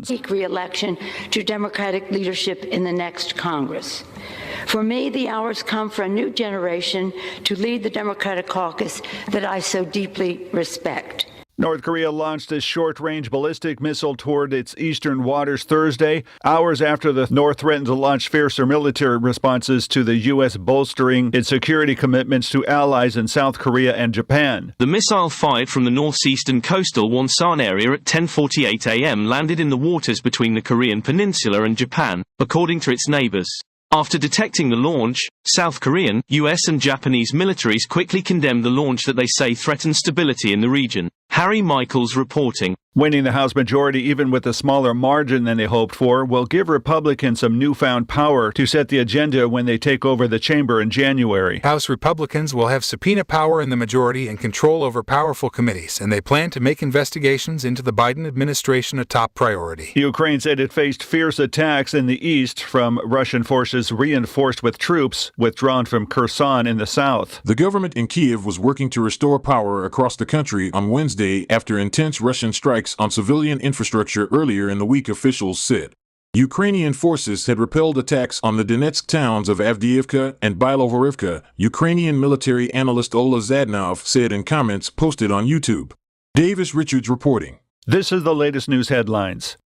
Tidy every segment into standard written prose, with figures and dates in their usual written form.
Seek re-election to Democratic leadership in the next Congress. For me, the hour's come for a new generation to lead the Democratic caucus that I so deeply respect. North Korea launched a short-range ballistic missile toward its eastern waters Thursday, hours after the North threatened to launch fiercer military responses to the U.S. bolstering its security commitments to allies in South Korea and Japan. The missile fired from the northeastern coastal Wonsan area at 10:48 a.m. landed in the waters between the Korean peninsula and Japan, according to its neighbors. After detecting the launch, South Korean, U.S. and Japanese militaries quickly condemned the launch that they say threatens stability in the region. Harry Michaels reporting. Winning the House majority, even with a smaller margin than they hoped for, will give Republicans some newfound power to set the agenda when they take over the chamber in January. House Republicans will have subpoena power in the majority and control over powerful committees, and they plan to make investigations into the Biden administration a top priority. Ukraine said it faced fierce attacks in the east from Russian forces reinforced with troops withdrawn from Kherson in the south. The government in Kyiv was working to restore power across the country on Wednesday after intense Russian strikes on civilian infrastructure earlier in the week, officials said. Ukrainian forces had repelled attacks on the Donetsk towns of Avdiivka and Bilovarivka, Ukrainian military analyst Ola Zadnov said in comments posted on YouTube. Davis Richards reporting. This is the latest news headlines.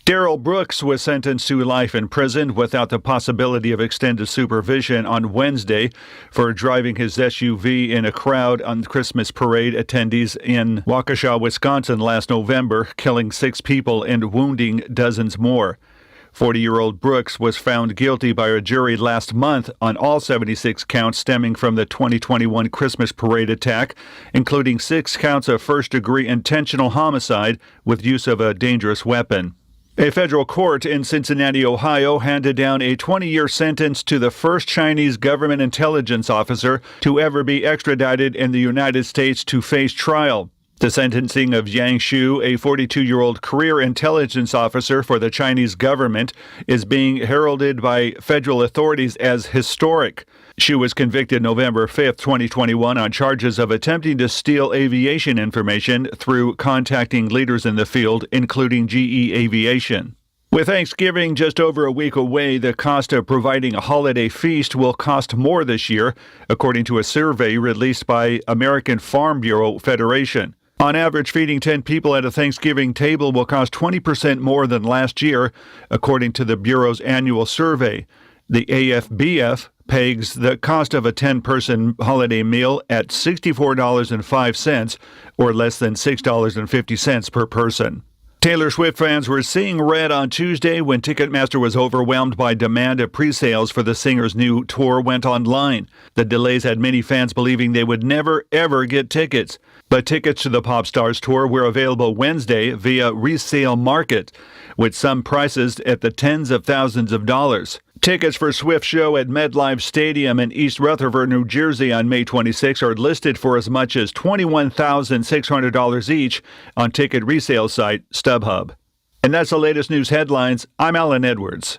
Darrell Brooks was sentenced to life in prison without the possibility of extended supervision on Wednesday for driving his SUV in a crowd on Christmas parade attendees in Waukesha, Wisconsin last November, killing 6 people and wounding dozens more. 40-year-old Brooks was found guilty by a jury last month on all 76 counts stemming from the 2021 Christmas parade attack, including 6 counts of first-degree intentional homicide with use of a dangerous weapon. A federal court in Cincinnati, Ohio, handed down a 20-year sentence to the first Chinese government intelligence officer to ever be extradited in the United States to face trial. The sentencing of Yang Shu, a 42-year-old career intelligence officer for the Chinese government, is being heralded by federal authorities as historic. Shu was convicted November 5, 2021, on charges of attempting to steal aviation information through contacting leaders in the field, including GE Aviation. With Thanksgiving just over a week away, the cost of providing a holiday feast will cost more this year, according to a survey released by American Farm Bureau Federation. On average, feeding 10 people at a Thanksgiving table will cost 20% more than last year, according to the Bureau's annual survey. The AFBF pegs the cost of a 10-person holiday meal at $64.05, or less than $6.50 per person. Taylor Swift fans were seeing red on Tuesday when Ticketmaster was overwhelmed by demand of pre-sales for the singer's new tour went online. The delays had many fans believing they would never, ever get tickets. But tickets to the pop star's tour were available Wednesday via Resale Market, with some prices at the tens of thousands of dollars. Tickets for Swift's show at MetLife Stadium in East Rutherford, New Jersey on May 26 are listed for as much as $21,600 each on ticket resale site StubHub. And that's the latest news headlines. I'm Alan Edwards.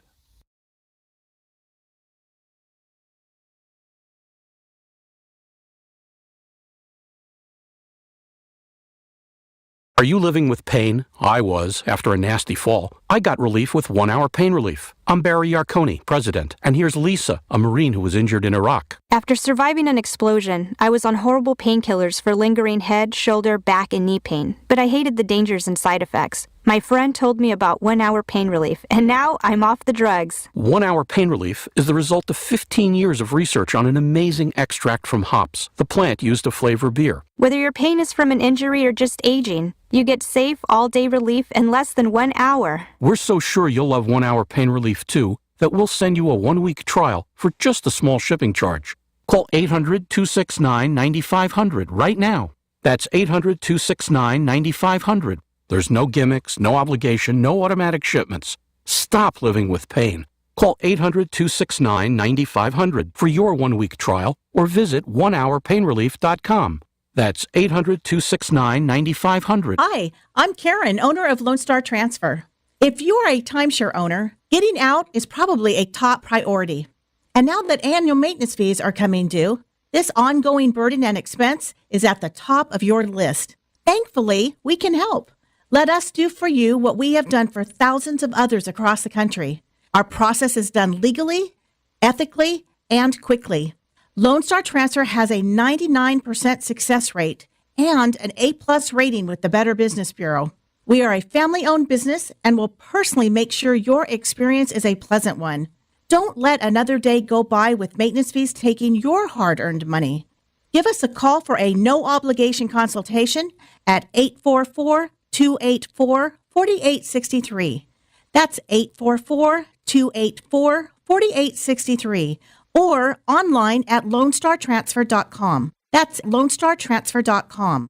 Are you living with pain? I was, after a nasty fall. I got relief with 1 Hour Pain Relief. I'm Barry Yarconi, president, and here's Lisa, a Marine who was injured in Iraq. After surviving an explosion, I was on horrible painkillers for lingering head, shoulder, back, and knee pain, but I hated the dangers and side effects. My friend told me about 1 Hour Pain Relief, and now I'm off the drugs. 1 Hour Pain Relief is the result of 15 years of research on an amazing extract from hops, the plant used to flavor beer. Whether your pain is from an injury or just aging, you get safe, all-day relief in less than 1 hour. We're so sure you'll love 1 Hour Pain Relief, too, that we'll send you a 1-week trial for just a small shipping charge. Call 800-269-9500 right now. That's 800-269-9500. There's no gimmicks, no obligation, no automatic shipments. Stop living with pain. Call 800-269-9500 for your 1-week trial or visit onehourpainrelief.com. That's 800-269-9500. Hi, I'm Karen, owner of Lone Star Transfer. If you are a timeshare owner, getting out is probably a top priority. And now that annual maintenance fees are coming due, this ongoing burden and expense is at the top of your list. Thankfully, we can help. Let us do for you what we have done for thousands of others across the country. Our process is done legally, ethically, and quickly. Lone Star Transfer has a 99% success rate and an A-plus rating with the Better Business Bureau. We are a family-owned business and will personally make sure your experience is a pleasant one. Don't let another day go by with maintenance fees taking your hard-earned money. Give us a call for a no-obligation consultation at 844-284-4863. That's 844-284-4863. Or online at LoneStarTransfer.com. That's LoneStarTransfer.com.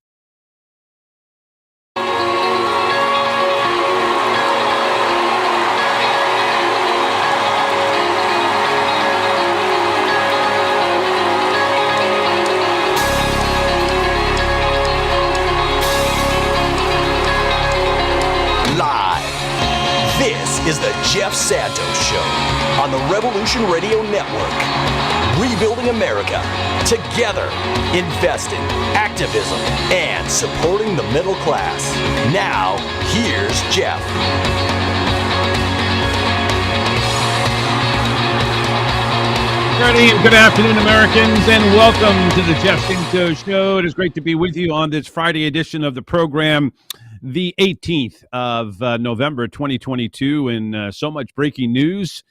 Is the Jeff Santos Show on the Revolution Radio Network. Rebuilding America, together, investing, activism, and supporting the middle class. Now, here's Jeff. Good afternoon, Americans, and welcome to the Jeff Santos Show. It is great to be with you on this Friday edition of the program, the 18th of November 2022, and so much breaking news.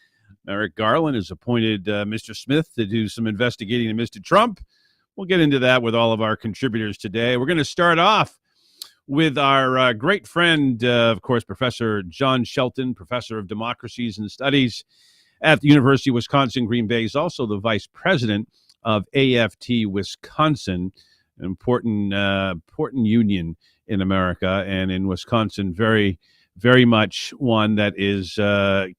Merrick Garland has appointed Mr. Smith to do some investigating of Mr. Trump. We'll get into that with all of our contributors today. We're going to start off with our great friend, of course, Professor John Shelton, Professor of Democracies and Studies at the University of Wisconsin, Green Bay. He's also the Vice President of AFT Wisconsin, an important union in America, and in Wisconsin, very, very much one that is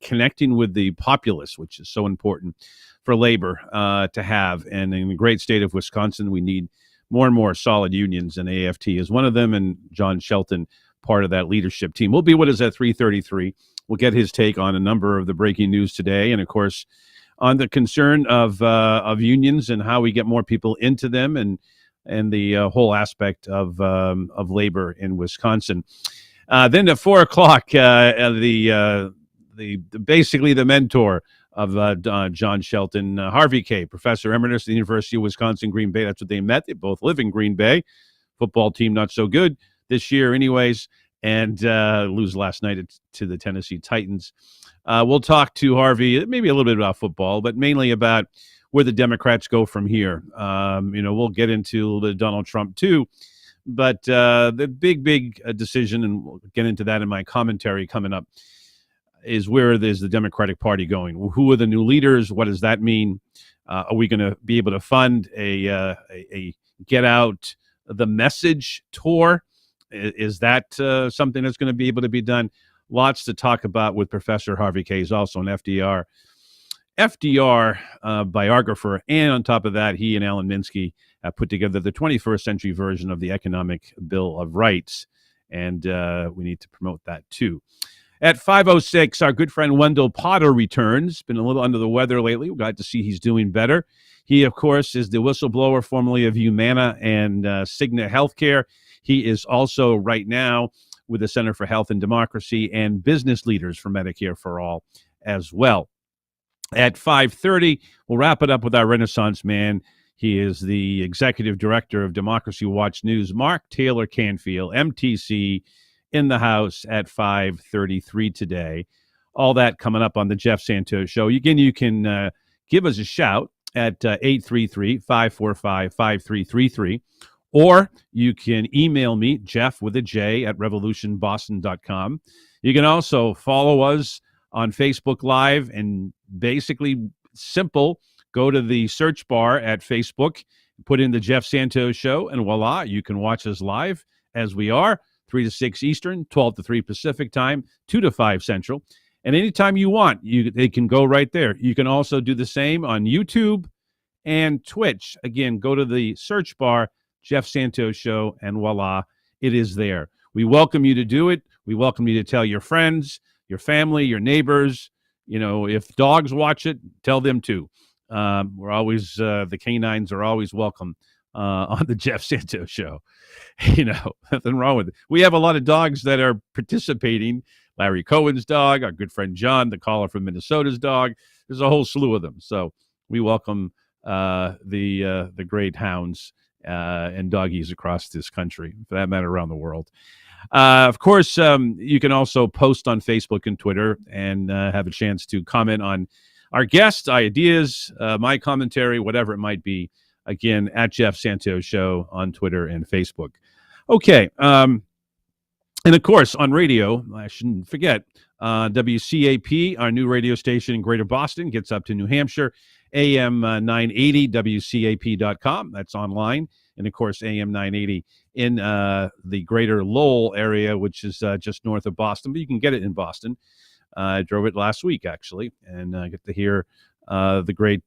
connecting with the populace, which is so important for labor to have. And in the great state of Wisconsin, we need more and more solid unions, and AFT is one of them, and John Shelton, part of that leadership team. Will be with us at 3:33. We'll get his take on a number of the breaking news today, and of course, on the concern of unions and how we get more people into them, and the whole aspect of labor in Wisconsin. Then at 4 o'clock, the basically the mentor of John Shelton, Harvey Kaye, Professor Emeritus at the University of Wisconsin, Green Bay. That's what they met. They both live in Green Bay. Football team not so good this year anyways, and lose last night to the Tennessee Titans. We'll talk to Harvey, maybe a little bit about football, but mainly about where the Democrats go from here. We'll get into a little bit of Donald Trump too, but the big decision, and we'll get into that in my commentary coming up, is where is the Democratic Party going? Who are the new leaders? What does that mean? Are we going to be able to fund a Get Out the Message tour? Is that something that's going to be able to be done? Lots to talk about with Professor Harvey Kaye. He's also an FDR biographer, and on top of that, he and Alan Minsky put together the 21st century version of the Economic Bill of Rights, and we need to promote that too. At 5:06, our good friend Wendell Potter returns. Been a little under the weather lately. We're glad to see he's doing better. He, of course, is the whistleblower formerly of Humana and Cigna Healthcare. He is also right now with the Center for Health and Democracy and business leaders for Medicare for All as well. At 5:30, we'll wrap it up with our Renaissance man. He is the executive director of Democracy Watch News, Mark Taylor Canfield, MTC, in the house at 5:33 today. All that coming up on the Jeff Santos Show. Again, you can give us a shout at 833-545-5333, or you can email me, Jeff with a J, at revolutionboston.com. You can also follow us on Facebook Live, and basically simple, go to the search bar at Facebook, put in the Jeff Santos Show, and voila, you can watch us live as we are, 3 to 6 Eastern, 12 to 3 Pacific time, 2 to 5 Central. And anytime you want, they can go right there. You can also do the same on YouTube and Twitch. Again, go to the search bar, Jeff Santos Show, and voila, it is there. We welcome you to do it. We welcome you to tell your friends, your family, your neighbors. If dogs watch it, tell them too. We're always, the canines are always welcome on the Jeff Santos Show. Nothing wrong with it. We have a lot of dogs that are participating. Larry Cohen's dog, our good friend John, the caller from Minnesota's dog. There's a whole slew of them. So we welcome the great hounds and doggies across this country, for that matter, around the world. Of course, you can also post on Facebook and Twitter and have a chance to comment on our guests, ideas, my commentary, whatever it might be. Again, at Jeff Santos Show on Twitter and Facebook. Okay. And of course, on radio, I shouldn't forget, WCAP, our new radio station in Greater Boston, gets up to New Hampshire, AM 980, WCAP.com. That's online. And of course, AM 980 in the Greater Lowell area, which is just north of Boston. But you can get it in Boston. I drove it last week, actually, and I get to hear the great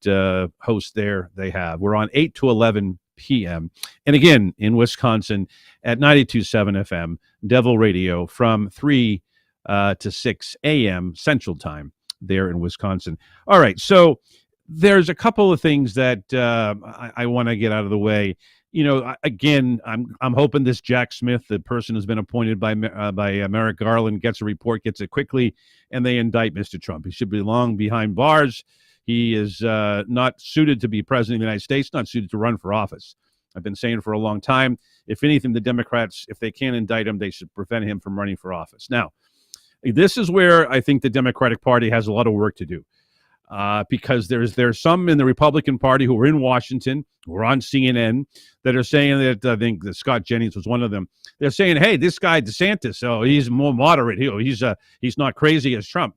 host there they have. We're on 8 to 11 p.m. And again, in Wisconsin at 92.7 FM, Devil Radio from 3 to 6 a.m. Central Time there in Wisconsin. All right, so there's a couple of things that I want to get out of the way. Again, I'm hoping this Jack Smith, the person who's been appointed by Merrick Garland, gets a report, gets it quickly, and they indict Mr. Trump. He should belong behind bars. He is not suited to be president of the United States, not suited to run for office. I've been saying for a long time, if anything, the Democrats, if they can't indict him, they should prevent him from running for office. Now, this is where I think the Democratic Party has a lot of work to do. Because there's some in the Republican Party who are in Washington, who are on CNN, that are saying that, I think that Scott Jennings was one of them. They're saying, hey, this guy DeSantis, he's more moderate. He's not crazy as Trump.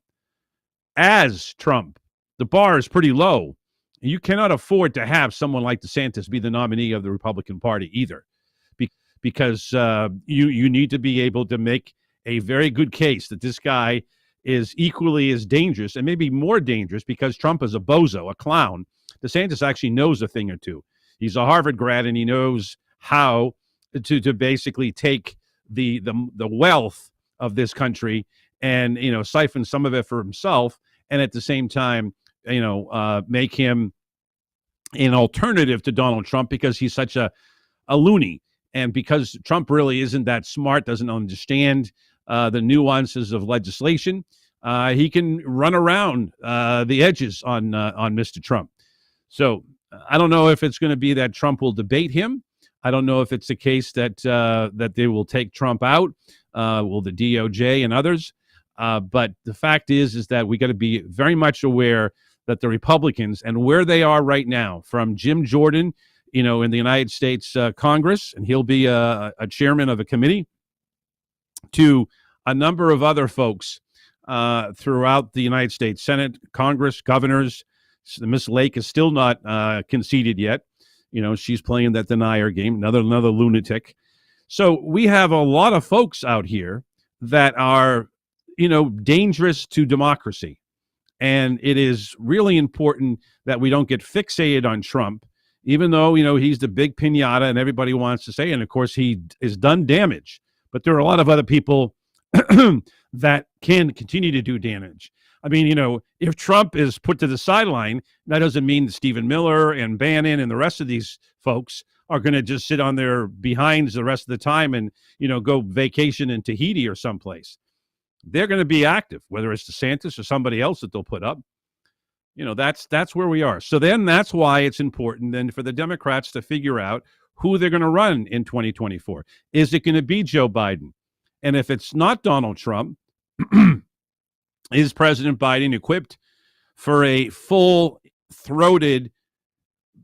As Trump, the bar is pretty low. You cannot afford to have someone like DeSantis be the nominee of the Republican Party either, because you need to be able to make a very good case that this guy is equally as dangerous and maybe more dangerous because Trump is a bozo, a clown. DeSantis actually knows a thing or two. He's a Harvard grad, and he knows how to basically take the wealth of this country and siphon some of it for himself, and at the same time make him an alternative to Donald Trump because he's such a loony, and because Trump really isn't that smart, doesn't understand the nuances of legislation. He can run around the edges on Mr. Trump. So I don't know if it's going to be that Trump will debate him. I don't know if it's a case that they will take Trump out, will the DOJ and others. But the fact is that we got to be very much aware that the Republicans and where they are right now, from Jim Jordan, in the United States Congress, and he'll be a chairman of a committee, to a number of other folks throughout the United States Senate, Congress, governors. Miss Lake is still not conceded yet. She's playing that denier game, another lunatic. So we have a lot of folks out here that are, dangerous to democracy. And it is really important that we don't get fixated on Trump, even though, he's the big piñata and everybody wants to say, and of course he has done damage. But there are a lot of other people that can continue to do damage. I mean, if Trump is put to the sideline, that doesn't mean that Stephen Miller and Bannon and the rest of these folks are going to just sit on their behinds the rest of the time and, go vacation in Tahiti or someplace. They're going to be active, whether it's DeSantis or somebody else that they'll put up. That's where we are. So then that's why it's important then for the Democrats to figure out who they're going to run in 2024. Is it going to be Joe Biden? And if it's not Donald Trump, is President Biden equipped for a full-throated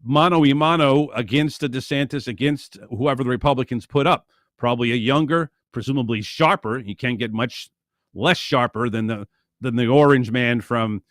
mano-a-mano against the DeSantis, against whoever the Republicans put up? Probably a younger, presumably sharper. He can't get much less sharper than the orange man from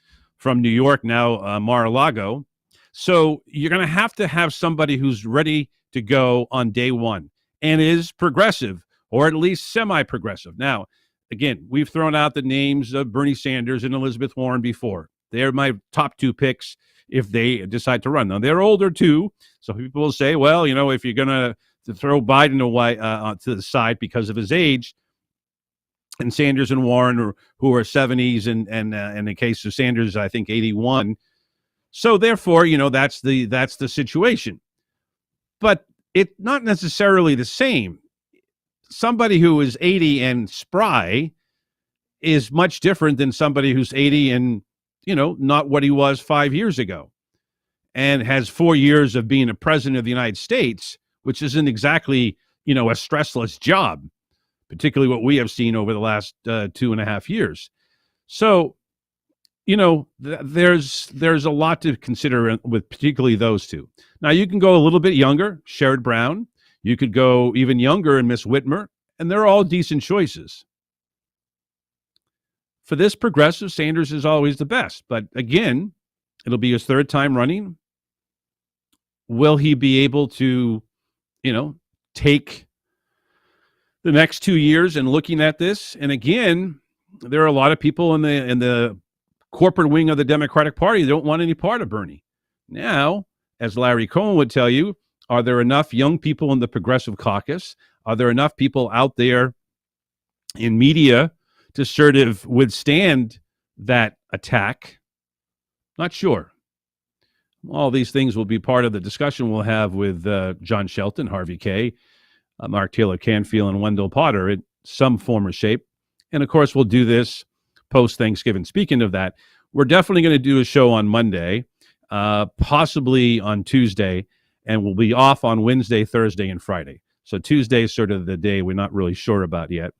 New York now, Mar-a-Lago. So you're going to have somebody who's ready to go on day one and is progressive, or at least semi-progressive. Now, again, we've thrown out the names of Bernie Sanders and Elizabeth Warren before. They're my top two picks if they decide to run. Now, they're older too, so people will say, well, if you're going to throw Biden away to the side because of his age, and Sanders and Warren, who are 70s, and in the case of Sanders, I think 81. So therefore, that's the situation. But it's not necessarily the same. Somebody who is 80 and spry is much different than somebody who's 80 and, not what he was 5 years ago and has 4 years of being a president of the United States, which isn't exactly, a stressless job, particularly what we have seen over the last 2.5 years. So, there's a lot to consider with particularly those two. Now, you can go a little bit younger, Sherrod Brown. You could go even younger and Miss Whitmer, and they're all decent choices. For this progressive, Sanders is always the best. But again, it'll be his third time running. Will he be able to, take the next 2 years and looking at this? And again, there are a lot of people in the corporate wing of the Democratic Party that don't want any part of Bernie. Now, as Larry Cohen would tell you, are there enough young people in the Progressive Caucus? Are there enough people out there in media to sort of withstand that attack? Not sure. All these things will be part of the discussion we'll have with John Shelton, Harvey Kaye, Mark Taylor Canfield, and Wendell Potter in some form or shape. And of course, we'll do this post-Thanksgiving. Speaking of that, we're definitely going to do a show on Monday, possibly on Tuesday, and we'll be off on Wednesday, Thursday, and Friday. So Tuesday is sort of the day we're not really sure about yet.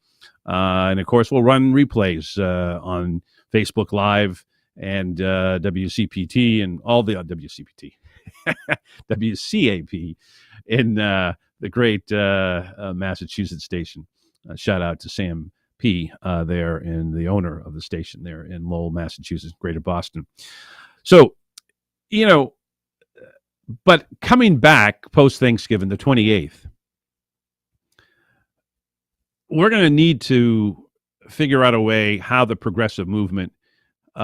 And of course, we'll run replays on Facebook Live and WCPT and all the WCPT, WCAP in the great Massachusetts station. Shout out to Sam P. There, and the owner of the station there in Lowell, Massachusetts, Greater Boston. So, but coming back post-Thanksgiving, the 28th, we're going to need to figure out a way how the progressive movement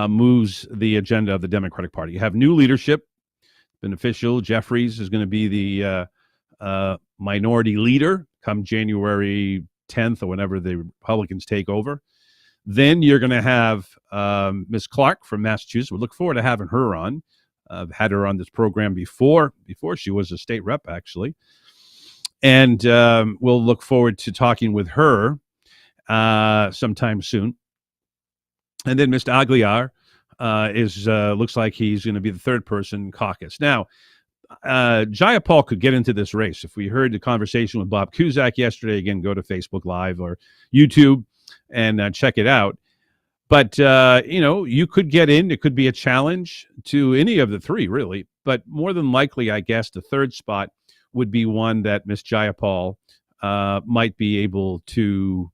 moves the agenda of the Democratic Party. You have new leadership, beneficial. Jeffries is going to be the minority leader come January 10th or whenever the Republicans take over. Then you're going to have Ms. Clark from Massachusetts. We look forward to having her on. I've had her on this program before she was a state rep, actually. And we'll look forward to talking with her sometime soon. And then Mr. Aguilar looks like he's going to be the third person in caucus. Now, Jayapal could get into this race. If we heard the conversation with Bob Cusack yesterday, again, go to Facebook Live or YouTube and check it out. But, you could get in. It could be a challenge to any of the three, really. But more than likely, I guess, the third spot would be one that Ms. Jayapal might be able to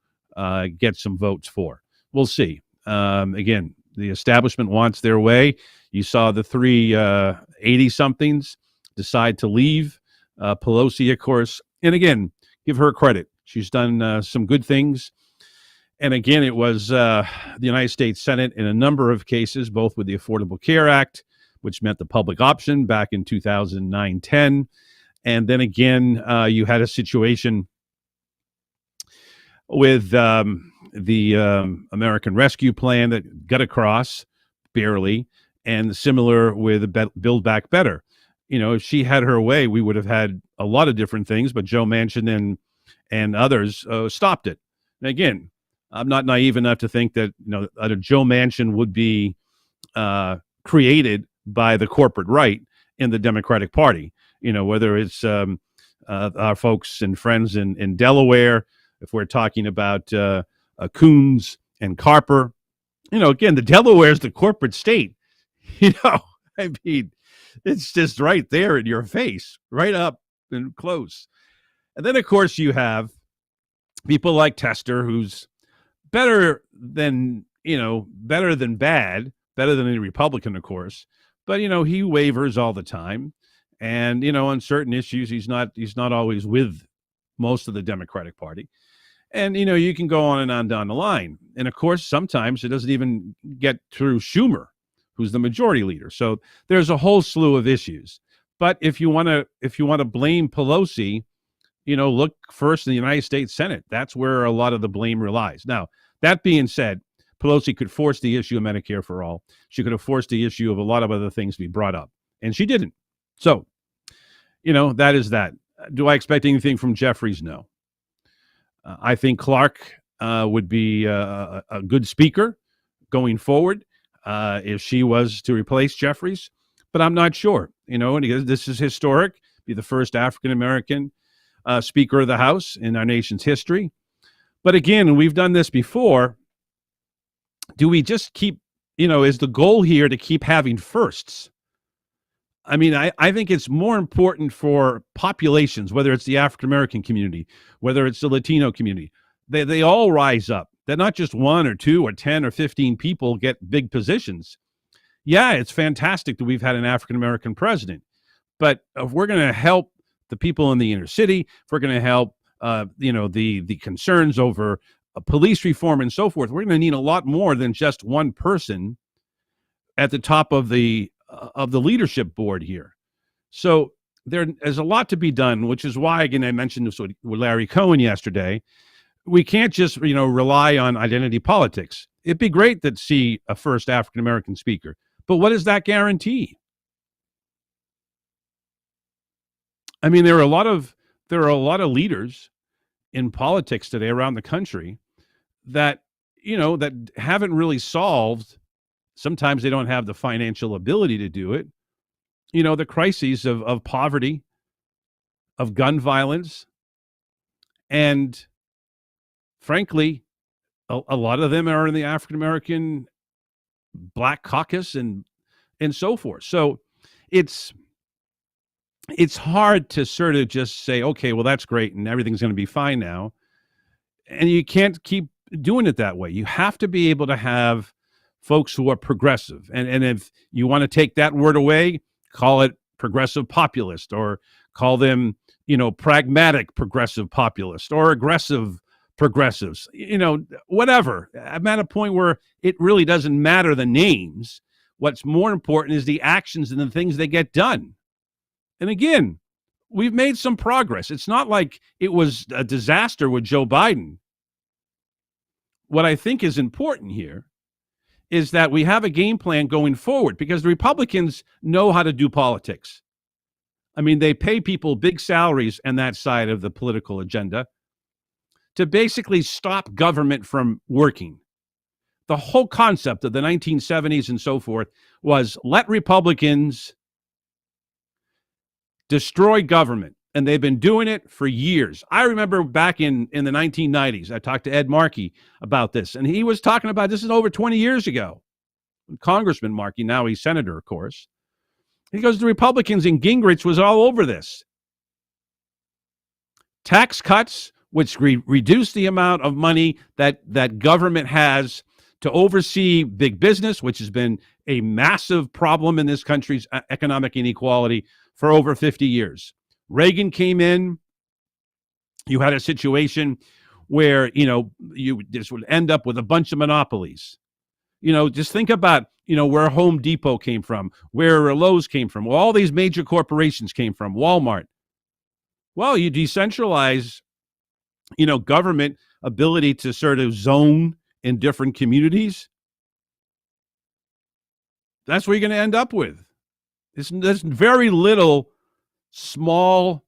get some votes for. We'll see. Again, the establishment wants their way. You saw the three 80-somethings decide to leave. Pelosi, of course. And again, give her credit. She's done some good things. And again, it was the United States Senate in a number of cases, both with the Affordable Care Act, which meant the public option back in 2009-10. And then again, you had a situation with the American Rescue Plan that got across barely, and similar with Build Back Better. If she had her way, we would have had a lot of different things, but Joe Manchin and others stopped it. And again, I'm not naive enough to think that a Joe Manchin would be created by the corporate right in the Democratic Party. Whether it's our folks and friends in Delaware, if we're talking about Coons and Carper, again, the Delaware is the corporate state. I mean, it's just right there in your face, right up and close. And then, of course, you have people like Tester, who's better than bad, better than any Republican, of course. But, he wavers all the time. And, on certain issues, he's not always with most of the Democratic Party. And, you can go on and on down the line. And, of course, sometimes it doesn't even get through Schumer, who's the majority leader. So there's a whole slew of issues. But if you want to blame Pelosi, look first in the United States Senate. That's where a lot of the blame relies. Now, that being said, Pelosi could force the issue of Medicare for all. She could have forced the issue of a lot of other things to be brought up. And she didn't. So, that is that. Do I expect anything from Jeffries? No. I think Clark would be a good speaker going forward if she was to replace Jeffries, but I'm not sure. And this is historic. Be the first African American Speaker of the House in our nation's history. But again, we've done this before. Do we just keep, is the goal here to keep having firsts? I mean, I think it's more important for populations, whether it's the African American community, whether it's the Latino community, they all rise up. That not just 1 or 2 or 10 or 15 people get big positions. Yeah, it's fantastic that we've had an African American president, but if we're going to help the people in the inner city, if we're going to help, the concerns over police reform and so forth, we're going to need a lot more than just one person at the top of the leadership board here. So there's a lot to be done, which is why, again, I mentioned this with Larry Cohen yesterday. We can't just, rely on identity politics. It'd be great to see a first African American speaker, but what does that guarantee? I mean, there are a lot of leaders in politics today around the country that, that haven't really solved. Sometimes they don't have the financial ability to do it. The crises of poverty, of gun violence, and frankly, a lot of them are in the African American Black caucus and so forth. So it's hard to sort of just say, okay, well, that's great and everything's going to be fine now. And you can't keep doing it that way. You have to be able to have folks who are progressive. And if you want to take that word away, call it progressive populist, or call them, pragmatic progressive populist, or aggressive progressives, whatever. I'm at a point where it really doesn't matter the names. What's more important is the actions and the things they get done. And again, we've made some progress. It's not like it was a disaster with Joe Biden. What I think is important here is that we have a game plan going forward, because the Republicans know how to do politics. I mean, they pay people big salaries on that side of the political agenda to basically stop government from working. The whole concept of the 1970s and so forth was let Republicans destroy government. And they've been doing it for years. I remember back in the 1990s, I talked to Ed Markey about this, and he was talking about this is over 20 years ago. Congressman Markey, now he's senator, of course. He goes, the Republicans in Gingrich was all over this. Tax cuts, which reduce the amount of money that government has to oversee big business, which has been a massive problem in this country's economic inequality for over 50 years. Reagan came in, you had a situation where, you just would end up with a bunch of monopolies. Just think about, where Home Depot came from, where Lowe's came from, where all these major corporations came from, Walmart. Well, you decentralize, government ability to sort of zone in different communities. That's what you're going to end up with. There's very little small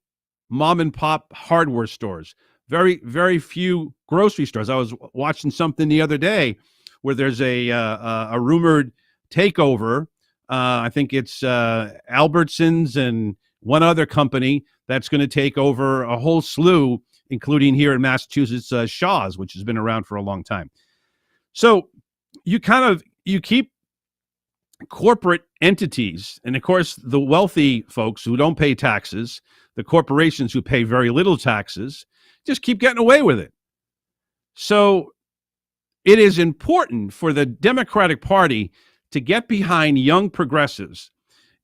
mom and pop hardware stores, very, very few grocery stores. I was watching something the other day where there's a rumored takeover. I think it's Albertsons and one other company that's going to take over a whole slew, including here in Massachusetts, Shaw's, which has been around for a long time. So you keep corporate entities, and of course the wealthy folks who don't pay taxes, the corporations who pay very little taxes, just keep getting away with it. So it is important for the Democratic Party to get behind young progressives.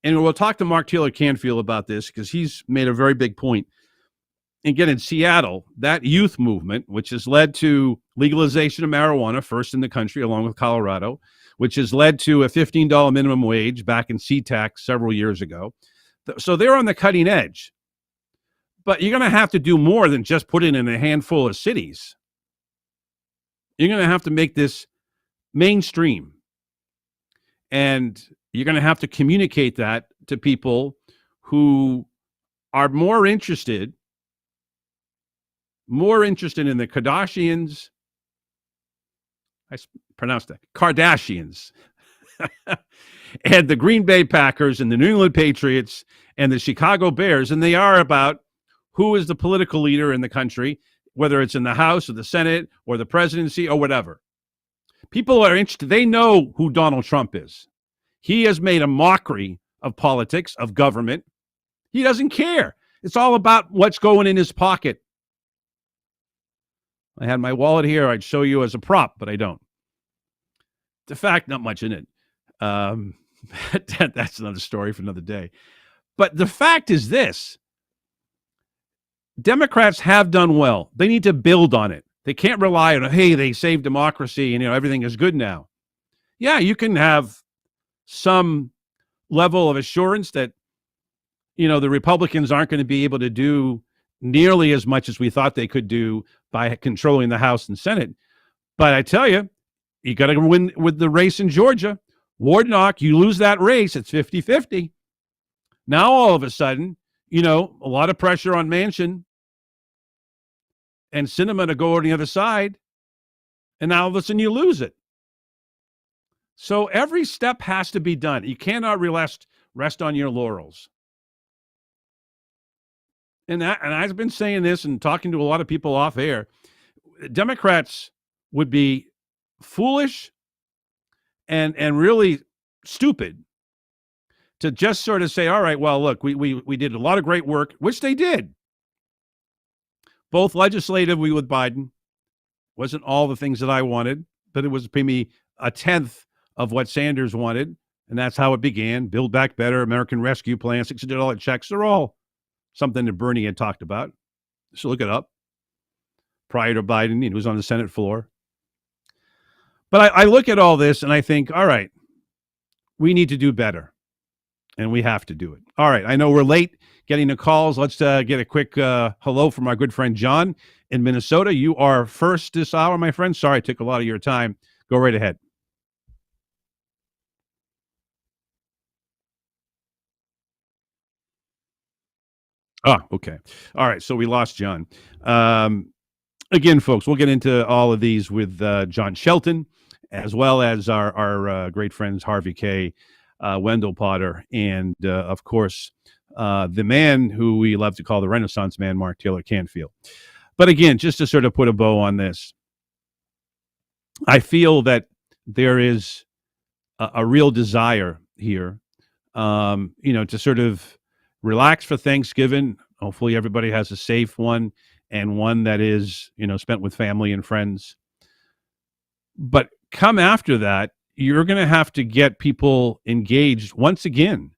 And we'll talk to Mark Taylor Canfield about this, because he's made a very big point. Again, in Seattle, that youth movement, which has led to legalization of marijuana, first in the country, along with Colorado, which has led to a $15 minimum wage back in SeaTac several years ago. So they're on the cutting edge. But you're going to have to do more than just put it in a handful of cities. You're going to have to make this mainstream. And you're going to have to communicate that to people who are more interested more interested in the Kardashians. Pronounced that Kardashians. And the Green Bay Packers and the New England Patriots and the Chicago Bears, and they are about who is the political leader in the country, whether it's in the House or the Senate or the presidency or whatever. People are interested. They know who Donald Trump is. He has made a mockery of politics, of government. He doesn't care. It's all about what's going in his pocket. I had my wallet here. I'd show you as a prop, but I don't. The fact, not much in it. That's another story for another day. But the fact is this. Democrats have done well. They need to build on it. They can't rely on, hey, they saved democracy and everything is good now. Yeah, you can have some level of assurance that the Republicans aren't going to be able to do nearly as much as we thought they could do by controlling the House and Senate. But I tell you, you got to win with the race in Georgia. Warnock, you lose that race, it's 50-50. Now all of a sudden, a lot of pressure on Manchin and Sinema to go on the other side, and now all of a sudden you lose it. So every step has to be done. You cannot rest on your laurels. And I've been saying this and talking to a lot of people off air. Democrats would be foolish and really stupid to just sort of say, all right, well, look, we did a lot of great work, which they did. Both legislatively with Biden. Wasn't all the things that I wanted, but it was maybe a tenth of what Sanders wanted. And that's how it began. Build Back Better, American Rescue Plan, $600 checks. They're all something that Bernie had talked about. So look it up. Prior to Biden, he was on the Senate floor. But I look at all this and I think, all right, we need to do better. And we have to do it. All right, I know we're late getting the calls. Let's get a quick hello from our good friend John in Minnesota. You are first this hour, my friend. Sorry, I took a lot of your time. Go right ahead. Oh, okay. All right, so we lost John. Again, folks, we'll get into all of these with John Shelton, as well as our great friends Harvey K., Wendell Potter, and, of course, the man who we love to call the Renaissance man, Mark Taylor Canfield. But again, just to sort of put a bow on this, I feel that there is a real desire here, to sort of relax for Thanksgiving. Hopefully everybody has a safe one and one that is, spent with family and friends. But come after that, you're going to have to get people engaged once again,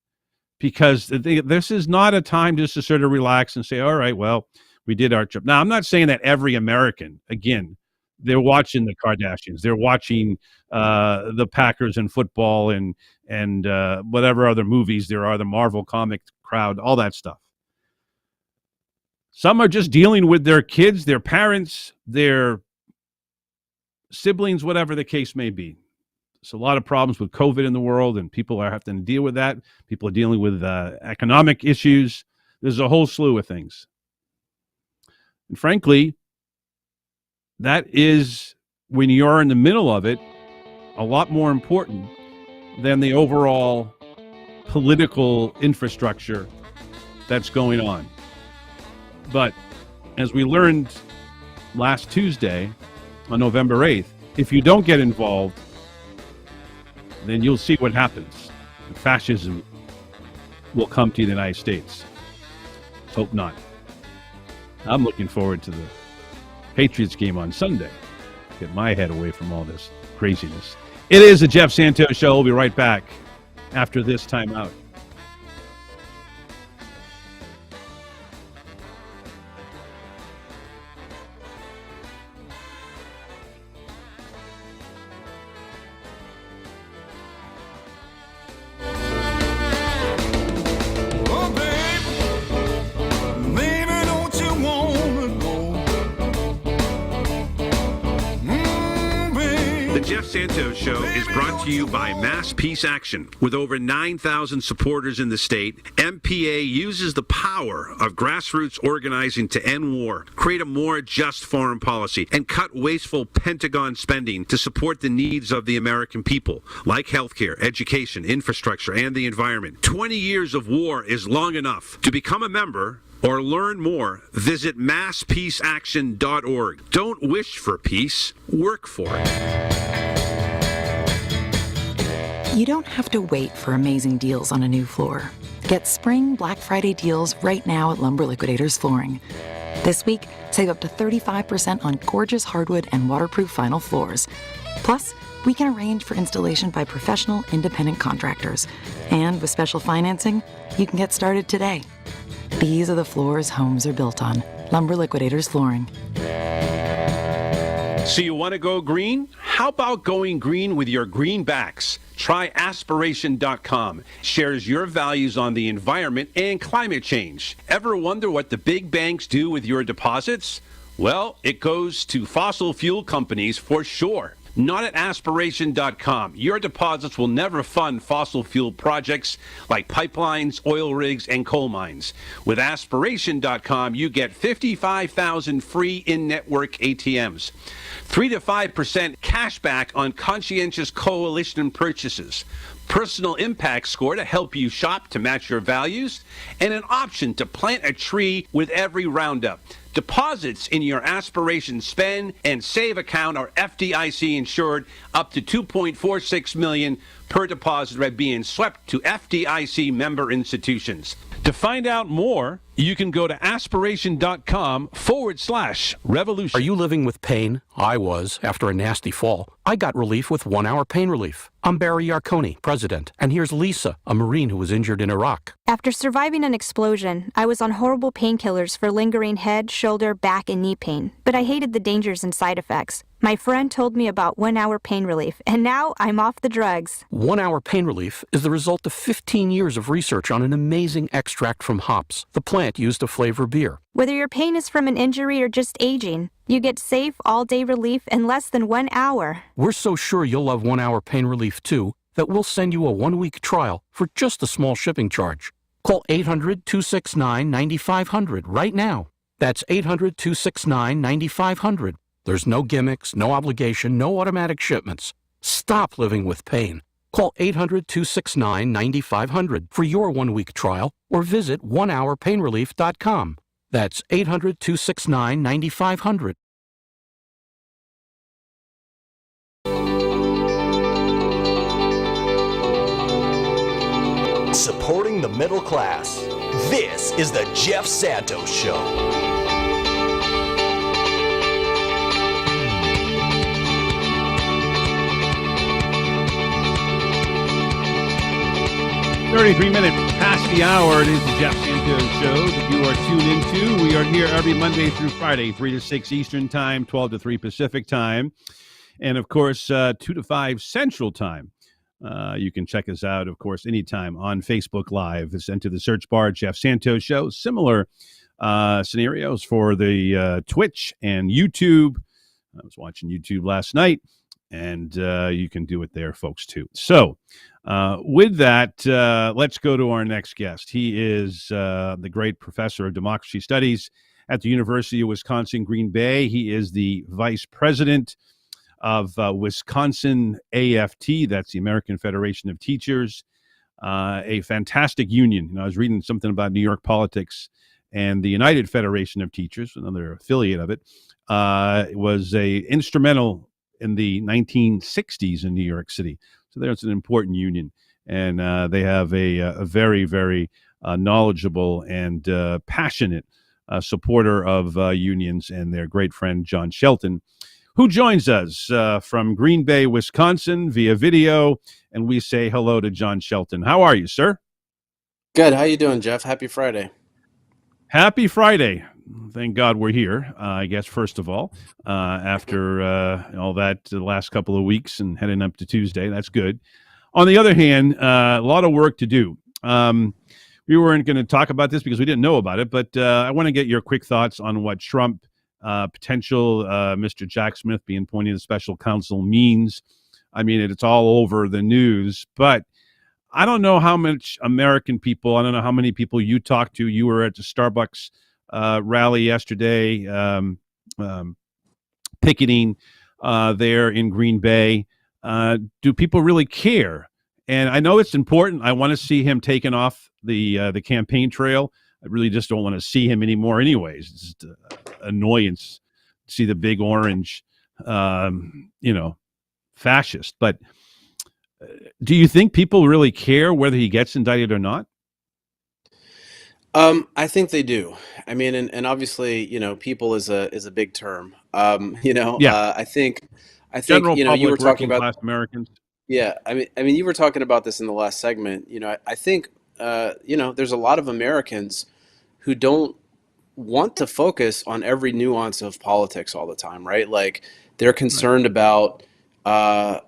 because this is not a time just to sort of relax and say, all right, well, we did our trip. Now, I'm not saying that every American, again, they're watching the Kardashians, they're watching the Packers and football and whatever other movies there are, the Marvel comic crowd, all that stuff. Some are just dealing with their kids, their parents, their siblings, whatever the case may be. There's a lot of problems with COVID in the world, and people are having to deal with that. People are dealing with economic issues. There's a whole slew of things. And frankly, that is, when you're in the middle of it, a lot more important than the overall political infrastructure that's going on. But as we learned last Tuesday, on November 8th, if you don't get involved, then you'll see what happens. Fascism will come to the United States. Let's hope not. I'm looking forward to the Patriots game on Sunday. Get my head away from all this craziness. It is the Jeff Santos Show. We'll be right back after this timeout. Santos Show is brought to you by Mass Peace Action. With over 9,000 supporters in the state, MPA uses the power of grassroots organizing to end war, create a more just foreign policy, and cut wasteful Pentagon spending to support the needs of the American people, like healthcare, education, infrastructure, and the environment. 20 years of war is long enough. To become a member or learn more, visit masspeaceaction.org. Don't wish for peace, work for it. You don't have to wait for amazing deals on a new floor. Get spring Black Friday deals right now at Lumber Liquidators Flooring. This week, save up to 35% on gorgeous hardwood and waterproof vinyl floors. Plus, we can arrange for installation by professional, independent contractors. And with special financing, you can get started today. These are the floors homes are built on. Lumber Liquidators Flooring. So you want to go green? How about going green with your greenbacks? Try aspiration.com. Shares your values on the environment and climate change. Ever wonder what the big banks do with your deposits? Well, it goes to fossil fuel companies for sure. Not at aspiration.com. Your deposits will never fund fossil fuel projects like pipelines, oil rigs, and coal mines. With aspiration.com, you get 55,000 free in-network ATMs. 3 to 5% cash back on conscientious coalition purchases. Personal impact score to help you shop to match your values, and an option to plant a tree with every roundup. Deposits in your Aspiration Spend and Save account are FDIC insured up to $2.46 million per deposit by being swept to FDIC member institutions. To find out more, you can go to aspiration.com/revolution. Are you living with pain? I was, after a nasty fall. I got relief with 1 hour pain relief. I'm Barry Yarkoni, president, and here's Lisa, a Marine who was injured in Iraq. After surviving an explosion, I was on horrible painkillers for lingering head, shoulder, back, and knee pain. But I hated the dangers and side effects. My friend told me about 1 hour pain relief, and now I'm off the drugs. 1 hour pain relief is the result of 15 years of research on an amazing extract from hops, the plant used to flavor beer. Whether your pain is from an injury or just aging, you get safe, all-day relief in less than 1 hour. We're so sure you'll love 1 hour pain relief too that we'll send you a 1-week trial for just a small shipping charge. Call 800-269-9500 right now. That's 800-269-9500. There's no gimmicks, no obligation, no automatic shipments. Stop living with pain. Call 800-269-9500 for your 1-week trial or visit onehourpainrelief.com. That's 800-269-9500. Supporting the middle class. This is the Jeff Santos Show. 33 minutes past the hour. It is the Jeff Santos Show that you are tuned into. We are here every Monday through Friday, 3 to 6 Eastern Time, 12 to 3 Pacific Time, and, of course, 2 to 5 Central Time. You can check us out, of course, anytime on Facebook Live. Just enter the search bar, Jeff Santos Show. Similar scenarios for the Twitch and YouTube. I was watching YouTube last night, and you can do it there, folks, too. So, with that, let's go to our next guest. He is the great professor of democracy studies at the University of Wisconsin-Green Bay. He is the vice president of Wisconsin AFT, that's the American Federation of Teachers, a fantastic union. You know, I was reading something about New York politics, and the United Federation of Teachers, another affiliate of it, was instrumental in the 1960s in New York City. So there's an important union, and they have a very, very knowledgeable and passionate supporter of unions, and their great friend, John Shelton, who joins us from Green Bay, Wisconsin via video. And we say hello to John Shelton. How are you, sir? Good. How you doing, Jeff? Happy Friday. Happy Friday. Thank God we're here, I guess, first of all, after all that the last couple of weeks and heading up to Tuesday. That's good. On the other hand, a lot of work to do. We weren't going to talk about this because we didn't know about it, but I want to get your quick thoughts on what Trump potential Mr. Jack Smith being appointed as special counsel means I mean, it's all over the news. But I don't know how much American people, I don't know how many people you talked to. You were at the Starbucks rally yesterday, picketing there in Green Bay. Do people really care? And I know it's important. I want to see him taken off the campaign trail. I really just don't want to see him anymore anyways. It's just annoyance to see the big orange, fascist. But do you think people really care whether he gets indicted or not? I think they do. I mean, and obviously, people is a big term. Yeah, I think, general you were public, talking working about. class Americans. Yeah, I mean, you were talking about this in the last segment. I think, there's a lot of Americans who don't want to focus on every nuance of politics all the time, right? Like they're Right. concerned about, I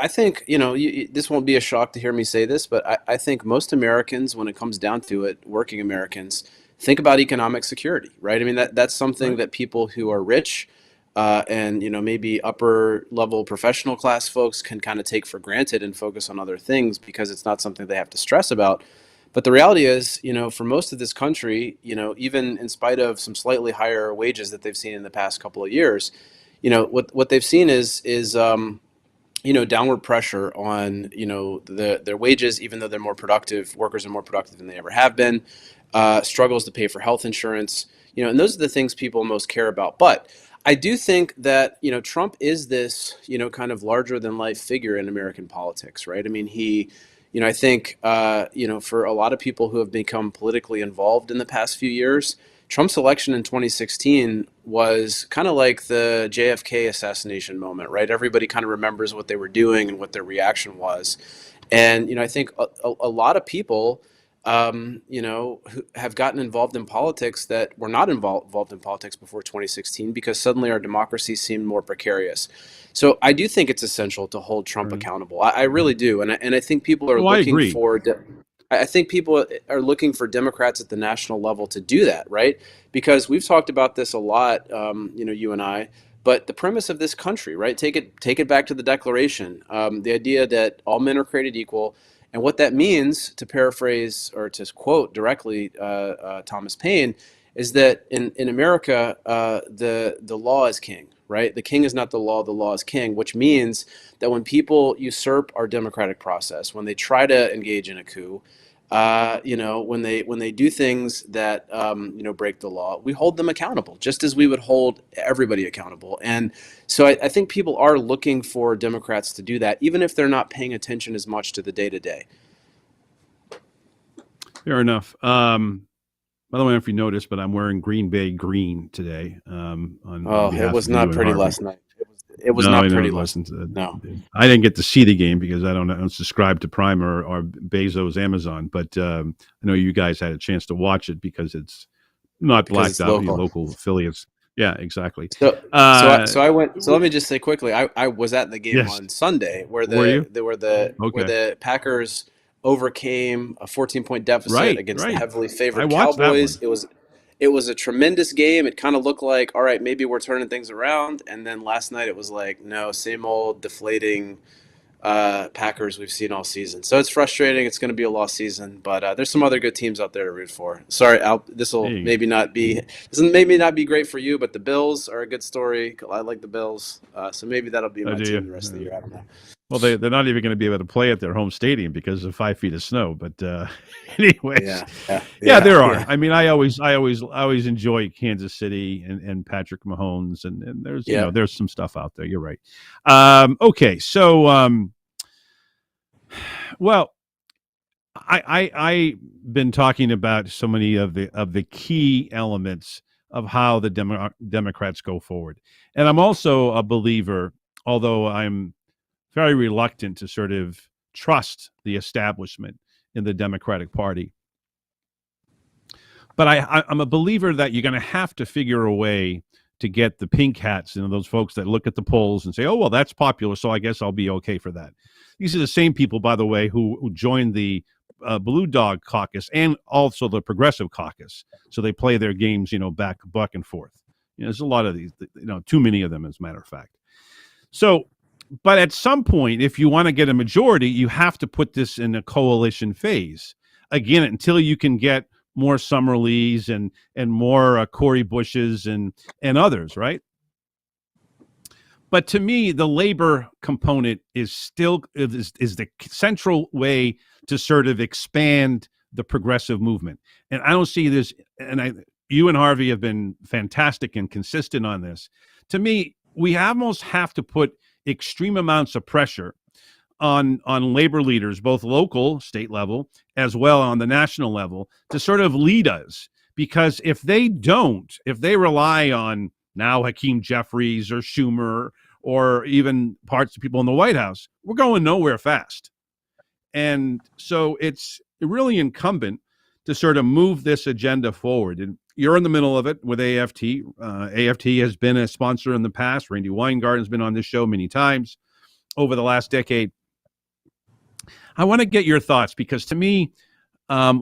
think, this won't be a shock to hear me say this, but I think most Americans, when it comes down to it, working Americans, think about economic security, right? I mean, that's something Right. that people who are rich, and maybe upper level professional class folks can kind of take for granted and focus on other things because it's not something they have to stress about. But the reality is, for most of this country, even in spite of some slightly higher wages that they've seen in the past couple of years, what they've seen is downward pressure on their wages, even though they're more productive. Workers are more productive than they ever have been. Struggles to pay for health insurance, and those are the things people most care about. But I do think that Trump is this kind of larger than life figure in American politics, right? I mean, I think for a lot of people who have become politically involved in the past few years, Trump's election in 2016 was kind of like the JFK assassination moment, right? Everybody kind of remembers what they were doing and what their reaction was. And, I think a lot of people, who have gotten involved in politics that were not involved in politics before 2016 because suddenly our democracy seemed more precarious. So I do think it's essential to hold Trump Right. accountable. I really do. And I think people are Oh, I looking agree. for I think people are looking for Democrats at the national level to do that, right? Because we've talked about this a lot, you and I. But the premise of this country, right? Take it back to the Declaration. The idea that all men are created equal, and what that means, to paraphrase or to quote directly Thomas Paine, is that in America, the law is king, right? The king is not the law is king, which means that when people usurp our democratic process, when they try to engage in a coup, when they do things that break the law, we hold them accountable, just as we would hold everybody accountable. And so I think people are looking for Democrats to do that, even if they're not paying attention as much to the day to day. Fair enough. By the way, I don't know if you noticed, but I'm wearing Green Bay green today, on Oh, it behalf was of you not and pretty Harvey. last night. It was No, I not know pretty it last wasn't. night. No. I didn't get to see the game because I don't subscribe to Prime or Bezos Amazon, but I know you guys had a chance to watch it because it's not Because blacked it's out, your local. local affiliates. Yeah, exactly. So so I Uh, so I went. So let me just say quickly, I was at the game yes. on Sunday where Were you? where Okay. the Packers overcame a 14-point deficit Right, against the right. heavily I favored watched that Cowboys. one. It was a tremendous game. It kind of looked like, all right, maybe we're turning things around. And then last night it was like, no, same old deflating Packers we've seen all season. So it's frustrating. It's going to be a lost season, but there's some other good teams out there to root for. Sorry, Al, There you go. this will maybe not be great for you, but the Bills are a good story. I like the Bills, so maybe that'll be Oh, my do team you? the rest of the year. I don't know. Well, they're not even going to be able to play at their home stadium because of 5 feet of snow. But anyways, Yeah, yeah, yeah, yeah, there are. yeah, I mean, I always enjoy Kansas City and Patrick Mahomes, and there's yeah. there's some stuff out there. You're right. Okay, so well, I been talking about so many of the key elements of how the Democrats go forward, and I'm also a believer, although I'm very reluctant to sort of trust the establishment in the Democratic Party. But I'm a believer that you're going to have to figure a way to get the pink hats, those folks that look at the polls and say, "Oh, well, that's popular, so I guess I'll be okay for that." These are the same people, by the way, who joined the Blue Dog Caucus and also the Progressive Caucus. So they play their games, back and forth. There's a lot of these, too many of them, as a matter of fact. So But at some point, if you want to get a majority, you have to put this in a coalition phase again until you can get more Summerlees and more Cory Bushes and others, right? But to me, the labor component is still is the central way to sort of expand the progressive movement. And I don't see this. You and Harvey have been fantastic and consistent on this. To me, we almost have to put extreme amounts of pressure on labor leaders, both local, state level, as well on the national level, to sort of lead us. Because if they don't, if they rely on now Hakeem Jeffries or Schumer or even parts of people in the White House, we're going nowhere fast. And so it's really incumbent to sort of move this agenda forward. And you're in the middle of it with AFT. AFT has been a sponsor in the past. Randy Weingarten's been on this show many times over the last decade. I want to get your thoughts because to me,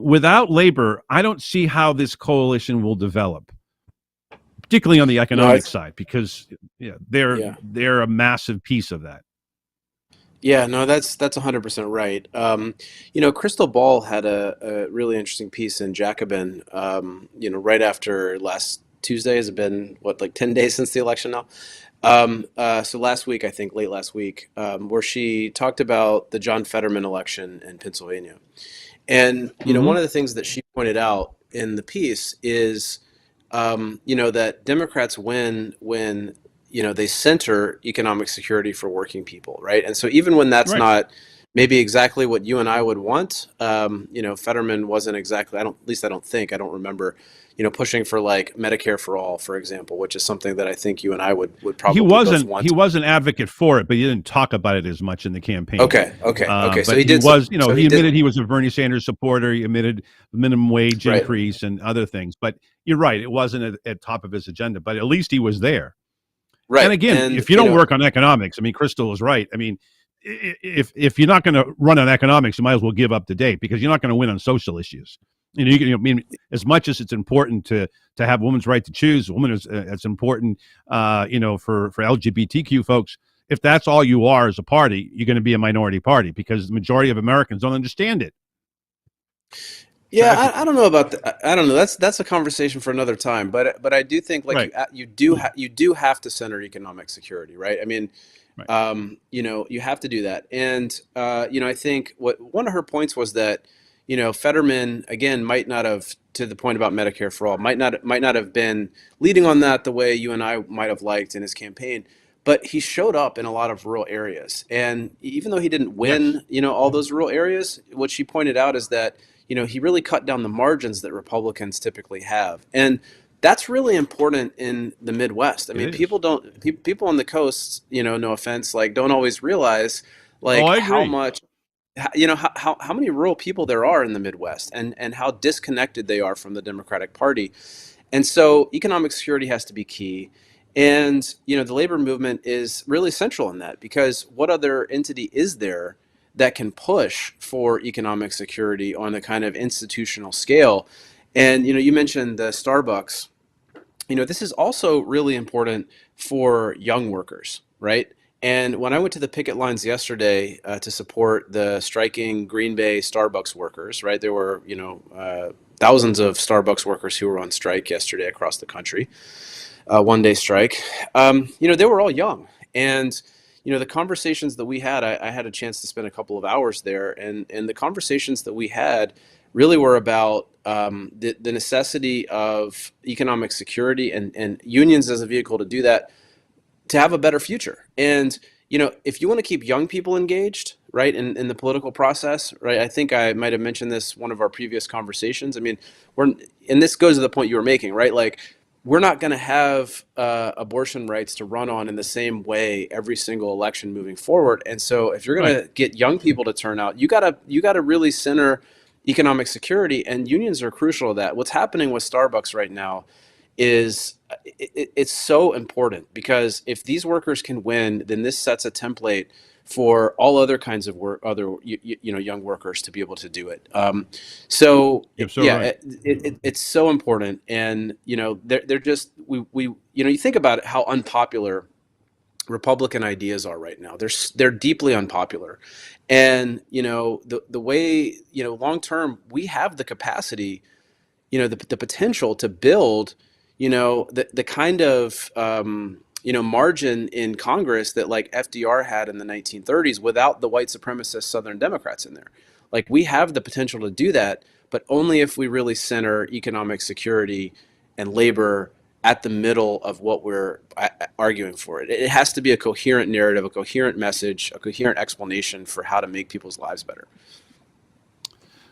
without labor, I don't see how this coalition will develop, particularly on the economic side, because they're a massive piece of that. Yeah, no, that's 100% right. Crystal Ball had a really interesting piece in Jacobin, right after last Tuesday. Has it been, like 10 days since the election now? So last week, I think late last week, where she talked about the John Fetterman election in Pennsylvania. And, one of the things that she pointed out in the piece is, that Democrats win when they center economic security for working people, right? And so even when that's not maybe exactly what you and I would want, Fetterman wasn't exactly, I don't remember, pushing for like Medicare for all, for example, which is something that I think you and I would probably both want. He was an advocate for it, but he didn't talk about it as much in the campaign. Okay. But So he did. He admitted he was a Bernie Sanders supporter. He admitted the minimum wage increase and other things. But you're right, it wasn't at top of his agenda. But at least he was there. Right. And again, if you don't work on economics, I mean, Crystal is right. I mean, if you're not going to run on economics, you might as well give up the date because you're not going to win on social issues. I mean, as much as it's important to have women's right to choose, it's important, for LGBTQ folks. If that's all you are as a party, you're going to be a minority party because the majority of Americans don't understand it. Yeah, I don't know about that. I don't know. That's a conversation for another time. But I do think you do have to center economic security, right? I mean, you have to do that. And I think one of her points was that Fetterman again might not have, to the point about Medicare for all, might not have been leading on that the way you and I might have liked in his campaign. But he showed up in a lot of rural areas, and even though he didn't win, all those rural areas, what she pointed out is that he really cut down the margins that Republicans typically have. And that's really important in the Midwest. I mean, people on the coasts, no offense, like don't always realize how much, how many rural people there are in the Midwest and how disconnected they are from the Democratic Party. And so economic security has to be key. And, the labor movement is really central in that because what other entity is there that can push for economic security on a kind of institutional scale? And, you mentioned the Starbucks. This is also really important for young workers, right? And when I went to the picket lines yesterday to support the striking Green Bay Starbucks workers, right? There were, thousands of Starbucks workers who were on strike yesterday across the country, one-day strike. They were all young. And the conversations that we had, I had a chance to spend a couple of hours there, and the conversations that we had really were about the necessity of economic security and unions as a vehicle to do that, to have a better future. And if you want to keep young people engaged, right, in the political process, right, I think I might have mentioned this one of our previous conversations. I mean, and this goes to the point you were making, right? Like, we're not going to have abortion rights to run on in the same way every single election moving forward. And so if you're going to get young people to turn out, you gotta really center economic security, and unions are crucial to that. What's happening with Starbucks right now is it's so important because if these workers can win, then this sets a template for all other kinds of young workers to be able to do it. It's so important. And they're just you think about it, how unpopular Republican ideas are right now. They're deeply unpopular, and the way long term we have the capacity, the potential to build, the kind of margin in Congress that like FDR had in the 1930s without the white supremacist Southern Democrats in there. Like we have the potential to do that, but only if we really center economic security and labor at the middle of what we're arguing for. It has to be a coherent narrative, a coherent message, a coherent explanation for how to make people's lives better.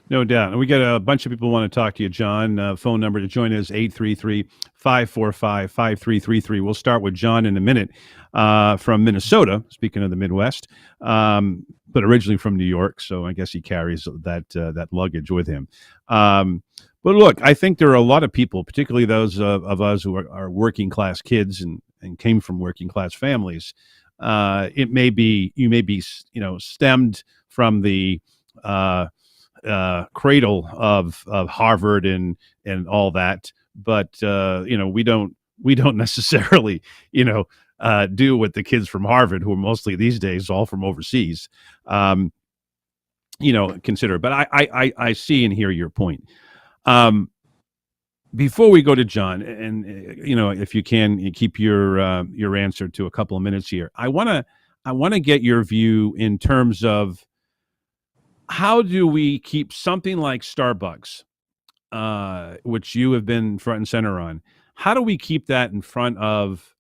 No doubt. And we got a bunch of people who want to talk to you, John. Phone number to join is 833-545-5333. We'll start with John in a minute from Minnesota, speaking of the Midwest, but originally from New York. So I guess he carries that luggage with him. But look, I think there are a lot of people, particularly those of us who are working class kids and came from working class families. You may be stemmed from the cradle of Harvard and all that, but we don't necessarily do what the kids from Harvard, who are mostly these days all from overseas, consider. But I see and hear your point. Before we go to John, and if you can, you keep your answer to a couple of minutes here. I want to get your view in terms of how do we keep something like Starbucks, which you have been front and center on, how do we keep that in front of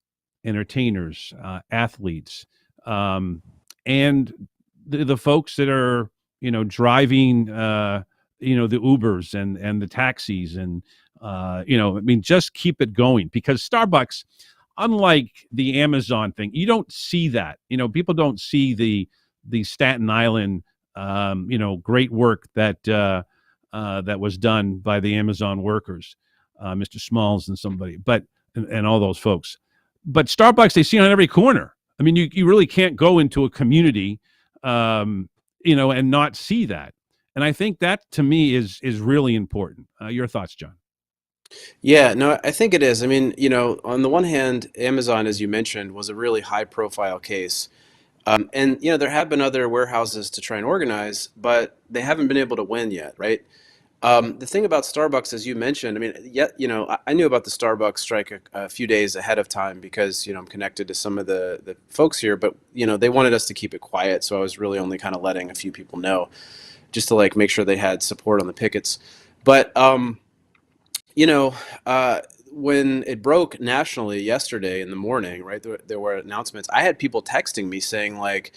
entertainers, athletes, and the folks that are, driving, the Ubers and the taxis and, just keep it going, because Starbucks, unlike the Amazon thing, you don't see that, people don't see the Staten Island, great work that was done by the Amazon workers, Mr. Smalls and somebody, and all those folks. But Starbucks, they see on every corner. I mean, you really can't go into a community, and not see that. And I think that to me is really important. Your thoughts, John? Yeah, no, I think it is. I mean, on the one hand, Amazon, as you mentioned, was a really high profile case. And there have been other warehouses to try and organize, but they haven't been able to win yet, right? The thing about Starbucks, as you mentioned, I mean, I knew about the Starbucks strike a few days ahead of time because I'm connected to some of the folks here, but they wanted us to keep it quiet, so I was really only kind of letting a few people know, just to like make sure they had support on the pickets. But when it broke nationally yesterday in the morning, right, there were announcements. I had people texting me saying like,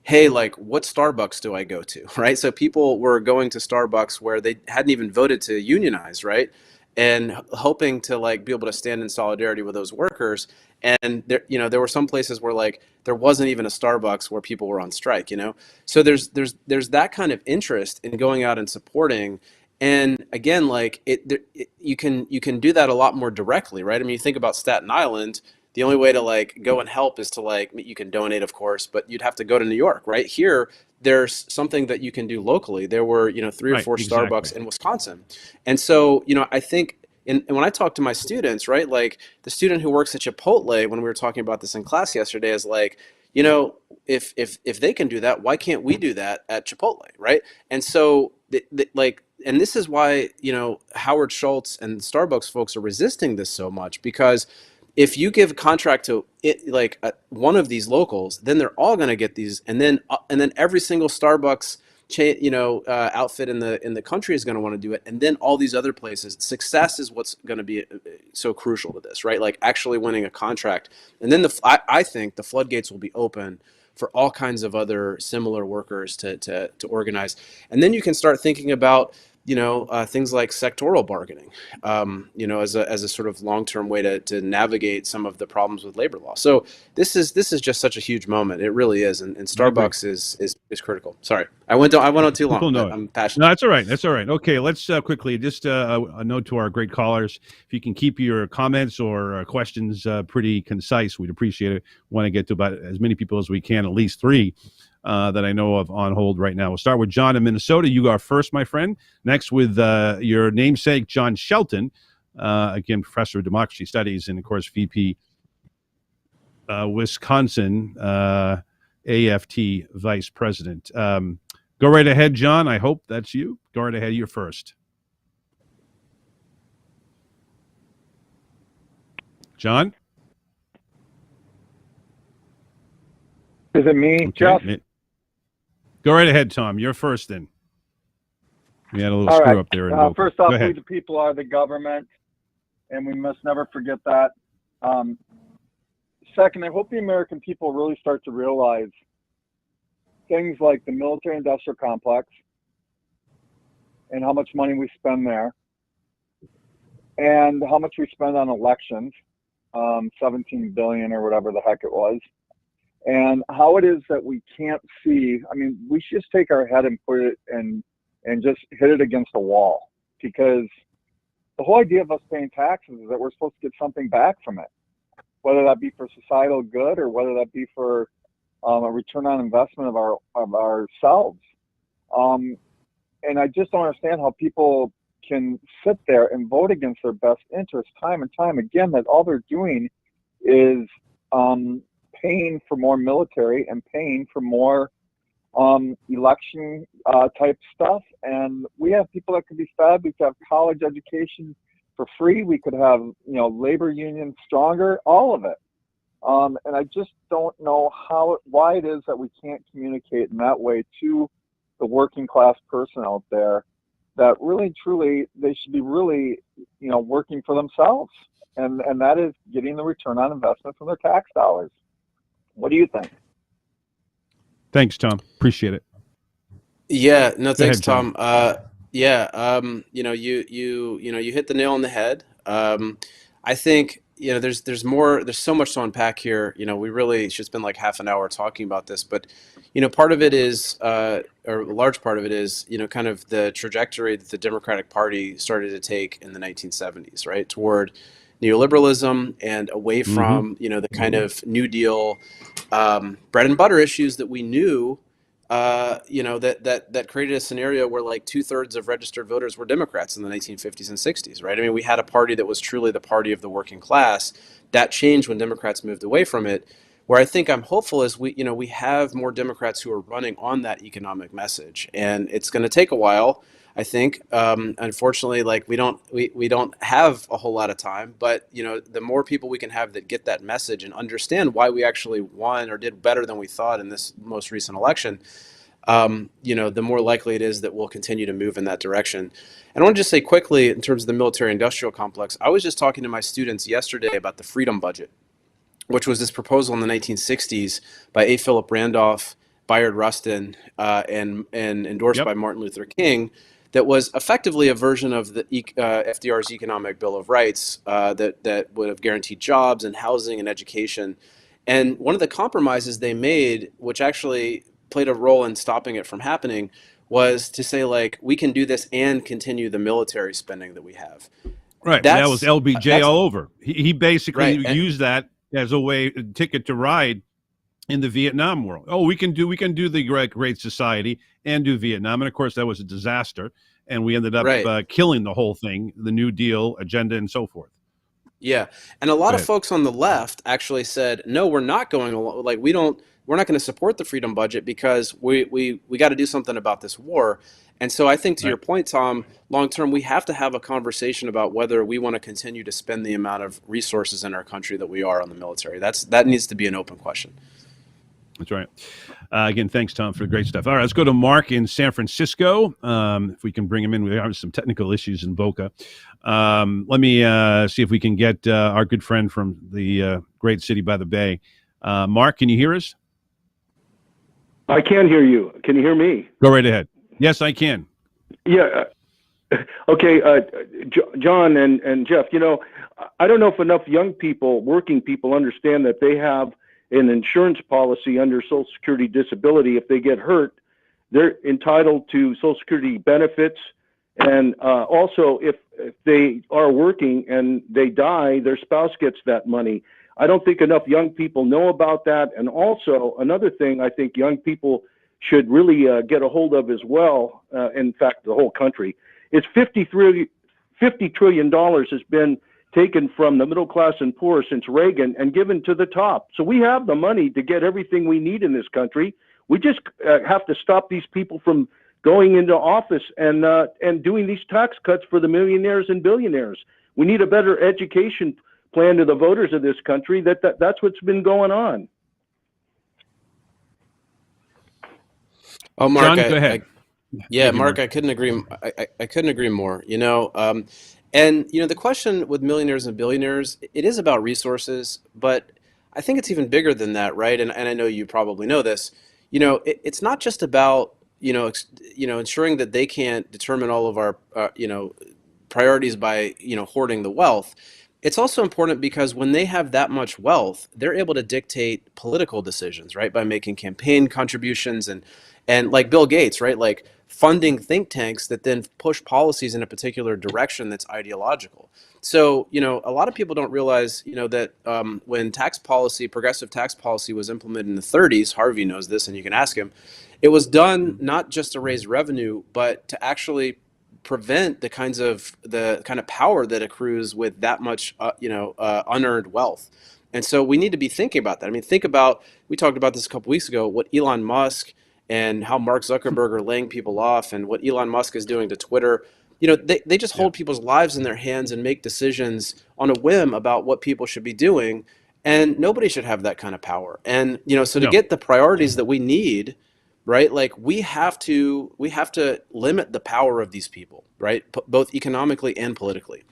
hey, like, what Starbucks do I go to, right? So people were going to Starbucks where they hadn't even voted to unionize, right? And hoping to like be able to stand in solidarity with those workers. And there were some places where like there wasn't even a Starbucks where people were on strike, So there's that kind of interest in going out and supporting. And again, like you can do that a lot more directly, right? I mean, you think about Staten Island. The only way to like go and help is to like, you can donate, of course, but you'd have to go to New York, right? Here, there's something that you can do locally. There were, 3 or 4 Starbucks in Wisconsin. And so, I think, and when I talk to my students, right, like the student who works at Chipotle, when we were talking about this in class yesterday, is like, if they can do that, why can't we do that at Chipotle, right? And so, and this is why, Howard Schultz and Starbucks folks are resisting this so much, because if you give a contract to one of these locals, then they're all going to get these, and then every single Starbucks chain, outfit in the country is going to want to do it, and then all these other places. Success is what's going to be so crucial to this, right? Like actually winning a contract, and then I think the floodgates will be open for all kinds of other similar workers to organize, and then you can start thinking about things like sectoral bargaining, as a sort of long-term way to navigate some of the problems with labor law. So this is just such a huge moment. It really is, and Starbucks is critical. Sorry, I went on too long. But I'm passionate. No, that's all right. That's all right. Okay, let's quickly just a note to our great callers. If you can keep your comments or questions pretty concise, we'd appreciate it. Want to get to about as many people as we can, at least 3. That I know of on hold right now. We'll start with John in Minnesota. You are first, my friend. Next with your namesake, John Shelton, again, professor of democracy studies and, of course, VP. Wisconsin AFT vice president. Go right ahead, John. I hope that's you. Go right ahead. You're first. John? Is it me, Jeff? Go right ahead, Tom. You're first then. We had a little All screw right. up there. In First Go off, we ahead. the people are the government, and we must never forget that. Second, I hope the American people really start to realize things like the military-industrial complex and how much money we spend there and how much we spend on elections, 17 billion or whatever the heck it was, and how it is that we can't see. I mean, we should just take our head and put it and just hit it against a wall, because the whole idea of us paying taxes is that we're supposed to get something back from it, whether that be for societal good or whether that be for a return on investment of ourselves. And I just don't understand how people can sit there and vote against their best interests time and time again, that all they're doing is paying for more military and paying for more election type stuff. And we have people that could be fed. We could have college education for free. We could have, labor unions stronger, all of it. And I just don't know why it is that we can't communicate in that way to the working class person out there, that really, truly, they should be really, working for themselves. And that is getting the return on investment from their tax dollars. What do you think? Thanks, Tom. Appreciate it. Yeah, no, thanks, ahead, John. Tom. You hit the nail on the head. I think, there's so much to unpack here. We really should spend like half an hour talking about this, but, part of it is, or a large part of it is, kind of the trajectory that the Democratic Party started to take in the 1970s, right, toward neoliberalism and away from, the kind of New Deal, bread and butter issues that we knew, that created a scenario where like 2/3 of registered voters were Democrats in the 1950s and 60s, right? I mean, we had a party that was truly the party of the working class. That changed when Democrats moved away from it. Where I think I'm hopeful is we have more Democrats who are running on that economic message, and it's going to take a while. I think, unfortunately, like we don't have a whole lot of time, but the more people we can have that get that message and understand why we actually won or did better than we thought in this most recent election, the more likely it is that we'll continue to move in that direction. And I want to just say quickly, in terms of the military-industrial complex, I was just talking to my students yesterday about the freedom budget, which was this proposal in the 1960s by A. Philip Randolph, Bayard Rustin, and endorsed by Martin Luther King, that was effectively a version of the FDR's Economic Bill of Rights that would have guaranteed jobs and housing and education. And one of the compromises they made, which actually played a role in stopping it from happening, was to say, like, we can do this and continue the military spending that we have. Right. That was LBJ all over. He basically used that as a ticket to ride in the Vietnam world. Oh, we can do the Great Society and do Vietnam. And of course, that was a disaster. And we ended up killing the whole thing, the New Deal agenda and so forth. Yeah. And a lot of folks on the left actually said, no, we're not going along. Like, we're not going to support the freedom budget because we got to do something about this war. And so I think to your point, Tom, long term, we have to have a conversation about whether we want to continue to spend the amount of resources in our country that we are on the military. That needs to be an open question. That's right. Again, thanks, Tom, for the great stuff. All right, let's go to Mark in San Francisco. If we can bring him in, we have some technical issues in Boca. Let me see if we can get our good friend from the great city by the bay. Mark, can you hear us? I can hear you. Can you hear me? Go right ahead. Yes, I can. Yeah. Okay, John and Jeff, I don't know if enough young people, working people, understand that they have an insurance policy under Social Security disability. If they get hurt, they're entitled to Social Security benefits. And also, if they are working and they die, their spouse gets that money. I don't think enough young people know about that. And also, another thing I think young people should really get a hold of as well, in fact, the whole country, is $50 trillion has been taken from the middle class and poor since Reagan and given to the top. So we have the money to get everything we need in this country. We just have to stop these people from going into office and doing these tax cuts for the millionaires and billionaires. We need a better education plan to the voters of this country. That's what's been going on. Oh, Mark, John, go ahead. Mark, I couldn't agree. I couldn't agree more. And the question with millionaires and billionaires, it is about resources, but I think it's even bigger than that, right? And I know you probably know this. It's not just about ensuring that they can't determine all of our priorities by hoarding the wealth. It's also important because when they have that much wealth, they're able to dictate political decisions, right? By making campaign contributions and like Bill Gates, right? Like funding think tanks that then push policies in a particular direction that's ideological. So, a lot of people don't realize, that when progressive tax policy was implemented in the 30s, Harvey knows this and you can ask him, it was done not just to raise revenue, but to actually prevent the kind of power that accrues with that much, unearned wealth. And so we need to be thinking about that. I mean, we talked about this a couple weeks ago, what Elon Musk and how Mark Zuckerberg are laying people off and what Elon Musk is doing to Twitter. They just hold people's lives in their hands and make decisions on a whim about what people should be doing. And nobody should have that kind of power. And, so to get the priorities that we need, right? Like we have to limit the power of these people, right? Both economically and politically.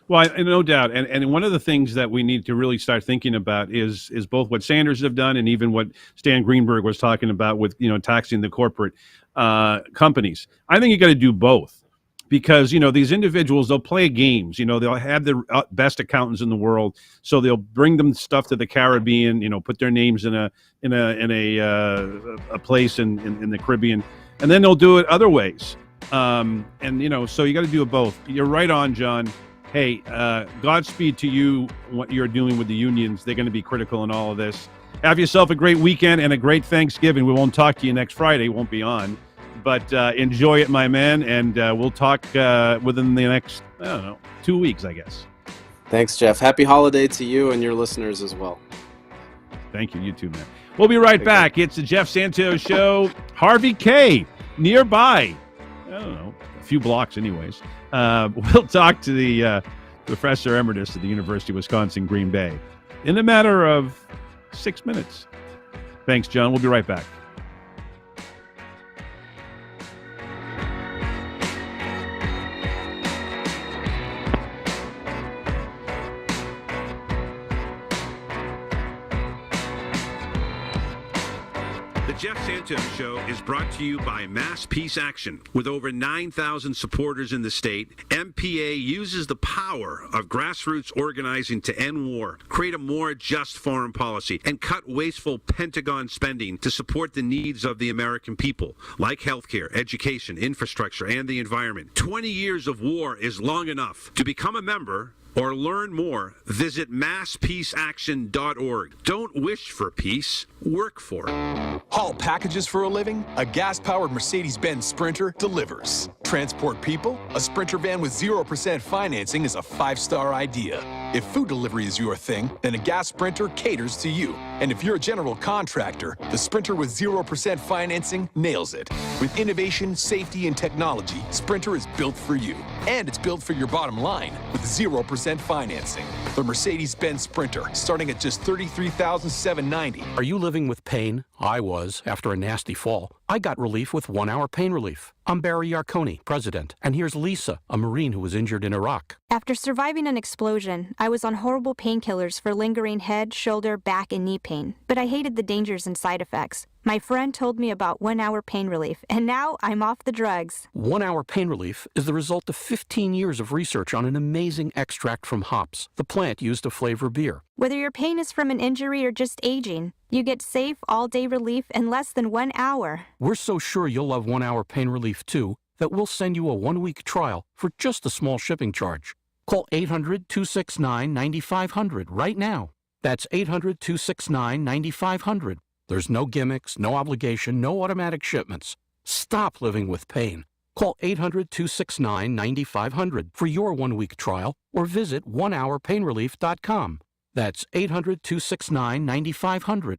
Well, no doubt. And one of the things that we need to really start thinking about is both what Sanders have done and even what Stan Greenberg was talking about with, taxing the corporate companies. I think you got to do both because, these individuals, they'll play games, they'll have the best accountants in the world. So they'll bring them stuff to the Caribbean, put their names in a place in the Caribbean, and then they'll do it other ways. So you got to do it both. You're right on, John. Hey, Godspeed to you, what you're doing with the unions. They're going to be critical in all of this. Have yourself a great weekend and a great Thanksgiving. We won't talk to you next Friday. Won't be on. But enjoy it, my man, and we'll talk within the next, 2 weeks, I guess. Thanks, Jeff. Happy holiday to you and your listeners as well. Thank you. You too, man. We'll be right back. It's the Jeff Santos Show. Harvey K. nearby. I don't know, a few blocks anyways. We'll talk to the Professor Emeritus at the University of Wisconsin, Green Bay in a matter of 6 minutes. Thanks, John. We'll be right back. The Jeff Santos Show is brought to you by Mass Peace Action. With over 9,000 supporters in the state, MPA uses the power of grassroots organizing to end war, create a more just foreign policy, and cut wasteful Pentagon spending to support the needs of the American people, like healthcare, education, infrastructure, and the environment. 20 years of war is long enough. To become a member or learn more, visit masspeaceaction.org. Don't wish for peace, work for it. Haul packages for a living? A gas-powered Mercedes-Benz Sprinter delivers. Transport people? A Sprinter van with 0% financing is a 5-star idea. If food delivery is your thing, then a gas Sprinter caters to you. And if you're a general contractor, the Sprinter with 0% financing nails it. With innovation, safety, and technology, Sprinter is built for you. And it's built for your bottom line with 0% financing. The Mercedes-Benz Sprinter, starting at just $33,790. Are you living with pain? I was, after a nasty fall. I got relief with 1-hour pain relief. I'm Barry Yarconi, president, and here's Lisa, a Marine who was injured in Iraq. After surviving an explosion, I was on horrible painkillers for lingering head, shoulder, back, and knee pain. But I hated the dangers and side effects. My friend told me about 1-hour pain relief, and now I'm off the drugs. 1-hour pain relief is the result of 15 years of research on an amazing extract from hops, the plant used to flavor beer. Whether your pain is from an injury or just aging, you get safe, all-day relief in less than 1 hour. We're so sure you'll love 1-hour pain relief too that we'll send you a 1-week trial for just a small shipping charge. Call 800-269-9500 right now. That's 800-269-9500. There's no gimmicks, no obligation, no automatic shipments. Stop living with pain. Call 800-269-9500 for your one-week trial or visit onehourpainrelief.com. That's 800-269-9500.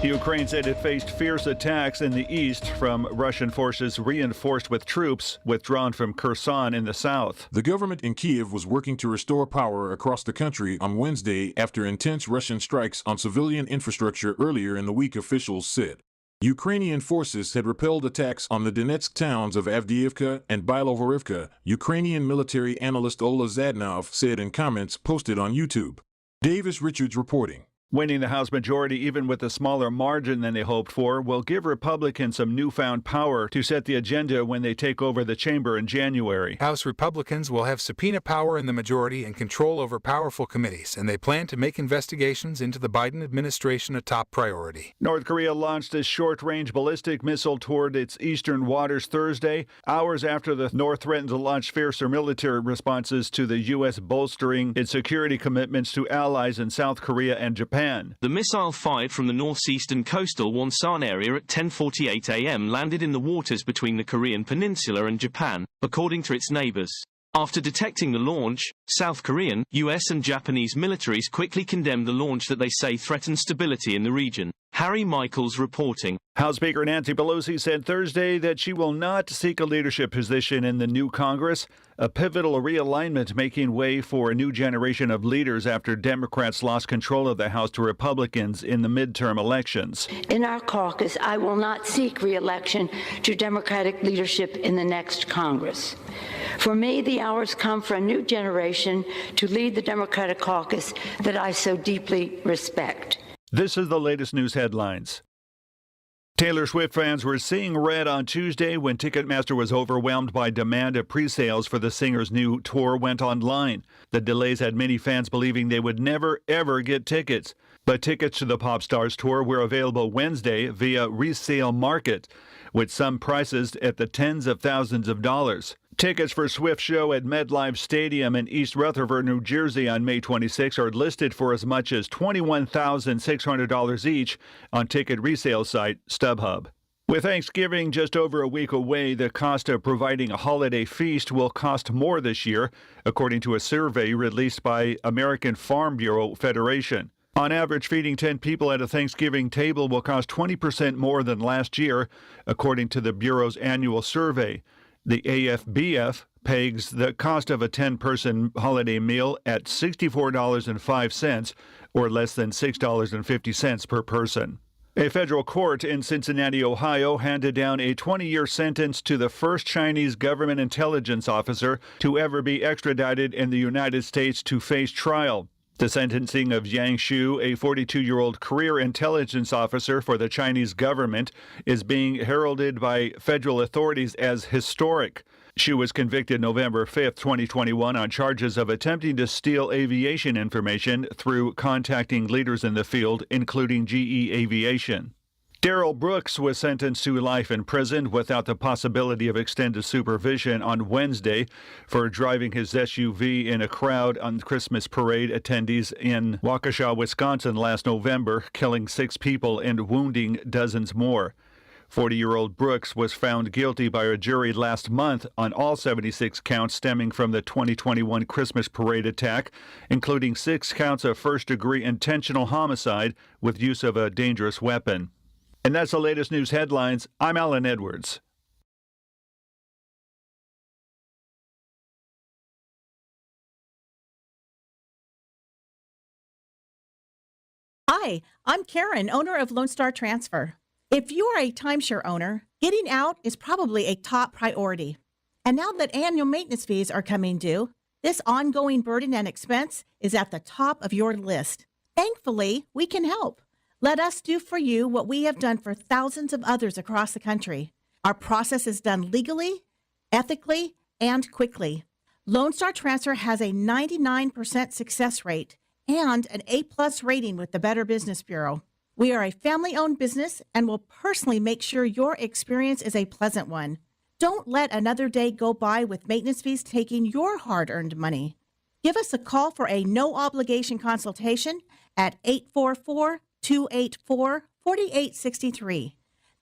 Ukraine said it faced fierce attacks in the east from Russian forces reinforced with troops withdrawn from Kherson in the south. The government in Kyiv was working to restore power across the country on Wednesday after intense Russian strikes on civilian infrastructure earlier in the week, officials said. Ukrainian forces had repelled attacks on the Donetsk towns of Avdiivka and Bilohorivka, Ukrainian military analyst Ola Zadnov said in comments posted on YouTube. Davis Richards reporting. Winning the House majority, even with a smaller margin than they hoped for, will give Republicans some newfound power to set the agenda when they take over the chamber in January. House Republicans will have subpoena power in the majority and control over powerful committees, and they plan to make investigations into the Biden administration a top priority. North Korea launched a short-range ballistic missile toward its eastern waters Thursday, hours after the North threatened to launch fiercer military responses to the U.S. bolstering its security commitments to allies in South Korea and Japan. The missile fired from the northeastern coastal Wonsan area at 10:48 a.m. landed in the waters between the Korean peninsula and Japan, according to its neighbors. After detecting the launch, South Korean, U.S. and Japanese militaries quickly condemned the launch that they say threatened stability in the region. Harry Michaels reporting. House Speaker Nancy Pelosi said Thursday that she will not seek a leadership position in the new Congress, a pivotal realignment making way for a new generation of leaders after Democrats lost control of the House to Republicans in the midterm elections. In our caucus, I will not seek re-election to Democratic leadership in the next Congress. For me, the hours come for a new generation to lead the Democratic caucus that I so deeply respect. This is the latest news headlines. Taylor Swift fans were seeing red on Tuesday when Ticketmaster was overwhelmed by demand at pre-sales for the singer's new tour went online. The delays had many fans believing they would never, ever get tickets. But tickets to the pop star's tour were available Wednesday via Resale Market, with some prices at the tens of thousands of dollars. Tickets for Swift's show at MetLife Stadium in East Rutherford, New Jersey on May 26 are listed for as much as $21,600 each on ticket resale site StubHub. With Thanksgiving just over a week away, the cost of providing a holiday feast will cost more this year, according to a survey released by American Farm Bureau Federation. On average, feeding 10 people at a Thanksgiving table will cost 20% more than last year, according to the Bureau's annual survey. The AFBF pegs the cost of a 10-person holiday meal at $64.05, or less than $6.50 per person. A federal court in Cincinnati, Ohio, handed down a 20-year sentence to the first Chinese government intelligence officer to ever be extradited in the United States to face trial. The sentencing of Yang Shu, a 42-year-old career intelligence officer for the Chinese government, is being heralded by federal authorities as historic. Shu was convicted November 5, 2021, on charges of attempting to steal aviation information through contacting leaders in the field, including GE Aviation. Darrell Brooks was sentenced to life in prison without the possibility of extended supervision on Wednesday for driving his SUV in a crowd on Christmas parade attendees in Waukesha, Wisconsin last November, killing 6 people and wounding dozens more. 40-year-old Brooks was found guilty by a jury last month on all 76 counts stemming from the 2021 Christmas parade attack, including 6 counts of first-degree intentional homicide with use of a dangerous weapon. And that's the latest news headlines. I'm Alan Edwards. Hi, I'm Karen, owner of Lone Star Transfer. If you are a timeshare owner, getting out is probably a top priority. And now that annual maintenance fees are coming due, this ongoing burden and expense is at the top of your list. Thankfully, we can help. Let us do for you what we have done for thousands of others across the country. Our process is done legally, ethically, and quickly. Lone Star Transfer has a 99% success rate and an A-plus rating with the Better Business Bureau. We are a family-owned business and will personally make sure your experience is a pleasant one. Don't let another day go by with maintenance fees taking your hard-earned money. Give us a call for a no-obligation consultation at 844-284-4863.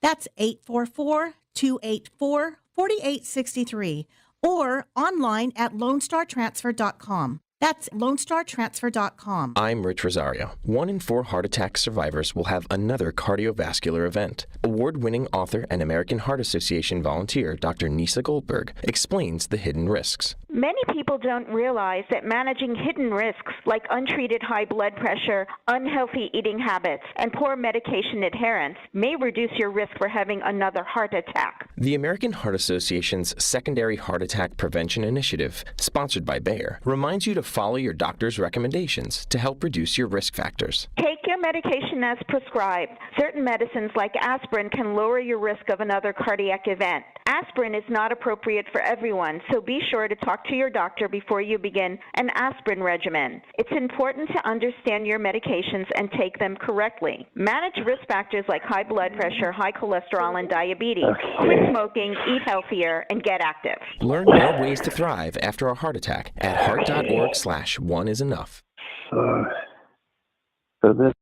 That's 844-284-4863 or online at LoneStarTransfer.com. That's LoneStarTransfer.com. I'm Rich Rosario. 1 in 4 heart attack survivors will have another cardiovascular event. Award-winning author and American Heart Association volunteer Dr. Nisa Goldberg explains the hidden risks. Many people don't realize that managing hidden risks like untreated high blood pressure, unhealthy eating habits, and poor medication adherence may reduce your risk for having another heart attack. The American Heart Association's Secondary Heart Attack Prevention Initiative, sponsored by Bayer, reminds you to follow your doctor's recommendations to help reduce your risk factors. Take your medication as prescribed. Certain medicines like aspirin can lower your risk of another cardiac event. Aspirin is not appropriate for everyone, so be sure to talk to your doctor before you begin an aspirin regimen. It's important to understand your medications and take them correctly. Manage risk factors like high blood pressure, high cholesterol, and diabetes. Quit smoking, eat healthier, and get active. Learn more ways to thrive after a heart attack at heart.org/oneisenough. So this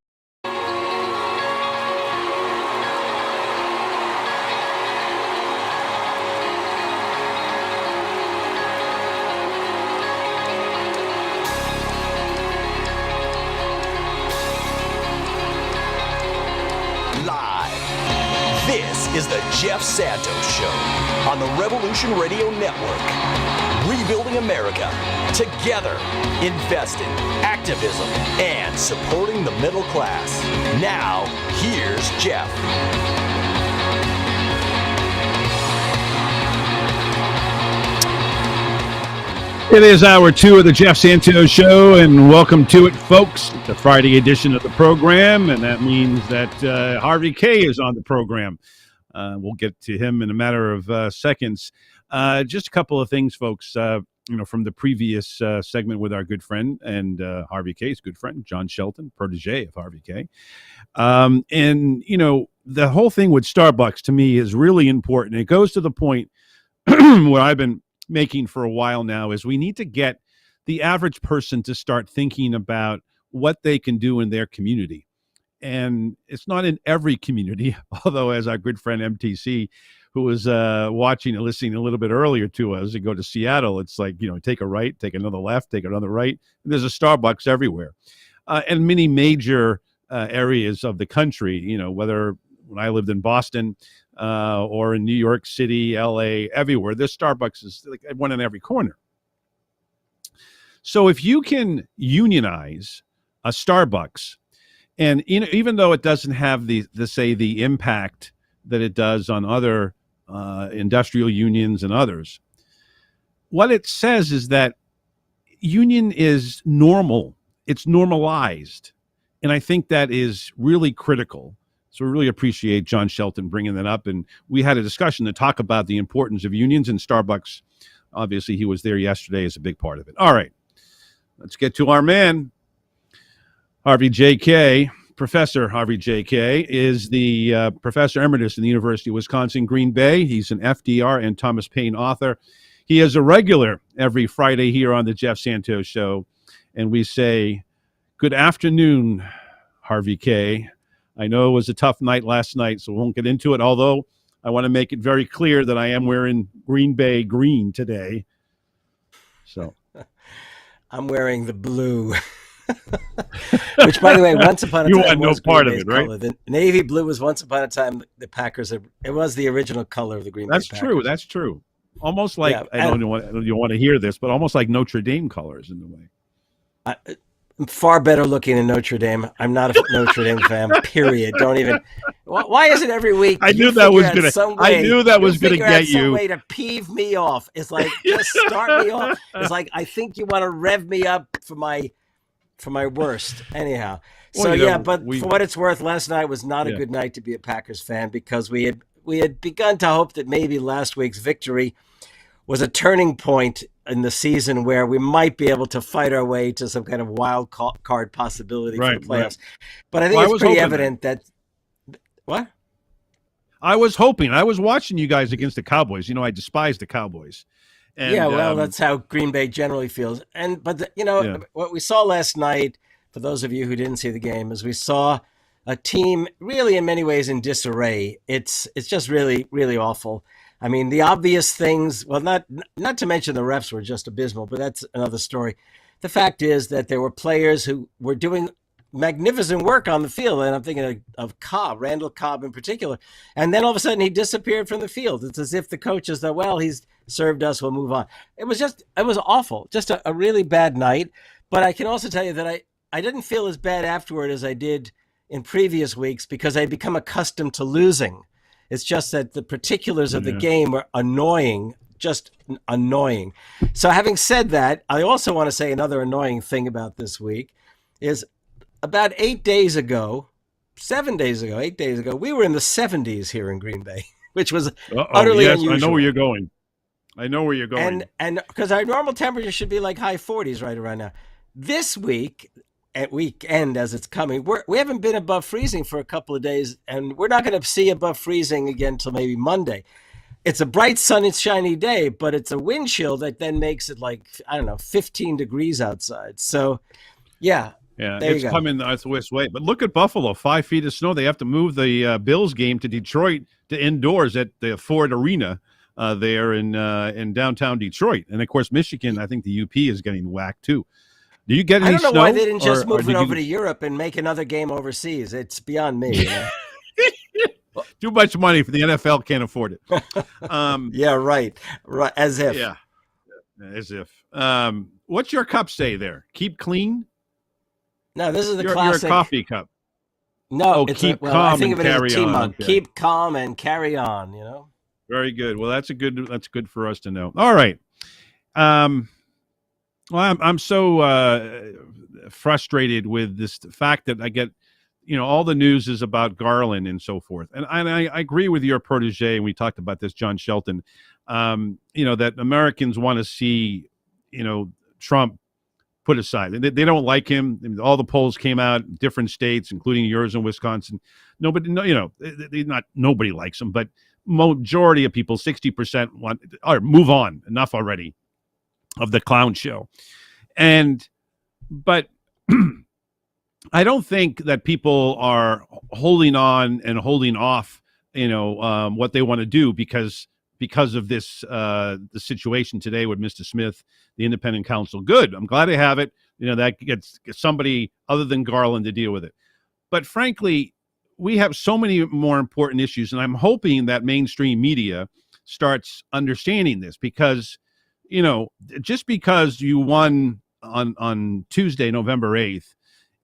This is the Jeff Santos Show on the Revolution Radio Network. Rebuilding America, together, investing, activism, and supporting the middle class. Now, here's Jeff. It is hour 2 of the Jeff Santos Show, and welcome to it, folks. It's the Friday edition of the program, and that means that Harvey K is on the program. We'll get to him in a matter of seconds. Just a couple of things, folks. From the previous segment with our good friend and Harvey K's good friend, John Shelton, protege of Harvey K. The whole thing with Starbucks to me is really important. It goes to the point where I've been making for a while now is we need to get the average person to start thinking about what they can do in their community. And it's not in every community, although as our good friend MTC, who was watching and listening a little bit earlier to us and go to Seattle, it's like, take a right, take another left, take another right. And there's a Starbucks everywhere. And many major areas of the country, whether when I lived in Boston or in New York City, LA, everywhere, this Starbucks is like one in every corner. So if you can unionize a Starbucks, and even though it doesn't have the impact that it does on other industrial unions and others, what it says is that union is normal. It's normalized. And I think that is really critical. So we really appreciate John Shelton bringing that up. And we had a discussion to talk about the importance of unions, and Starbucks, obviously he was there yesterday, is a big part of it. All right, let's get to our man. Harvey J.K., Professor Harvey J.K. is the Professor Emeritus in the University of Wisconsin, Green Bay. He's an FDR and Thomas Paine author. He is a regular every Friday here on the Jeff Santos Show. And we say, good afternoon, Harvey K. I know it was a tough night last night, so we won't get into it, although I want to make it very clear that I am wearing Green Bay green today. So I'm wearing the blue. Which, by the way, once upon a time, you had no part of it, right? Color. The navy blue was once upon a time the Packers. It was the original color of the Green Bay Packers. That's true. That's true. Almost like, I don't know you want to hear this, but almost like Notre Dame colors in a way. I'm far better looking than Notre Dame. I'm not a Notre Dame fan. Period. Don't even. Why is it every week? I knew that was gonna get you. Some way to peeve me off. It's like just start me off. It's like I think you want to rev me up for my worst. Anyhow, so but for what it's worth, last night was not a good night to be a Packers fan because we had begun to hope that maybe last week's victory was a turning point in the season where we might be able to fight our way to some kind of wild card possibility for the playoffs. Right. But I think it's pretty evident that what? I was hoping. I was watching you guys against the Cowboys. I despise the Cowboys. And, that's how Green Bay generally feels. But what we saw last night, for those of you who didn't see the game, is we saw a team really in many ways in disarray. It's just really, really awful. I mean, the obvious things, well, not to mention the refs were just abysmal, but that's another story. The fact is that there were players who were doing magnificent work on the field, and I'm thinking of Cobb, Randall Cobb in particular. And then all of a sudden he disappeared from the field. It's as if the coaches thought, well, he's served us, we'll move on. It was awful, just a really bad night. But I can also tell you that I didn't feel as bad afterward as I did in previous weeks because I'd become accustomed to losing. It's just that the particulars of the game were annoying, just annoying. So having said that, I also want to say another annoying thing about this week is about 8 days ago, 8 days ago, we were in the 70s here in Green Bay, which was utterly unusual. I know where you're going. And because our normal temperature should be like high 40s right around now. This week, at weekend as it's coming, we haven't been above freezing for a couple of days, and we're not going to see above freezing again until maybe Monday. It's a bright, sunny, shiny day, but it's a wind chill that then makes it like, 15 degrees outside. So, yeah. Yeah, it's coming this way. But look at Buffalo, 5 feet of snow. They have to move the Bills game to Detroit to indoors at the Ford Arena there in downtown Detroit. And, of course, Michigan, I think the UP is getting whacked too. Do you get any snow? I don't know why they didn't just move it over to Europe and make another game overseas. It's beyond me. You know? Too much money for the NFL, can't afford it. Yeah, right. As if. Yeah, as if. What's your cup say there? Keep clean? No, this is the classic. Your coffee cup. No, keep calm I think and of it as carry a tea on. mug. Okay. Keep calm and carry on, Very good. Well, that's good for us to know. All right. Well, I'm so frustrated with this fact that I get, all the news is about Garland and so forth. And I agree with your protege, and we talked about this, John Shelton, that Americans want to see, Trump put aside. They don't like him. All the polls came out in different states, including yours in Wisconsin. Nobody likes him, but majority of people, 60% want or move on. Enough already of the clown show. But I don't think that people are holding on and holding off, what they want to do because of this, the situation today with Mr. Smith, the independent counsel. Good. I'm glad to have it. That gets somebody other than Garland to deal with it. But frankly, we have so many more important issues, and I'm hoping that mainstream media starts understanding this because, just because you won on Tuesday, November 8th,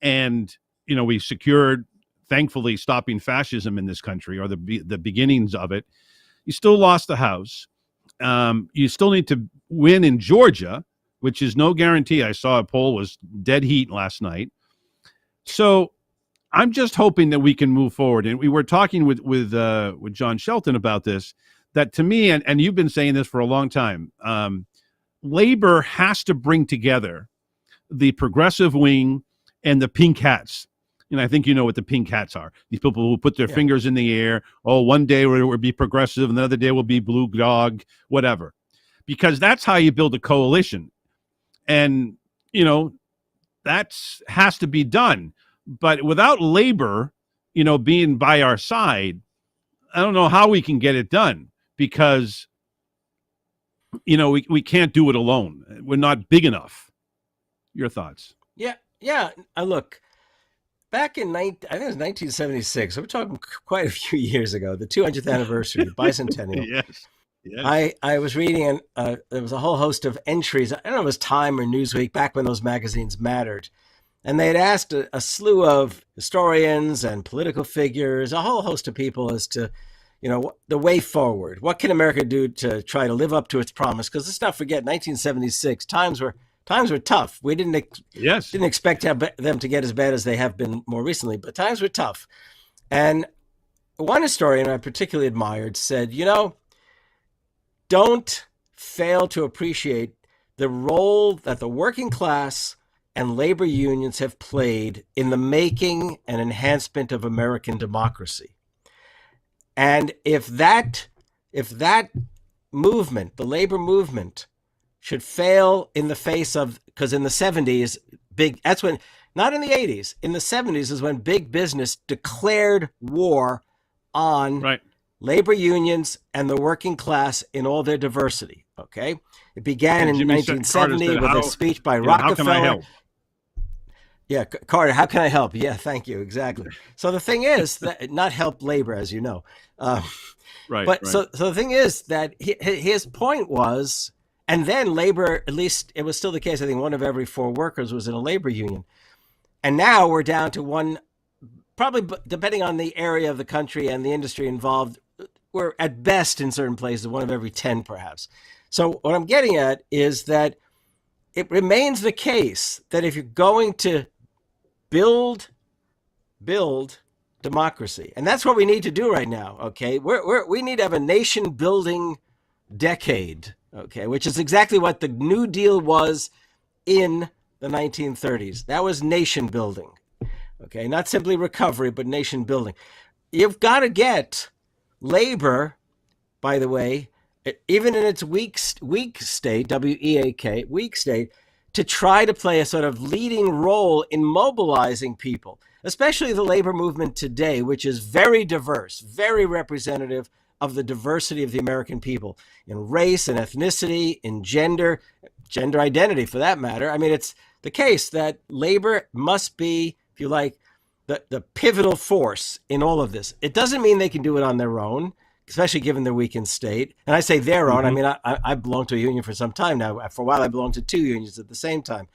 and, we secured, thankfully, stopping fascism in this country, or the beginnings of it, you still lost the House. You still need to win in Georgia, which is no guarantee. I saw a poll was dead heat last night. So I'm just hoping that we can move forward. And we were talking with John Shelton about this, that to me, and you've been saying this for a long time, labor has to bring together the progressive wing and the pink hats. And I think you know what the pink hats are. These people who put their fingers in the air. Oh, one day we'll be progressive, and the other day we'll be blue dog, whatever. Because that's how you build a coalition. And, that has to be done. But without labor, being by our side, I don't know how we can get it done because, we can't do it alone. We're not big enough. Your thoughts? Yeah. Look, back in I think it was 1976. We're talking quite a few years ago. The 200th anniversary, bicentennial. Yes. I was reading, and there was a whole host of entries. I don't know if it was Time or Newsweek, back when those magazines mattered. And they had asked a slew of historians and political figures, a whole host of people as to, the way forward. What can America do to try to live up to its promise? Because let's not forget, 1976, times were tough. We didn't expect them to get as bad as they have been more recently, but times were tough. And one historian I particularly admired said, don't fail to appreciate the role that the working class and labor unions have played in the making and enhancement of American democracy. And if that movement, the labor movement, should fail in the face of, because in the 70s, that's when Not in the 80s. In the 70s is when big business declared war on labor unions and the working class in all their diversity. Okay, it began in 1970 with a speech by Rockefeller. How can I help? Yeah, Carter, how can I help? Yeah, thank you. Exactly. So the thing is that not help labor, as you know. So the thing is that his point was, and then labor, at least it was still the case. I think 1 of every 4 workers was in a labor union. And now we're down to 1, probably depending on the area of the country and the industry involved, we're at best in certain places, 1 of every 10 perhaps. So what I'm getting at is that it remains the case that if you're going to build democracy, and that's what we need to do right now, okay? We need to have a nation-building decade, okay, which is exactly what the New Deal was in the 1930s. That was nation-building, okay? Not simply recovery, but nation-building. You've got to get labor, by the way, even in its weak state, W-E-A-K, weak state, to try to play a sort of leading role in mobilizing people, especially the labor movement today, which is very diverse, very representative of the diversity of the American people in race and ethnicity, in gender identity for that matter. I mean, it's the case that labor must be, if you like, the pivotal force in all of this. It doesn't mean they can do it on their own, especially given their weakened state. And I say their own, I mean, I belong to a union for some time now. For a while, I belonged to 2 unions at the same time.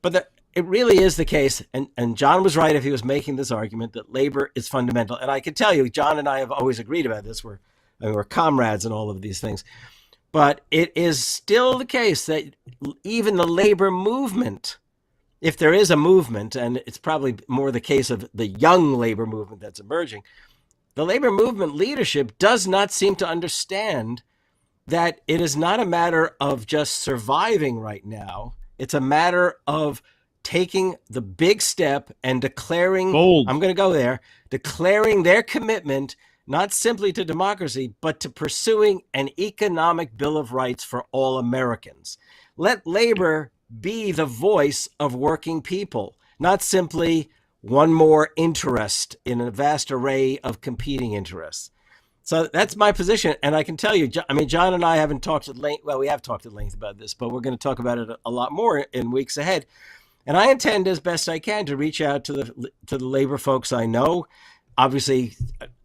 But it really is the case, and John was right if he was making this argument, that labor is fundamental. And I can tell you, John and I have always agreed about this. We're comrades in all of these things. But it is still the case that even the labor movement, if there is a movement, and it's probably more the case of the young labor movement that's emerging, the labor movement leadership does not seem to understand that it is not a matter of just surviving right now. It's a matter of taking the big step and declaring, I'm going to go there, declaring their commitment, not simply to democracy, but to pursuing an economic Bill of Rights for all Americans. Let labor be the voice of working people, not simply one more interest in a vast array of competing interests. So that's my position. And I can tell you, I mean, John and I haven't talked at length. Well, we have talked at length about this, but we're going to talk about it a lot more in weeks ahead. And I intend as best I can to reach out to the labor folks I know. Obviously,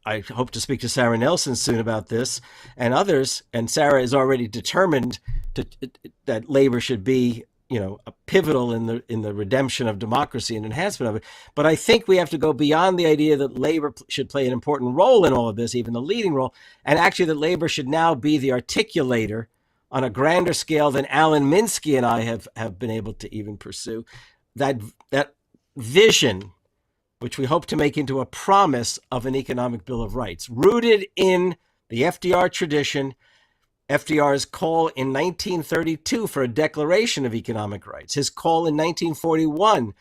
I hope to speak to Sarah Nelson soon about this and others. And Sarah is already determined that labor should be, a pivotal in the redemption of democracy and enhancement of it. But I think we have to go beyond the idea that labor should play an important role in all of this, even the leading role, and actually that labor should now be the articulator on a grander scale than Alan Minsky and I have been able to even pursue. That vision, which we hope to make into a promise of an economic Bill of Rights, rooted in the FDR tradition, FDR's call in 1932 for a declaration of economic rights, his call in 1941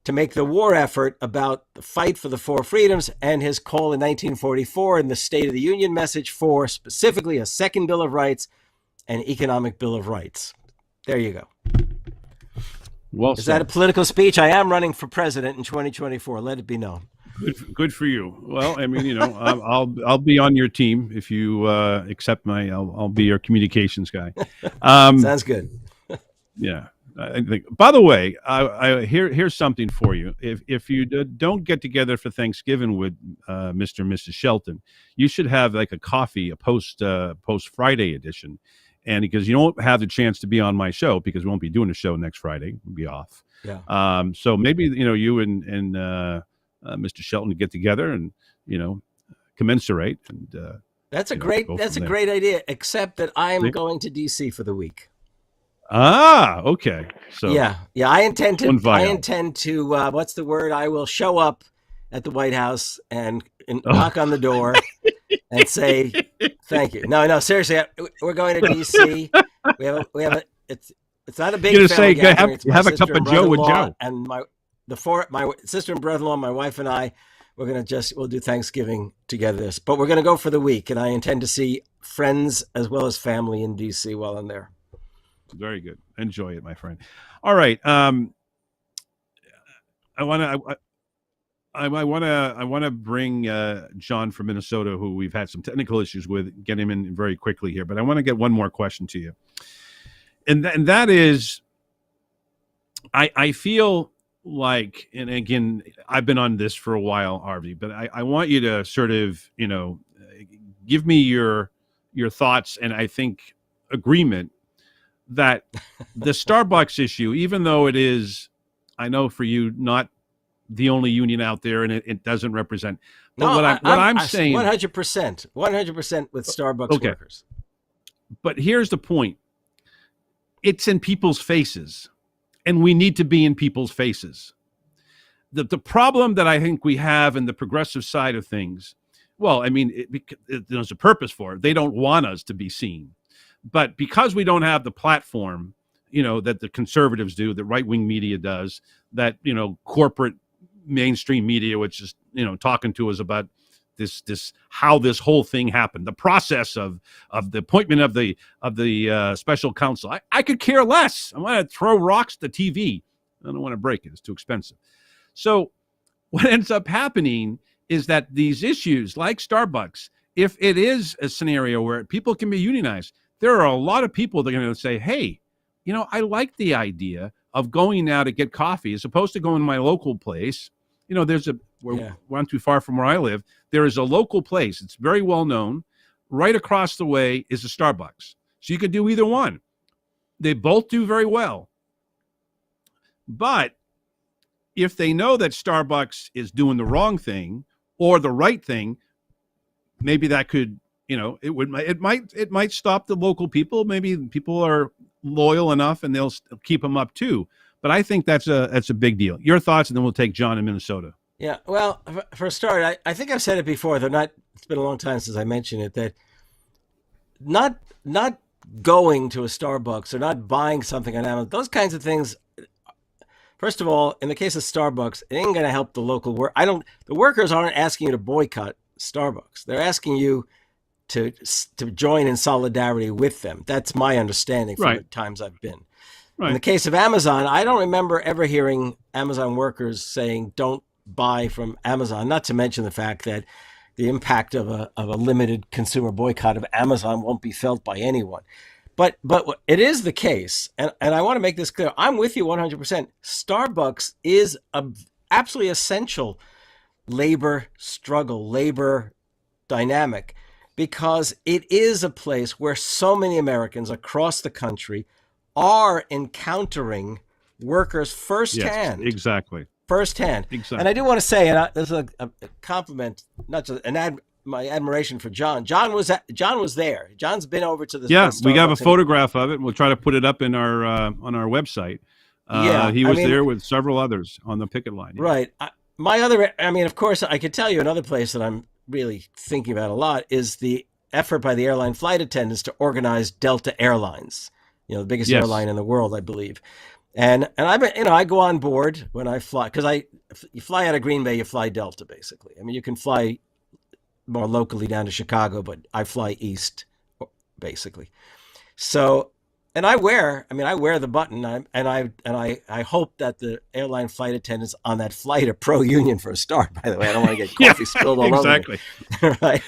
to make the war effort about the fight for the 4 freedoms, and his call in 1944 in the State of the Union message for specifically a second Bill of Rights, an economic Bill of Rights. There you go. Well, is that a political speech? I am running for president in 2024. Let it be known. Good for you. Well, I mean, I'll be on your team if you accept I'll be your communications guy. Sounds good. Yeah, I think. By the way, here's something for you. If you don't get together for Thanksgiving with Mr. and Mrs. Shelton, you should have like a coffee, a post Friday edition. And because you don't have the chance to be on my show because we won't be doing a show next Friday, we'll be off. Yeah. So maybe you and Mr. Shelton to get together and commensurate. And that's a great idea. Except that I am going to DC for the week. Ah, okay. So yeah. I intend to. What's the word? I will show up at the White House and knock on the door and say thank you. No, seriously, we're going to DC. We have it's not a big family gathering. Have a cup of Joe with Joe and my sister and brother-in-law, my wife and I. We'll do Thanksgiving together. But we're going to go for the week, and I intend to see friends as well as family in DC while I'm there. Very good. Enjoy it, my friend. All right. want to bring John from Minnesota, who we've had some technical issues with, get him in very quickly here. But I want to get one more question to you, and that is, I feel like, and again, I've been on this for a while, Harvey, but I want you to sort of, give me your thoughts, and I think agreement that the Starbucks issue, even though it is, I know for you, not the only union out there, and it doesn't represent. But I'm saying, 100% with Starbucks workers. But here's the point: it's in people's faces, and we need to be in people's faces. The problem that I think we have in the progressive side of things, well, I mean, there's a purpose for it. They don't want us to be seen. But because we don't have the platform, that the conservatives do, that right-wing media does, that, corporate mainstream media, which is, talking to us about this how this whole thing happened, the process of the appointment of the special counsel. I could care less. I want to throw rocks at the TV. I don't want to break it. It's too expensive. So what ends up happening is that these issues like Starbucks, if it is a scenario where people can be unionized, there are a lot of people that are going to say, hey, I like the idea of going now to get coffee as opposed to going to my local place. We're not too far from where I live. There is a local place. It's very well known. Right across the way is a Starbucks. So you could do either one. They both do very well. But if they know that Starbucks is doing the wrong thing or the right thing, maybe that could, it might stop the local people. Maybe people are loyal enough and they'll keep them up too. But I think that's a big deal. Your thoughts, and then we'll take John in Minnesota. Yeah, well, for a start, I think I've said it before, though it's been a long time since I mentioned it, that not going to a Starbucks or not buying something on Amazon, those kinds of things. First of all, in the case of Starbucks, it ain't going to help the local work. The workers aren't asking you to boycott Starbucks. They're asking you to join in solidarity with them. That's my understanding from the times I've been. Right. In the case of Amazon, I don't remember ever hearing Amazon workers saying don't buy from Amazon, not to mention the fact that the impact of a limited consumer boycott of Amazon won't be felt by anyone. But it is the case, and I want to make this clear. I'm with you 100%. Starbucks is a absolutely essential labor struggle, labor dynamic, because it is a place where so many Americans across the country are encountering workers firsthand. Yes, exactly. Firsthand. Exactly. And I do want to say, and this is a compliment, not just my admiration for John. John was there. John's been over to the Starbucks. We have a photograph of it. We'll try to put it up in our on our website. He was there with several others on the picket line. Right. Of course, I could tell you another place that I'm really thinking about a lot is the effort by the airline flight attendants to organize Delta Airlines, the biggest airline in the world, I believe. And I go on board when I fly, because you fly out of Green Bay, you fly Delta, basically. I mean, you can fly more locally down to Chicago, but I fly east, basically. So, and I wear the button, and I hope that the airline flight attendants on that flight are pro-union for a start. By the way, I don't want to get coffee spilled all over me. Right?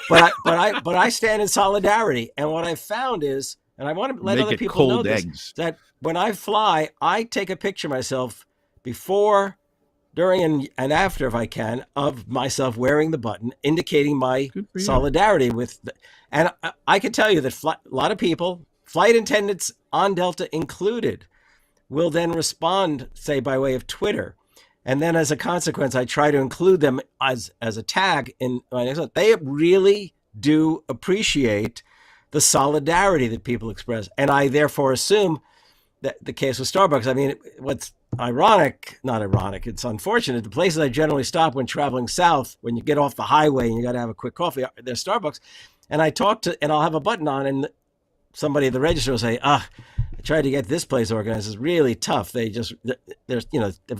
But I stand in solidarity, and what I found is, and I want to let other people know this, that when I fly, I take a picture of myself before, during, and after, if I can, of myself wearing the button, indicating my solidarity with. And I can tell you that a lot of people, flight attendants on Delta included, will then respond, say, by way of Twitter. And then as a consequence, I try to include them as a tag in my. They really do appreciate the solidarity that people express. And I therefore assume that the case with Starbucks, I mean, what's not ironic, it's unfortunate. The places I generally stop when traveling south, when you get off the highway and you got to have a quick coffee, there's Starbucks. And I'll have a button on, and somebody at the register will say, I tried to get this place organized. It's really tough. They've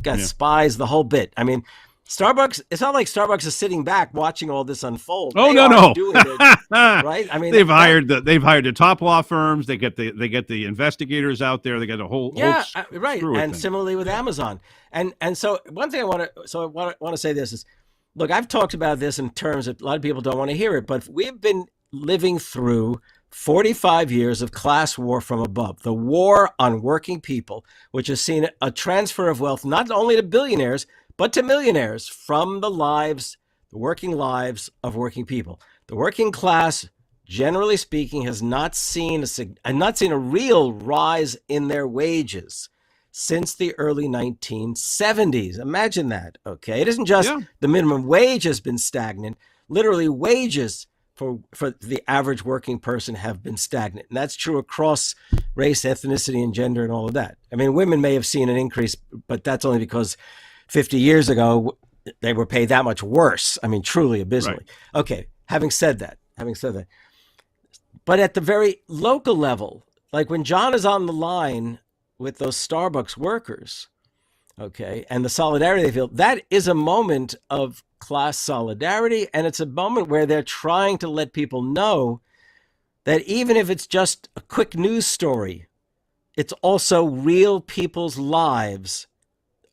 got spies, the whole bit. I mean, Starbucks, it's not like Starbucks is sitting back watching all this unfold. Oh, They are no. doing it, right? I mean, they've hired the top law firms. They get the investigators out there. They get a whole right. screw of And things. similarly with Amazon. And so one thing I want to say this is, look, I've talked about this in terms of a lot of people don't want to hear it, but we've been living through 45 years of class war from above, the war on working people, which has seen a transfer of wealth not only to billionaires, but to millionaires from the working lives of working people. The working class, generally speaking, has not seen a real rise in their wages since the early 1970s. Imagine that, okay? It isn't just the minimum wage has been stagnant. Literally, wages for the average working person have been stagnant. And that's true across race, ethnicity, and gender and all of that. I mean, women may have seen an increase, but that's only because 50 years ago, they were paid that much worse. I mean, truly abysmally. Right. Okay, having said that, but at the very local level, like when John is on the line with those Starbucks workers, okay, and the solidarity they feel, that is a moment of class solidarity, and it's a moment where they're trying to let people know that even if it's just a quick news story, it's also real people's lives,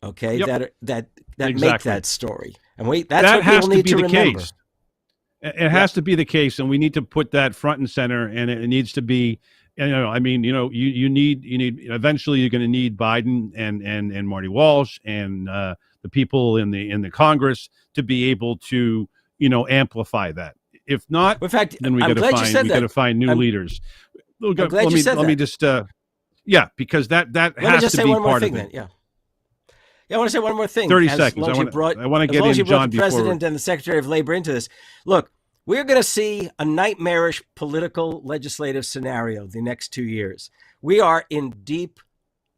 okay, that make that story. And that's what people need to remember. Case. It has to be the case, and we need to put that front and center, and it needs to be, I mean, you need eventually you're going to need Biden and Marty Walsh and the people in the Congress to be able to, amplify that. If not, in fact, then we got to find new leaders. Let me just because that has to be part of it. Yeah, I want to say one more thing. 30 seconds. I want to get in, John, the President and the Secretary of Labor into this. Look, we're going to see a nightmarish political legislative scenario the next 2 years. We are in deep,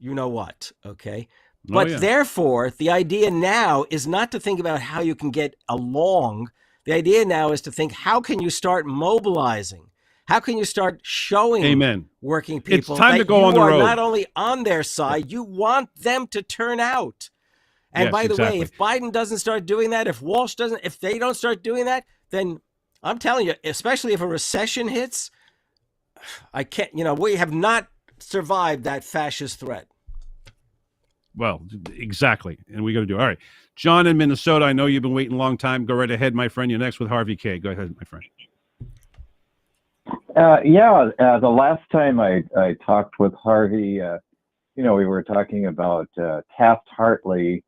what, okay? But therefore, the idea now is not to think about how you can get along. The idea now is to think, how can you start mobilizing? How can you start showing working people it's time that to go on the road. You are not only on their side, you want them to turn out. And by the way, if Biden doesn't start doing that, if Walsh doesn't, if they don't start doing that, then I'm telling you, especially if a recession hits, I can't, we have not survived that fascist threat. Well, exactly. And we got to do. All right. John in Minnesota, I know you've been waiting a long time. Go right ahead, my friend. You're next with Harvey K. Go ahead, my friend. The last time I talked with Harvey, we were talking about Taft-Hartley.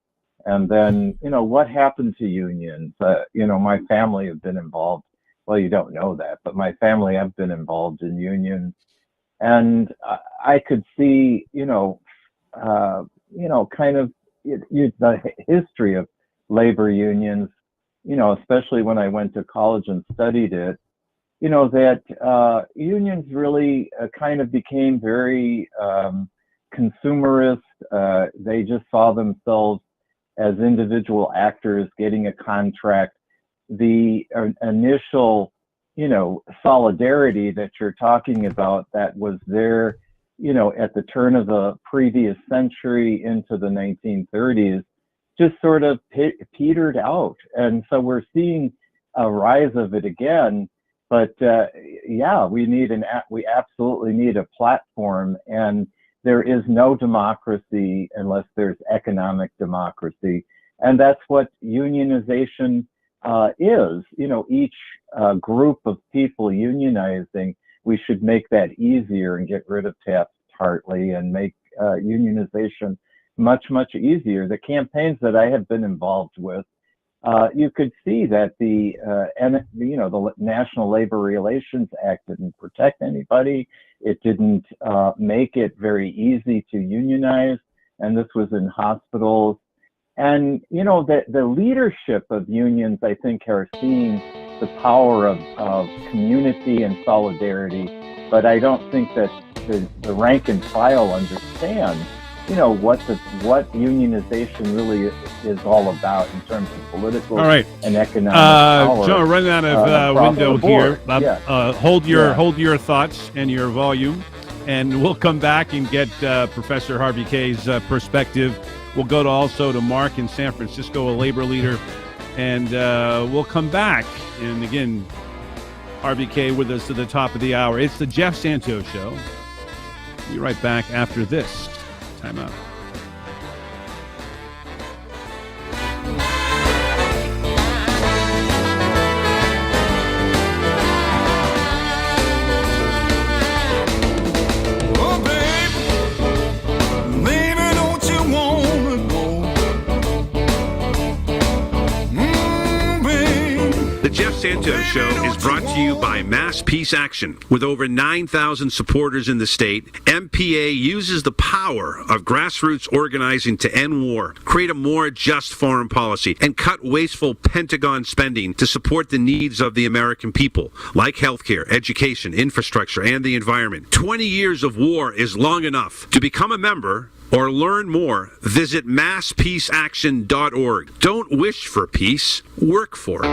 And then, what happened to unions? My family have been involved. Well, you don't know that, but my family have been involved in unions. And I could see, kind of the history of labor unions, especially when I went to college and studied it, that unions really kind of became very consumerist. They just saw themselves as individual actors getting a contract. The initial, solidarity that you're talking about that was there, at the turn of the previous century into the 1930s, just sort of petered out. And so we're seeing a rise of it again. But we absolutely need a platform, and there is no democracy unless there's economic democracy. And that's what unionization is. Each group of people unionizing, we should make that easier and get rid of Taft-Hartley and make unionization much, much easier. The campaigns that I have been involved with, you could see that the National Labor Relations Act didn't protect anybody. It didn't make it very easy to unionize, and this was in hospitals. And the leadership of unions, I think, are seeing the power of community and solidarity, but I don't think that the rank and file understand what unionization really is all about in terms of political and economic power. John, running out of window here. Hold your thoughts and your volume, and we'll come back and get Professor Harvey K's perspective We'll go also to Mark in San Francisco, a labor leader, and we'll come back. And again, RBK with us to the top of the hour. It's the Jeff Santos Show. We'll be right back after this. Time out. The Jeff Santos Show is brought to you by Mass Peace Action. With over 9,000 supporters in the state, MPA uses the power of grassroots organizing to end war, create a more just foreign policy, and cut wasteful Pentagon spending to support the needs of the American people, like healthcare, education, infrastructure, and the environment. 20 years of war is long enough. To become a member or learn more, visit masspeaceaction.org. Don't wish for peace, work for it.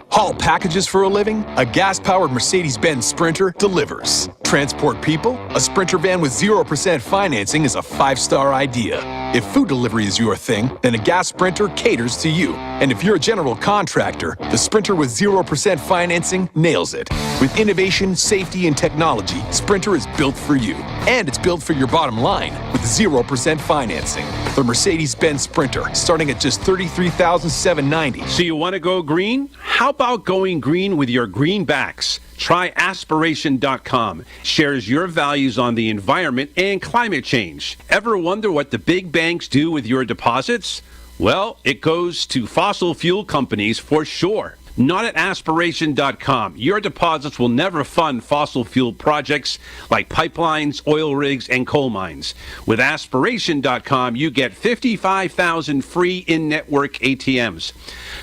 Haul packages for a living? A gas-powered Mercedes-Benz Sprinter delivers. Transport people? A Sprinter van with 0% financing is a 5-star idea. If food delivery is your thing, then a gas Sprinter caters to you. And if you're a general contractor, the Sprinter with 0% financing nails it. With innovation, safety, and technology, Sprinter is built for you. And it's built for your bottom line with 0% financing. The Mercedes-Benz Sprinter, starting at just $33,790. So you want to go green? How about going green with your greenbacks? Try aspiration.com. Shares your values on the environment and climate change. Ever wonder what the big banks do with your deposits? Well, it goes to fossil fuel companies for sure. Not at aspiration.com. Your deposits will never fund fossil fuel projects like pipelines, oil rigs, and coal mines. With aspiration.com, you get 55,000 free in-network ATMs,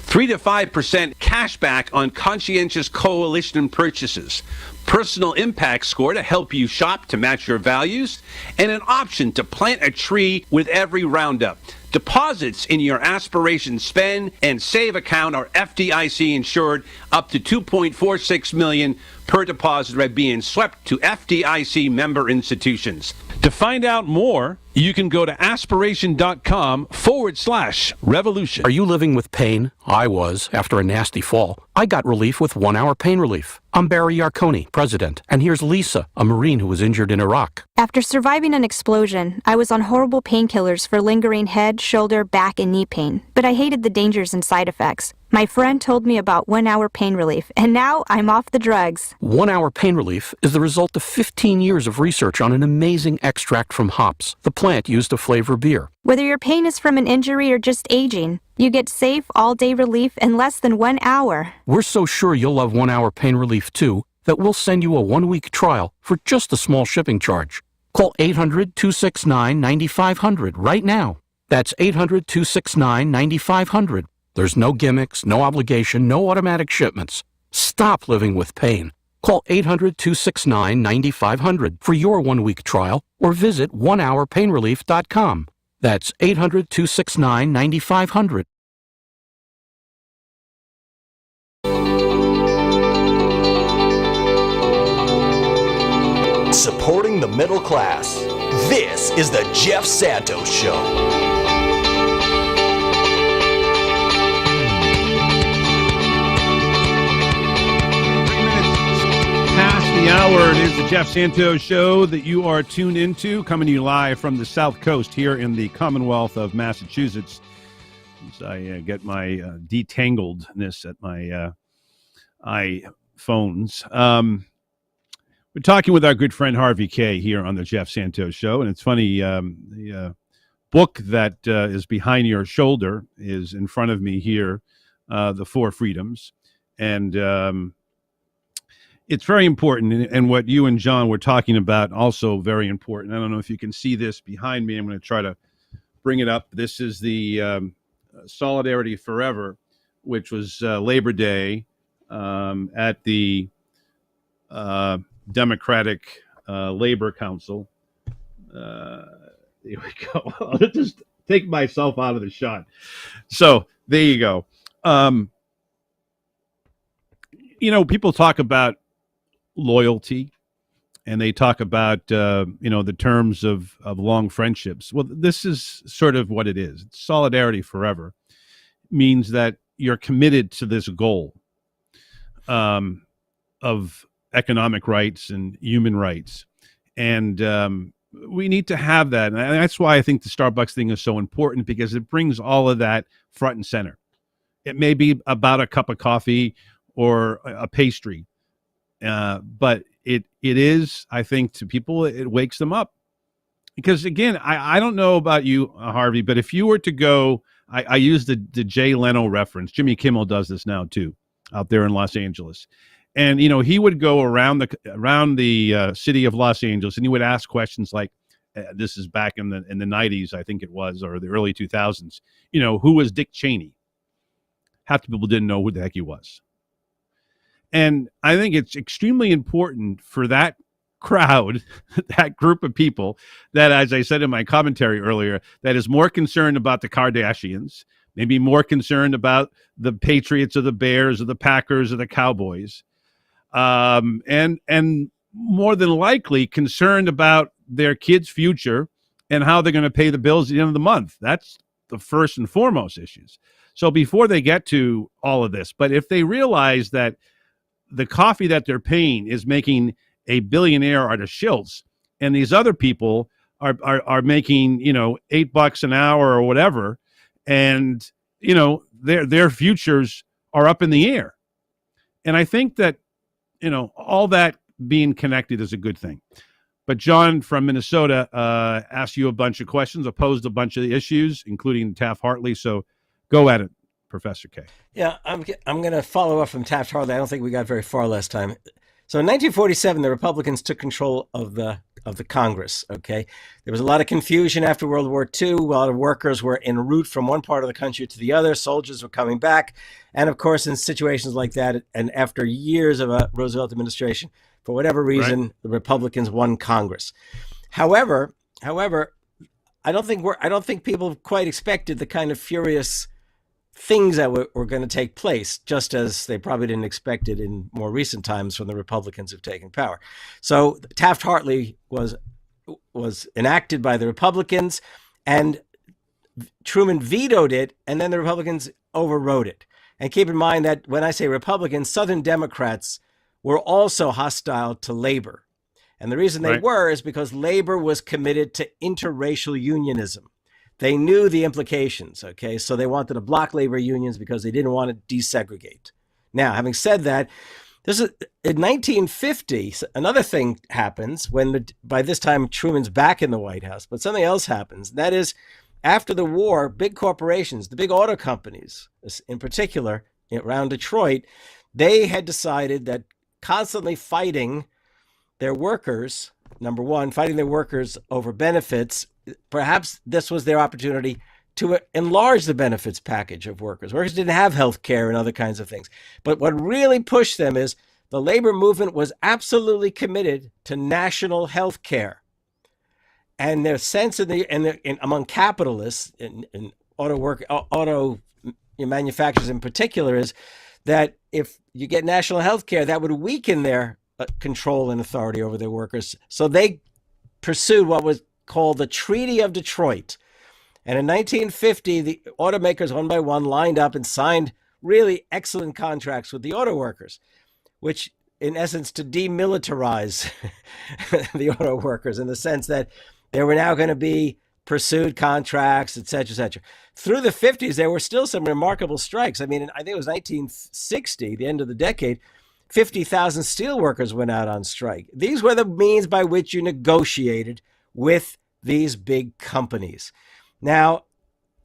3 to 5% cash back on conscientious coalition purchases, personal impact score to help you shop to match your values, and an option to plant a tree with every roundup. Deposits in your Aspiration Spend and Save account are FDIC insured up to $2.46 million per deposit by being swept to FDIC member institutions. To find out more, you can go to aspiration.com/revolution. Are you living with pain? I was, after a nasty fall. I got relief with 1 hour pain relief. I'm Barry Yarkoni, president, and here's Lisa, a Marine who was injured in Iraq. After surviving an explosion, I was on horrible painkillers for lingering head, shoulder, back, and knee pain. But I hated the dangers and side effects. My friend told me about 1 hour pain relief, and now I'm off the drugs. 1 hour pain relief is the result of 15 years of research on an amazing extract from hops, the plant used to flavor beer. Whether your pain is from an injury or just aging, you get safe, all-day relief in less than 1 hour. We're so sure you'll love 1 hour pain relief too that we'll send you a 1-week trial for just a small shipping charge. Call 800-269-9500 right now. That's 800-269-9500. There's no gimmicks, no obligation, no automatic shipments. Stop living with pain. Call 800-269-9500 for your 1-week trial or visit onehourpainrelief.com. That's 800-269-9500. Supporting the middle class. This is the Jeff Santos Show. Past the hour, it is the Jeff Santos Show that you are tuned into, coming to you live from the South Coast here in the Commonwealth of Massachusetts. As I get my detangledness at my iPhones. We're talking with our good friend Harvey K here on the Jeff Santos Show, and it's funny, the book that is behind your shoulder is in front of me here, The Four Freedoms, and it's very important, and what you and John were talking about also very important. I don't know if you can see this behind me. I'm going to try to bring it up. This is the Solidarity Forever, which was Labor Day at the Democratic Labor Council. Here we go. I'll just take myself out of the shot. So there you go. You know, people talk about loyalty and they talk about the terms of long friendships. Well, this is sort of what it is. Solidarity forever means that you're committed to this goal of economic rights and human rights, and we need to have that. And that's why I think the Starbucks thing is so important, because it brings all of that front and center. It may be about a cup of coffee or a pastry, but it is, I think, to people, it wakes them up. Because again, I don't know about you, Harvey, but if you were to go, I use the Jay Leno reference. Jimmy Kimmel does this now too, out there in Los Angeles. And he would go around the city of Los Angeles, and he would ask questions like, this is back in the 90s, I think it was, or the early 2000s. Who was Dick Cheney? Half the people didn't know who the heck he was. And I think it's extremely important for that crowd, that group of people that, as I said in my commentary earlier, that is more concerned about the Kardashians, maybe more concerned about the Patriots or the Bears or the Packers or the Cowboys, and more than likely concerned about their kids' future and how they're going to pay the bills at the end of the month. That's the first and foremost issues. So before they get to all of this, but if they realize that the coffee that they're paying is making a billionaire out of Schultz, and these other people are making $8 an hour or whatever, and their futures are up in the air. And I think that all that being connected is a good thing. But John from Minnesota asked you a bunch of questions, posed a bunch of the issues, including Taft-Hartley. So go at it, Professor K. Yeah, I'm going to follow up from Taft-Hartley. I don't think we got very far last time. So in 1947, the Republicans took control of the Congress. Okay, there was a lot of confusion after World War II. A lot of workers were en route from one part of the country to the other. Soldiers were coming back, and of course, in situations like that, and after years of a Roosevelt administration, for whatever reason, right, the Republicans won Congress. However, I don't think people quite expected the kind of furious things that were going to take place, just as they probably didn't expect it in more recent times when the Republicans have taken power. So Taft-Hartley was enacted by the Republicans, and Truman vetoed it, and then the Republicans overrode it. And keep in mind that when I say Republicans, Southern Democrats were also hostile to labor. And the reason they were is because labor was committed to interracial unionism. They knew the implications, okay? So they wanted to block labor unions because they didn't want to desegregate. Now, having said that, in 1950, another thing happens by this time Truman's back in the White House, but something else happens. That is, after the war, big corporations, the big auto companies in particular, around Detroit, they had decided that constantly fighting their workers, number one, fighting their workers over benefits, perhaps this was their opportunity to enlarge the benefits package of workers. Workers didn't have health care and other kinds of things. But what really pushed them is the labor movement was absolutely committed to national health care. And their sense among capitalists and auto manufacturers in particular is that if you get national health care, that would weaken their control and authority over their workers. So they pursued what was called the Treaty of Detroit. And in 1950, the automakers one by one lined up and signed really excellent contracts with the auto workers, which in essence to demilitarize the auto workers in the sense that there were now going to be pursued contracts, et cetera, et cetera. Through the 50s, there were still some remarkable strikes. I mean, I think it was 1960, the end of the decade, 50,000 steel workers went out on strike. These were the means by which you negotiated with these big companies. Now,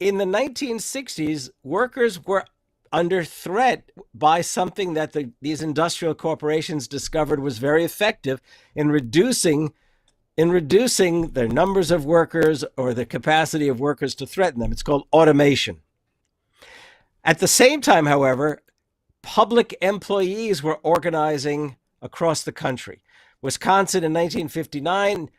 in the 1960s, workers were under threat by something that these industrial corporations discovered was very effective in reducing the numbers of workers or the capacity of workers to threaten them. It's called automation. At the same time, however, public employees were organizing across the country. Wisconsin in 1959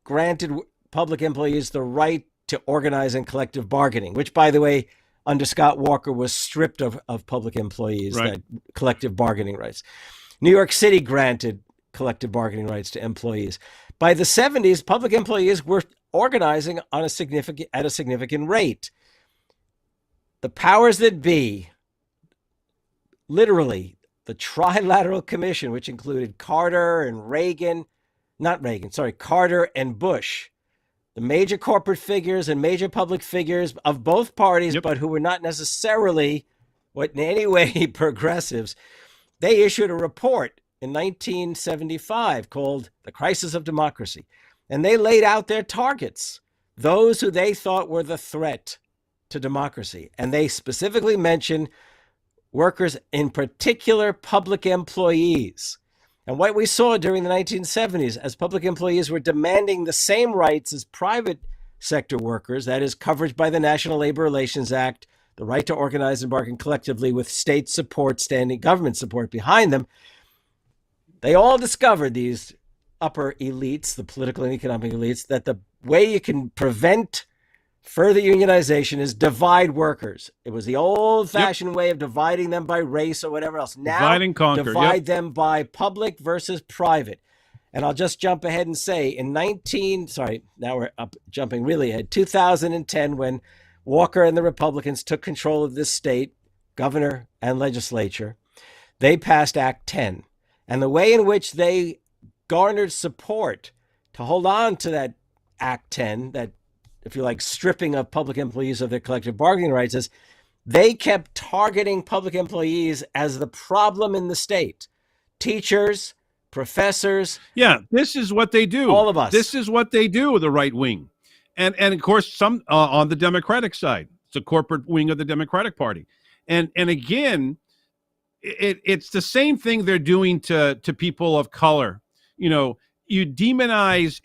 granted public employees the right to organize in collective bargaining, which, by the way, under Scott Walker was stripped of public employees, that collective bargaining rights. New York City granted collective bargaining rights to employees. By the 70s, public employees were organizing at a significant rate. The powers that be, literally, the Trilateral Commission, which included Carter and Carter and Bush, the major corporate figures and major public figures of both parties, but who were not necessarily in any way progressives, they issued a report in 1975 called The Crisis of Democracy. And they laid out their targets, those who they thought were the threat to democracy. And they specifically mentioned workers, in particular public employees. And what we saw during the 1970s, as public employees were demanding the same rights as private sector workers, that is, coverage by the National Labor Relations Act, the right to organize and bargain collectively with state support, standing government support behind them, they all discovered, these upper elites, the political and economic elites, that the way you can prevent further unionization is divide workers. It was the old-fashioned way of dividing them by race or whatever else. Now, divide and conquer. Divide them by public versus private. And I'll just jump ahead and say, now we're up jumping really ahead, 2010, when Walker and the Republicans took control of this state, governor and legislature, they passed Act 10. And the way in which they garnered support to hold on to that Act 10, that, if you like, stripping of public employees of their collective bargaining rights, is they kept targeting public employees as the problem in the state. Teachers, professors. Yeah, this is what they do. All of us. This is what they do, the right wing. And of course, some on the Democratic side. It's a corporate wing of the Democratic Party. And again, it's the same thing they're doing to people of color. You demonize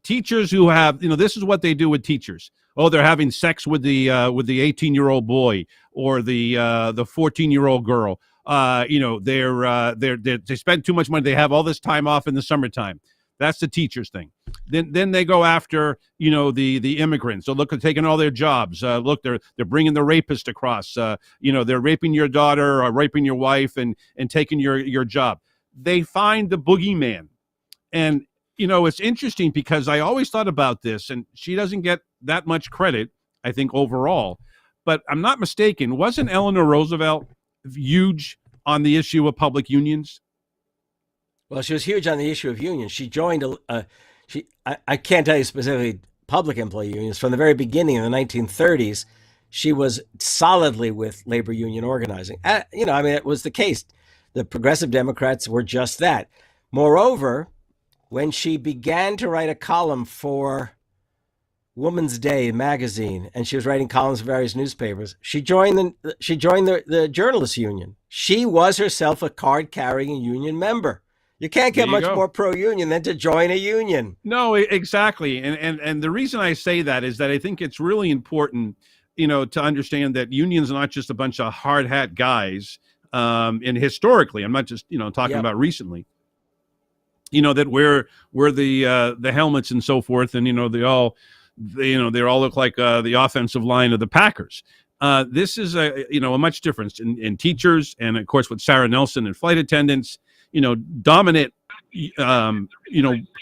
teachers who have, this is what they do with teachers. Oh, they're having sex with the 18-year-old boy or the 14-year-old girl. They spend too much money. They have all this time off in the summertime. That's the teachers thing. Then they go after, the immigrants. So look, they're taking all their jobs. Look, they're bringing the rapist across. They're raping your daughter or raping your wife and taking your job. They find the boogeyman. And, it's interesting because I always thought about this, and she doesn't get that much credit, I think, overall. But I'm not mistaken. Wasn't Eleanor Roosevelt huge on the issue of public unions? Well, she was huge on the issue of unions. She joined, I can't tell you specifically public employee unions. From the very beginning in the 1930s, she was solidly with labor union organizing. It was the case. The progressive Democrats were just that. Moreover, when she began to write a column for Woman's Day magazine, and she was writing columns for various newspapers, she joined the journalists union. She was herself a card-carrying union member. You can't get much more pro-union than to join a union. No, exactly. And the reason I say that is that I think it's really important, to understand that unions are not just a bunch of hard hat guys. And historically, I'm not just, talking about recently, that we're the helmets and so forth. And, they all look like the offensive line of the Packers. This is a much difference in teachers. And of course, with Sarah Nelson and flight attendants, dominant,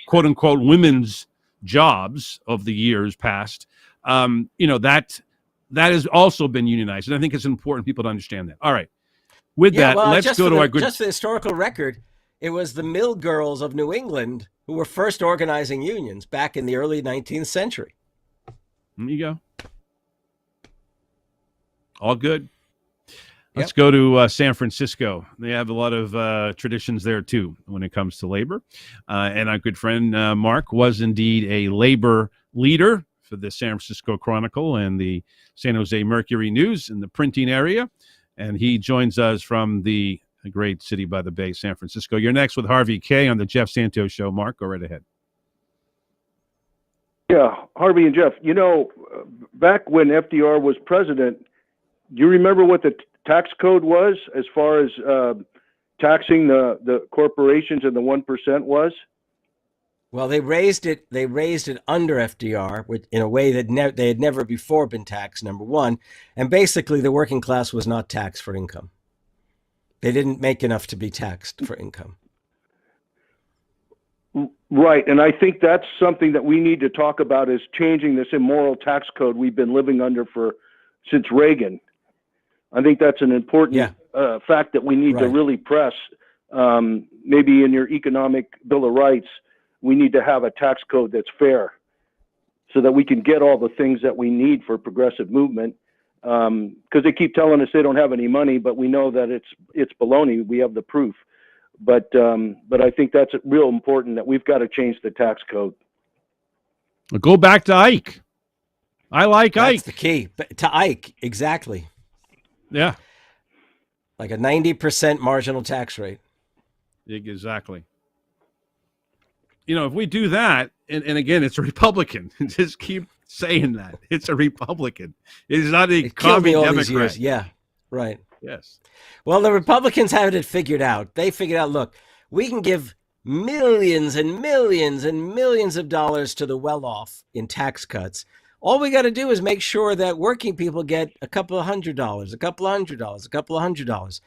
quote unquote, women's jobs of the years past, that has also been unionized. And I think it's important people to understand that. All right. With that, let's go to our good. Just for the historical record, it was the mill girls of New England who were first organizing unions back in the early 19th century. There you go. All good. Let's go to San Francisco. They have a lot of traditions there, too, when it comes to labor. And our good friend Mark was indeed a labor leader for the San Francisco Chronicle and the San Jose Mercury News in the printing area. And he joins us from the great city by the bay, San Francisco. You're next with Harvey K on the Jeff Santos Show. Mark, go right ahead. Yeah, Harvey and Jeff, back when FDR was president, do you remember what the tax code was as far as taxing the corporations and the 1% was? Well, they raised it under FDR in a way that they had never before been taxed, number one. And basically, the working class was not taxed for income. They didn't make enough to be taxed for income. Right, and I think that's something that we need to talk about, is changing this immoral tax code we've been living under since Reagan. I think that's an important fact that we need to really press. Maybe in your economic Bill of Rights, we need to have a tax code that's fair, so that we can get all the things that we need for progressive movement. Because they keep telling us they don't have any money, but we know that it's baloney. We have the proof. But I think that's real important, that we've got to change the tax code. Go back to Ike. I like Ike. That's the key. To Ike, exactly. Yeah. Like a 90% marginal tax rate. Exactly. If we do that, and again, it's a Republican. Just keep saying that. It's a Republican. It's not a commie Democrat. Yeah, right. Yes. Well, the Republicans have it figured out. They figured out, look, we can give millions and millions and millions of dollars to the well-off in tax cuts. All we got to do is make sure that working people get a couple of $100, a couple of $100, a couple of $100.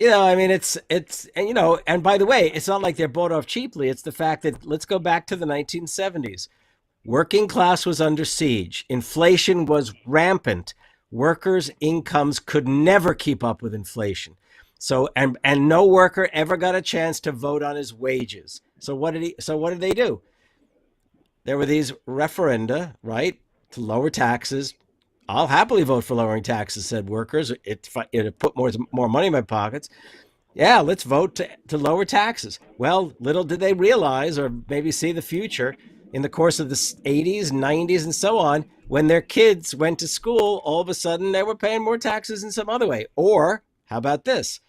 I mean, it's and by the way, it's not like they're bought off cheaply. It's the fact that, let's go back to the 1970s. Working class was under siege. Inflation was rampant. Workers' incomes could never keep up with inflation. So, and no worker ever got a chance to vote on his wages. So what did they do? There were these referenda, right, to lower taxes. I'll happily vote for lowering taxes, said workers. It put more money in my pockets. Yeah, let's vote to lower taxes. Well, little did they realize, or maybe see the future, in the course of the 80s, 90s, and so on, when their kids went to school, all of a sudden they were paying more taxes in some other way. Or, how about this?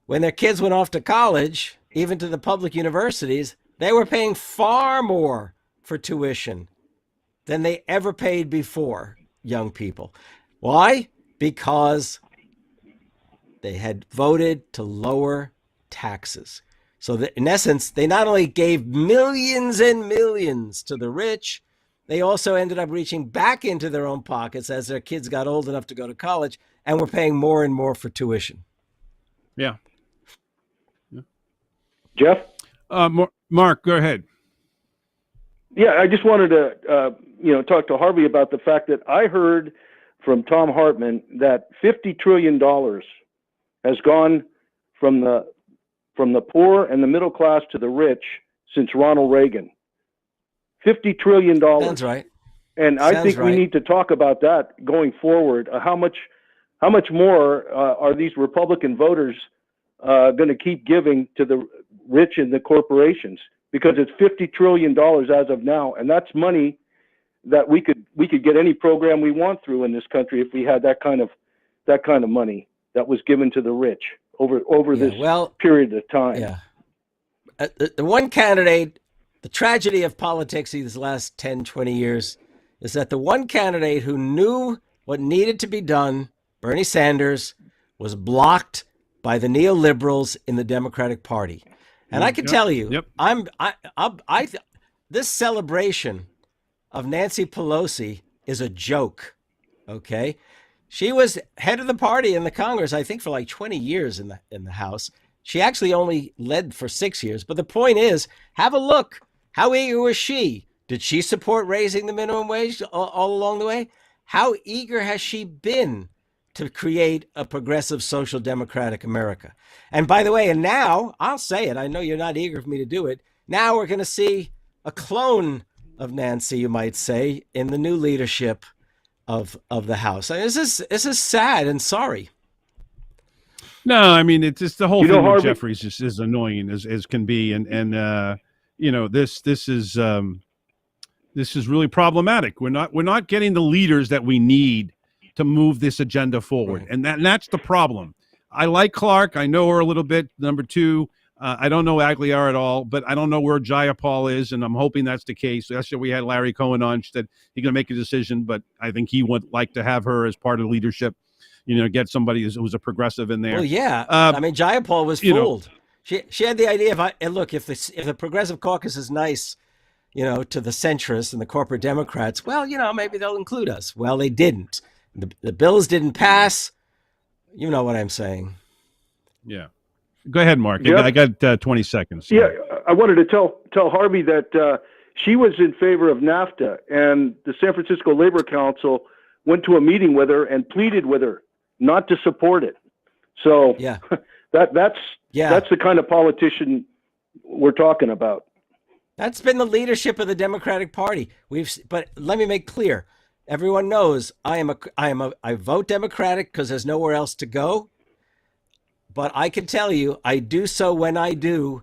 When their kids went off to college, even to the public universities, they were paying far more for tuition than they ever paid before, young people. Why? Because they had voted to lower taxes. So that in essence, they not only gave millions and millions to the rich, they also ended up reaching back into their own pockets as their kids got old enough to go to college and were paying more and more for tuition. Yeah. Jeff? Mark, go ahead. Yeah, I just wanted to, talk to Harvey about the fact that I heard from Tom Hartman that $50 trillion has gone from the poor and the middle class to the rich since Ronald Reagan. $50 trillion. That's right. And I think we need to talk about that going forward. How much more are these Republican voters going to keep giving to the rich and the corporations? Because it's $50 trillion as of now, and that's money that we could get any program we want through in this country if we had that kind of money that was given to the rich over this period of time. Yeah. The one candidate, the tragedy of politics these last 10, 20 years, is that the one candidate who knew what needed to be done, Bernie Sanders, was blocked by the neoliberals in the Democratic Party. And I can tell you, this celebration of Nancy Pelosi is a joke. Okay, she was head of the party in the Congress, I think, for like 20 years in the House. She actually only led for 6 years. But the point is, have a look. How eager was she? Did she support raising the minimum wage all along the way? How eager has she been to create a progressive social democratic America? And by the way, and now I'll say it, I know you're not eager for me to do it. Now we're going to see a clone of Nancy, you might say, in the new leadership of the House. I mean, this is sad and sorry. No, I mean, it's just the whole thing with Harvey, Jeffries is as annoying as can be. And this is really problematic. We're not getting the leaders that we need to move this agenda forward. Right. And that's the problem. I like Clark. I know her a little bit. Number two, I don't know Aguilar at all, but I don't know where Jayapal is, and I'm hoping that's the case. Yesterday we had Larry Cohen on. She said he's going to make a decision, but I think he would like to have her as part of leadership, get somebody who's a progressive in there. Well, yeah. I mean, Jayapal was fooled. She had the idea of, if the Progressive Caucus is nice, to the centrists and the corporate Democrats, well, maybe they'll include us. Well, they didn't. The bills didn't pass. You know what I'm saying. Yeah. Go ahead, Mark. Yep. I got 20 seconds. Yeah, I wanted to tell Harvey that she was in favor of NAFTA, and the San Francisco Labor Council went to a meeting with her and pleaded with her not to support it. So yeah, that's the kind of politician we're talking about. That's been the leadership of the Democratic Party. But let me make clear, everyone knows I vote Democratic because there's nowhere else to go. But I can tell you, I do so when I do,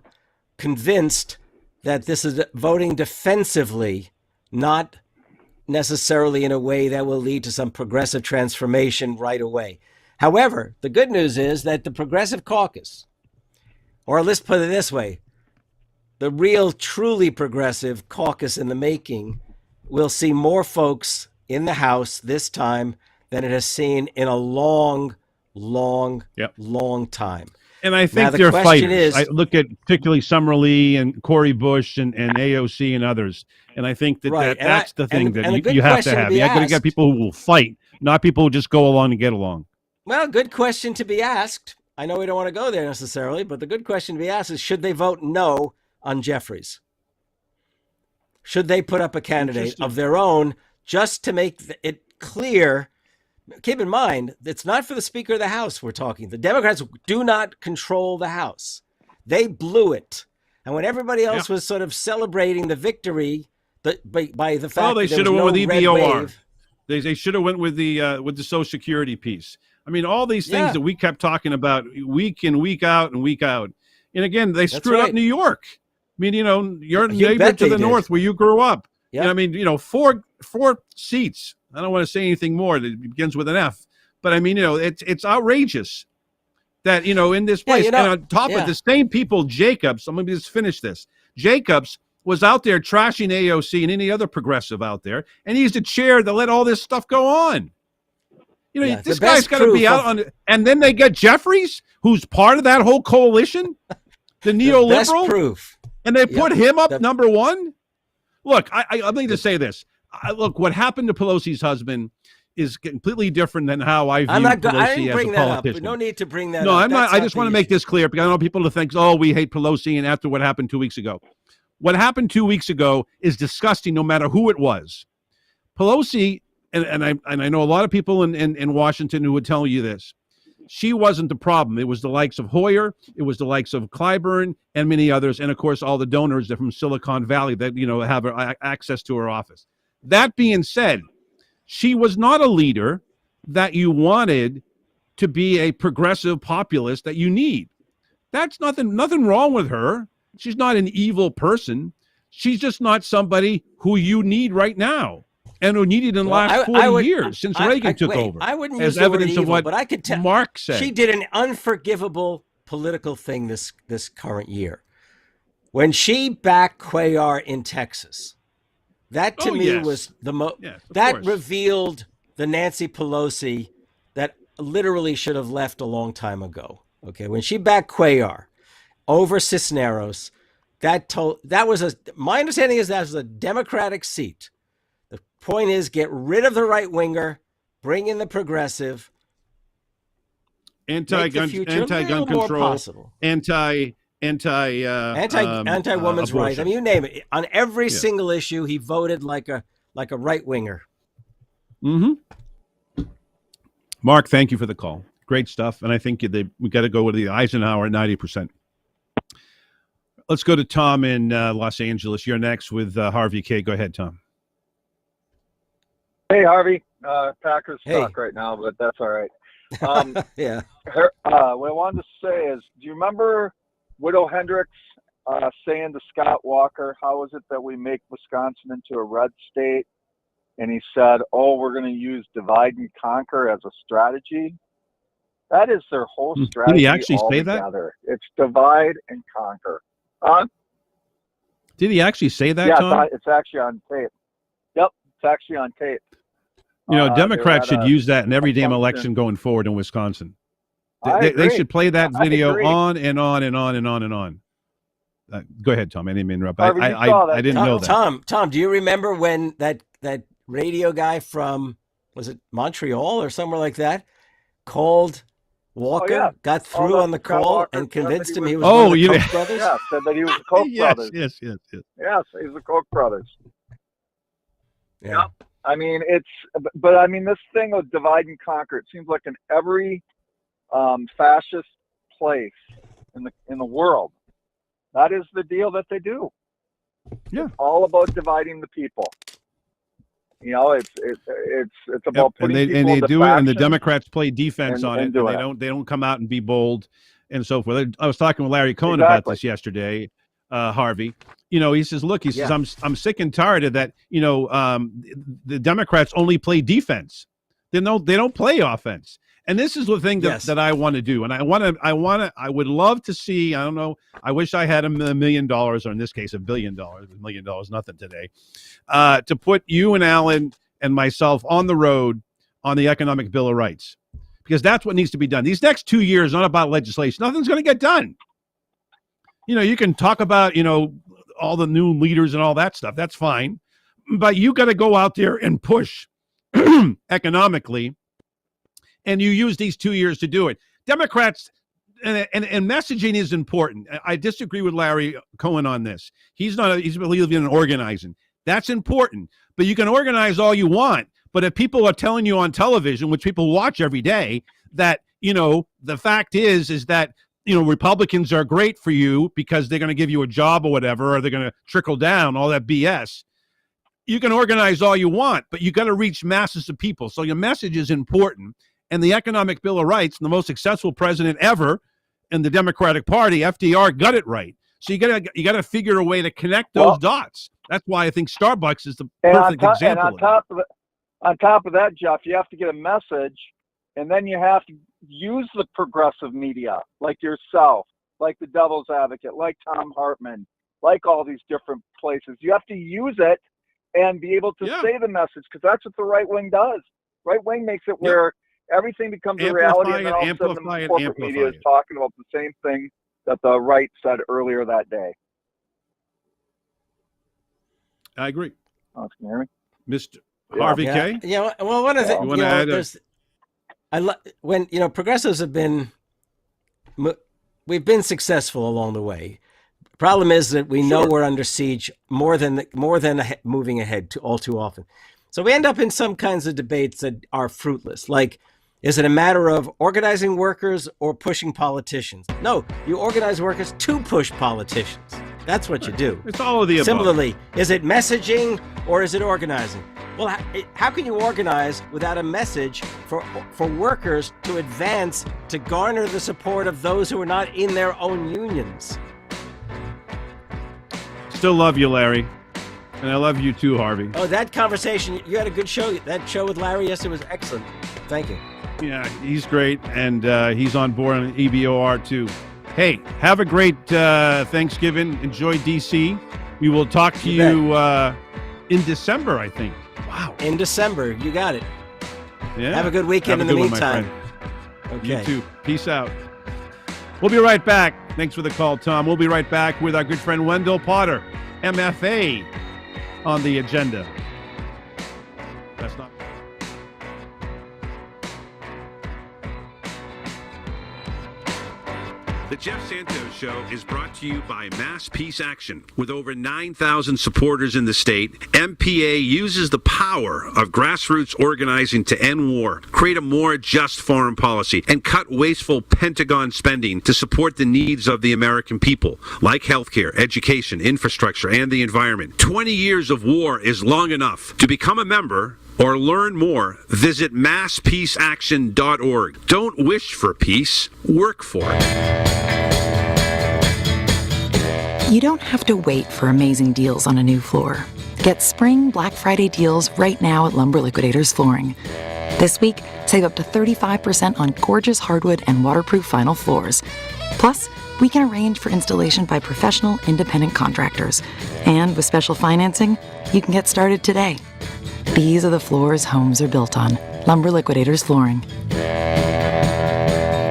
convinced that this is voting defensively, not necessarily in a way that will lead to some progressive transformation right away. However, the good news is that the Progressive Caucus, or let's put it this way, the real, truly progressive caucus in the making, will see more folks in the House this time than it has seen in a long time. And I think they're fighters. I look at particularly Summer Lee and Cory Bush and AOC and others. And I think that's the thing that you have to have. You got to get people who will fight, not people who just go along and get along. Well, good question to be asked. I know we don't want to go there necessarily, but the good question to be asked is, should they vote no on Jeffries? Should they put up a candidate of their own just to make it clear? Keep in mind, it's not for the Speaker of the House we're talking. The Democrats do not control the House. They blew it. And when everybody else was sort of celebrating the victory by the fact they that should have went with EBOR. They should have went with the Social Security piece. I mean, all these things that we kept talking about week in, week out, and week out. And again, they screwed up New York. I mean, your neighbor to the north where you grew up. Yep. I mean, four seats. I don't want to say anything more that begins with an F. But I mean, it's outrageous that, in this place. And on top of the same people, Jacobs, let me just finish this. Jacobs was out there trashing AOC and any other progressive out there. And he's the chair that let all this stuff go on. This guy's got to be out on it. And then they get Jeffries, who's part of that whole coalition, the neoliberal. Best proof. And they put him up number one. Look, I need to say this. Look, what happened to Pelosi's husband is completely different than how I view Pelosi as a politician. No need to bring that up. No, I'm not. I just want to make this clear because I know people to think, oh, we hate Pelosi, and after what happened 2 weeks ago. What happened 2 weeks ago is disgusting no matter who it was. Pelosi, and I know a lot of people in Washington who would tell you this. She wasn't the problem. It was the likes of Hoyer. It was the likes of Clyburn and many others. And, of course, all the donors that from Silicon Valley that, have access to her office. That being said, she was not a leader that you wanted to be a progressive populist that you need. That's nothing wrong with her. She's not an evil person. She's just not somebody who you need right now. And who needed in the last 40 years since Reagan took over. I wouldn't as use the evidence word evil, of what but I could tell Mark said. She did an unforgivable political thing this current year. When she backed Cuellar in Texas, that to me was that revealed the Nancy Pelosi that literally should have left a long time ago. Okay, when she backed Cuellar over Cisneros, my understanding is that was a Democratic seat. The point is, get rid of the right winger, bring in the progressive, anti-gun control, anti-woman's rights. I mean, you name it. On every single issue, he voted like a right winger. Mm-hmm. Mark, thank you for the call. Great stuff, and I think we got to go with the Eisenhower at 90%. Let's go to Tom in Los Angeles. You're next with Harvey K. Go ahead, Tom. Hey, Harvey. Packers talk right now, but that's all right. Yeah. What I wanted to say is, do you remember Widow Hendricks saying to Scott Walker, how is it that we make Wisconsin into a red state? And he said, we're going to use divide and conquer as a strategy. That is their whole strategy. Did he actually say that? It's divide and conquer. Did he actually say that, yeah, Tom? it's actually on tape. Yep, it's actually on tape. Democrats should use that in every damn election going forward in Wisconsin. They should play that video on and on and on and on and on. Go ahead, Tom. I didn't mean to interrupt. I didn't know that. Tom, do you remember when that radio guy from, was it Montreal or somewhere like that, called Walker got through on the call Walker and convinced him he was Oh, one of the you- Koch brothers? Yeah, said that he was the Koch brothers. Yes. Yes, he's the Koch brothers. Yeah. I mean, but I mean, this thing of divide and conquer, it seems like in every fascist place in the world, that is the deal that they do. Yeah. It's all about dividing the people. You know, it's about putting people and they into do it, and the faction Democrats play defense and- on and it. do And it. they don't come out and be bold and so forth. I was talking with Larry Cohen about Exactly. this yesterday, Harvey. You know, he says, "Look, he says Yeah. I'm sick and tired of that. You know, the Democrats only play defense. They don't play offense." And this is the thing that I want to do. And I would love to see, I don't know, I wish I had $1 million, or in this case, $1 billion. $1 million, nothing today, to put you and Alan and myself on the road on the Economic Bill of Rights, because that's what needs to be done. These next 2 years, not about legislation. Nothing's going to get done. You know, you can talk about, you know, all the new leaders and all that stuff. That's fine. But you got to go out there and push economically. And you use these 2 years to do it. Democrats, and messaging is important. I disagree with Larry Cohen on this. He's believing in organizing. That's important. But you can organize all you want. But if people are telling you on television, which people watch every day, that, you know, the fact is that, you know, Republicans are great for you because they're going to give you a job or whatever, or they're going to trickle down, all that BS. You can organize all you want, but you got to reach masses of people. So your message is important. And the Economic Bill of Rights, the most successful president ever in the Democratic Party, FDR, got it right. So you got to figure a way to connect those dots. That's why I think Starbucks is the perfect example. And on top of that, Jeff, you have to get a message, and then you have to use the progressive media, like yourself, like the Devil's Advocate, like Tom Hartman, like all these different places. You have to use it and be able to say the message, because that's what the right wing does. Right wing makes it where everything becomes a reality, and then all of a sudden the corporate media is talking about the same thing that the right said earlier that day. I agree. Oh, can you hear me? Mr. Harvey K? Yeah, well, one of the, You wanna add when, you know, progressives have been, we've been successful along the way. Problem is that we know we're under siege more than moving ahead all too often. So we end up in some kinds of debates that are fruitless. Like, is it a matter of organizing workers or pushing politicians? No, you organize workers to push politicians. That's what you do. It's all of the above. Similarly, is it messaging or is it organizing? Well, how can you organize without a message for workers to advance, to garner the support of those who are not in their own unions? Still love you, Larry. And I love you too, Harvey. Oh, that conversation, you had a good show. That show with Larry yesterday was excellent. Thank you. Yeah, he's great, and he's on board on EBOR too. Hey, have a great Thanksgiving. Enjoy D.C. We will talk to you in December, I think. Wow. In December, you got it. Yeah. Have a good weekend in the meantime. Okay. You too. Peace out. We'll be right back. Thanks for the call, Tom. We'll be right back with our good friend Wendell Potter, MFA, on the agenda. That's not. The Jeff Santos Show is brought to you by Mass Peace Action. With over 9,000 supporters in the state, MPA uses the power of grassroots organizing to end war, create a more just foreign policy, and cut wasteful Pentagon spending to support the needs of the American people, like healthcare, education, infrastructure, and the environment. 20 years of war is long enough. To become a member or learn more, visit masspeaceaction.org. Don't wish for peace, work for it. You don't have to wait for amazing deals on a new floor. Get spring Black Friday deals right now at Lumber Liquidators Flooring. This week, save up to 35% on gorgeous hardwood and waterproof vinyl floors. Plus, we can arrange for installation by professional, independent contractors. And with special financing, you can get started today. These are the floors homes are built on. Lumber Liquidators Flooring.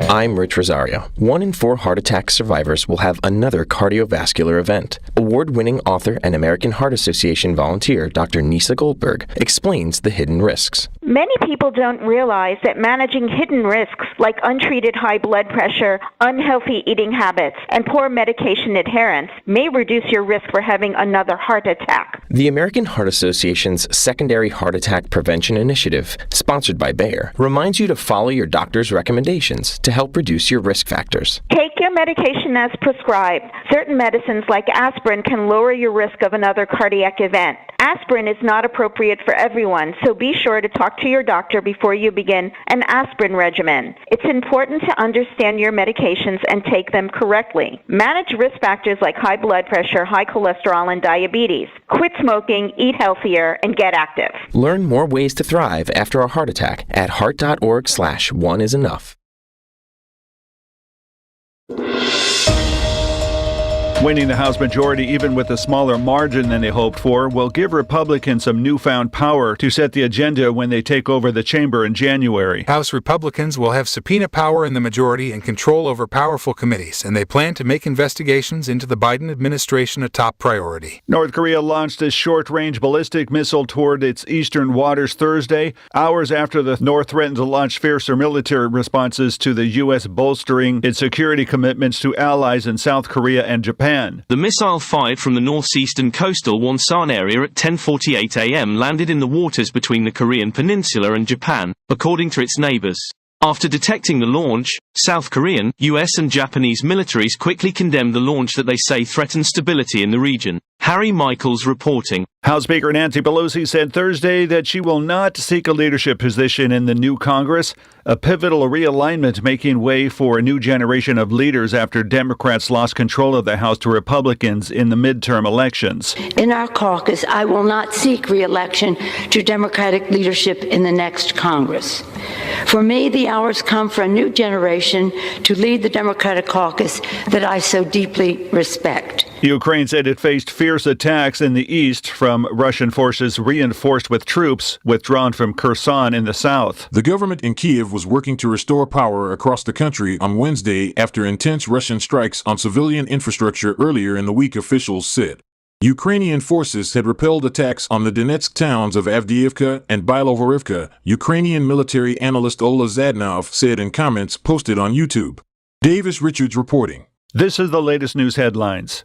I'm Rich Rosario. 1 in 4 heart attack survivors will have another cardiovascular event. A Award-winning author and American Heart Association volunteer Dr. Nisa Goldberg explains the hidden risks. Many people don't realize that managing hidden risks like untreated high blood pressure, unhealthy eating habits, and poor medication adherence may reduce your risk for having another heart attack. The American Heart Association's Secondary Heart Attack Prevention Initiative, sponsored by Bayer, reminds you to follow your doctor's recommendations to help reduce your risk factors. Take your medication as prescribed. Certain medicines like aspirin can lower your risk of another cardiac event. Aspirin is not appropriate for everyone, so be sure to talk to your doctor before you begin an aspirin regimen. It's important to understand your medications and take them correctly. Manage risk factors like high blood pressure, high cholesterol, and diabetes. Quit smoking, eat healthier, and get active. Learn more ways to thrive after a heart attack at heart.org/oneisenough. Winning the House majority, even with a smaller margin than they hoped for, will give Republicans some newfound power to set the agenda when they take over the chamber in January. House Republicans will have subpoena power in the majority and control over powerful committees, and they plan to make investigations into the Biden administration a top priority. North Korea launched a short-range ballistic missile toward its eastern waters Thursday, hours after the North threatened to launch fiercer military responses to the U.S. bolstering its security commitments to allies in South Korea and Japan. The missile fired from the northeastern coastal Wonsan area at 10:48 a.m. landed in the waters between the Korean peninsula and Japan, according to its neighbors. After detecting the launch, South Korean, US and Japanese militaries quickly condemned the launch that they say threatens stability in the region. Harry Michaels reporting. House Speaker Nancy Pelosi said Thursday that she will not seek a leadership position in the new Congress, a pivotal realignment making way for a new generation of leaders after Democrats lost control of the House to Republicans in the midterm elections. In our caucus, I will not seek re-election to Democratic leadership in the next Congress. For me, the hours come for a new generation to lead the Democratic caucus that I so deeply respect. Ukraine said it faced fierce attacks in the east from Russian forces reinforced with troops withdrawn from Kherson in the south. The government in Kyiv was working to restore power across the country on Wednesday after intense Russian strikes on civilian infrastructure earlier in the week, officials said. Ukrainian forces had repelled attacks on the Donetsk towns of Avdiivka and Bilohorivka, Ukrainian military analyst Ola Zadnov said in comments posted on YouTube. Davis Richards reporting. This is the latest news headlines.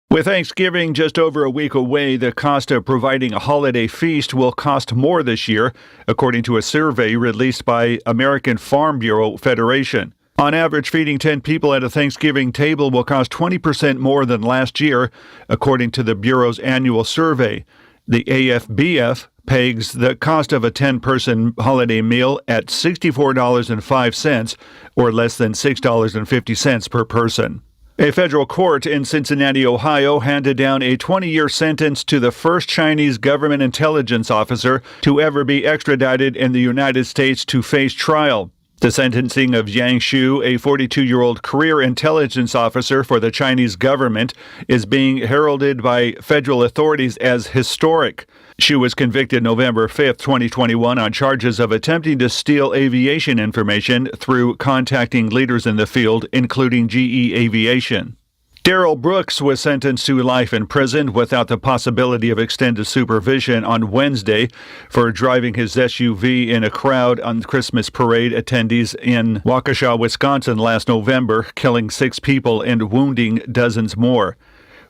With Thanksgiving just over a week away, the cost of providing a holiday feast will cost more this year, according to a survey released by American Farm Bureau Federation. On average, feeding 10 people at a Thanksgiving table will cost 20% more than last year, according to the Bureau's annual survey. The AFBF pegs the cost of a 10-person holiday meal at $64.05, or less than $6.50 per person. A federal court in Cincinnati, Ohio, handed down a 20-year sentence to the first Chinese government intelligence officer to ever be extradited in the United States to face trial. The sentencing of Yang Shu, a 42-year-old career intelligence officer for the Chinese government, is being heralded by federal authorities as historic. Shu was convicted November 5, 2021, on charges of attempting to steal aviation information through contacting leaders in the field, including GE Aviation. Darrell Brooks was sentenced to life in prison without the possibility of extended supervision on Wednesday for driving his SUV in a crowd on Christmas parade attendees in Waukesha, Wisconsin last November, killing 6 people and wounding dozens more.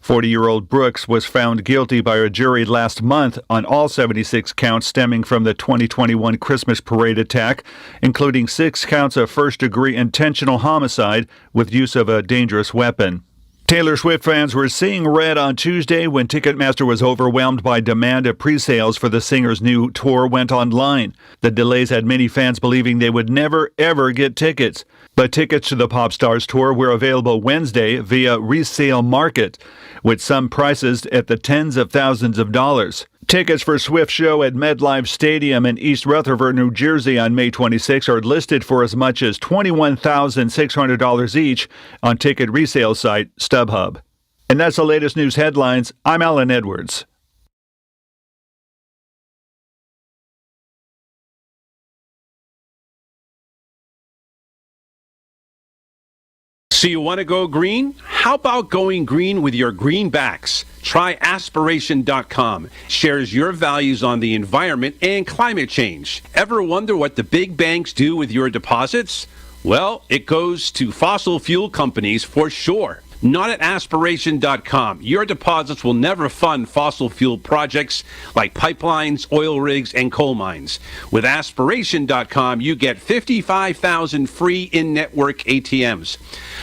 40-year-old Brooks was found guilty by a jury last month on all 76 counts stemming from the 2021 Christmas parade attack, including 6 counts of first-degree intentional homicide with use of a dangerous weapon. Taylor Swift fans were seeing red on Tuesday when Ticketmaster was overwhelmed by demand of pre-sales for the singer's new tour went online. The delays had many fans believing they would never, ever get tickets. But tickets to the pop star's tour were available Wednesday via Resale Market, with some prices at the tens of thousands of dollars. Tickets for Swift's show at MetLife Stadium in East Rutherford, New Jersey on May 26 are listed for as much as $21,600 each on ticket resale site StubHub. And that's the latest news headlines. I'm Alan Edwards. So you want to go green? How about going green with your greenbacks? Try aspiration.com. Shares your values on the environment and climate change. Ever wonder what the big banks do with your deposits? Well, it goes to fossil fuel companies for sure. Not at aspiration.com. Your deposits will never fund fossil fuel projects like pipelines, oil rigs, and coal mines. With aspiration.com, you get 55,000 free in-network ATMs,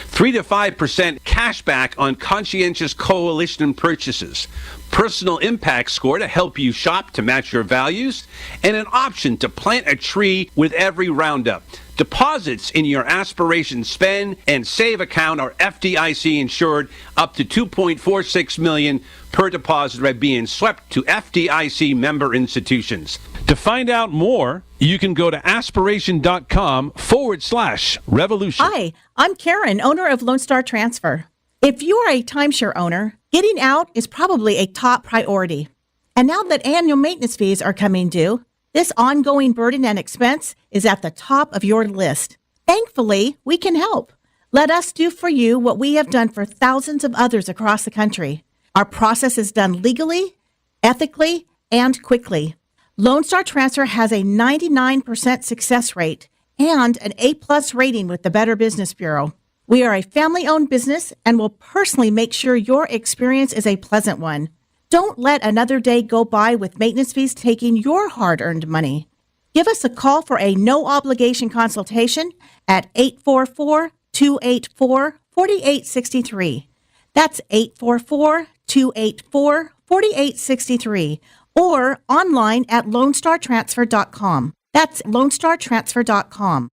3 to 5% cash back on conscientious coalition purchases, personal impact score to help you shop to match your values, and an option to plant a tree with every roundup. Deposits in your Aspiration Spend and Save account are FDIC insured up to $2.46 million per deposit by being swept to FDIC member institutions. To find out more, you can go to aspiration.com/revolution. Hi, I'm Karen, owner of Lone Star Transfer. If you are a timeshare owner, getting out is probably a top priority. And now that annual maintenance fees are coming due, this ongoing burden and expense is at the top of your list. Thankfully, we can help. Let us do for you what we have done for thousands of others across the country. Our process is done legally, ethically, and quickly. Lone Star Transfer has a 99% success rate and an A-plus rating with the Better Business Bureau. We are a family-owned business and will personally make sure your experience is a pleasant one. Don't let another day go by with maintenance fees taking your hard-earned money. Give us a call for a no-obligation consultation at 844-284-4863. That's 844-284-4863. Or online at LoneStarTransfer.com. That's LoneStarTransfer.com.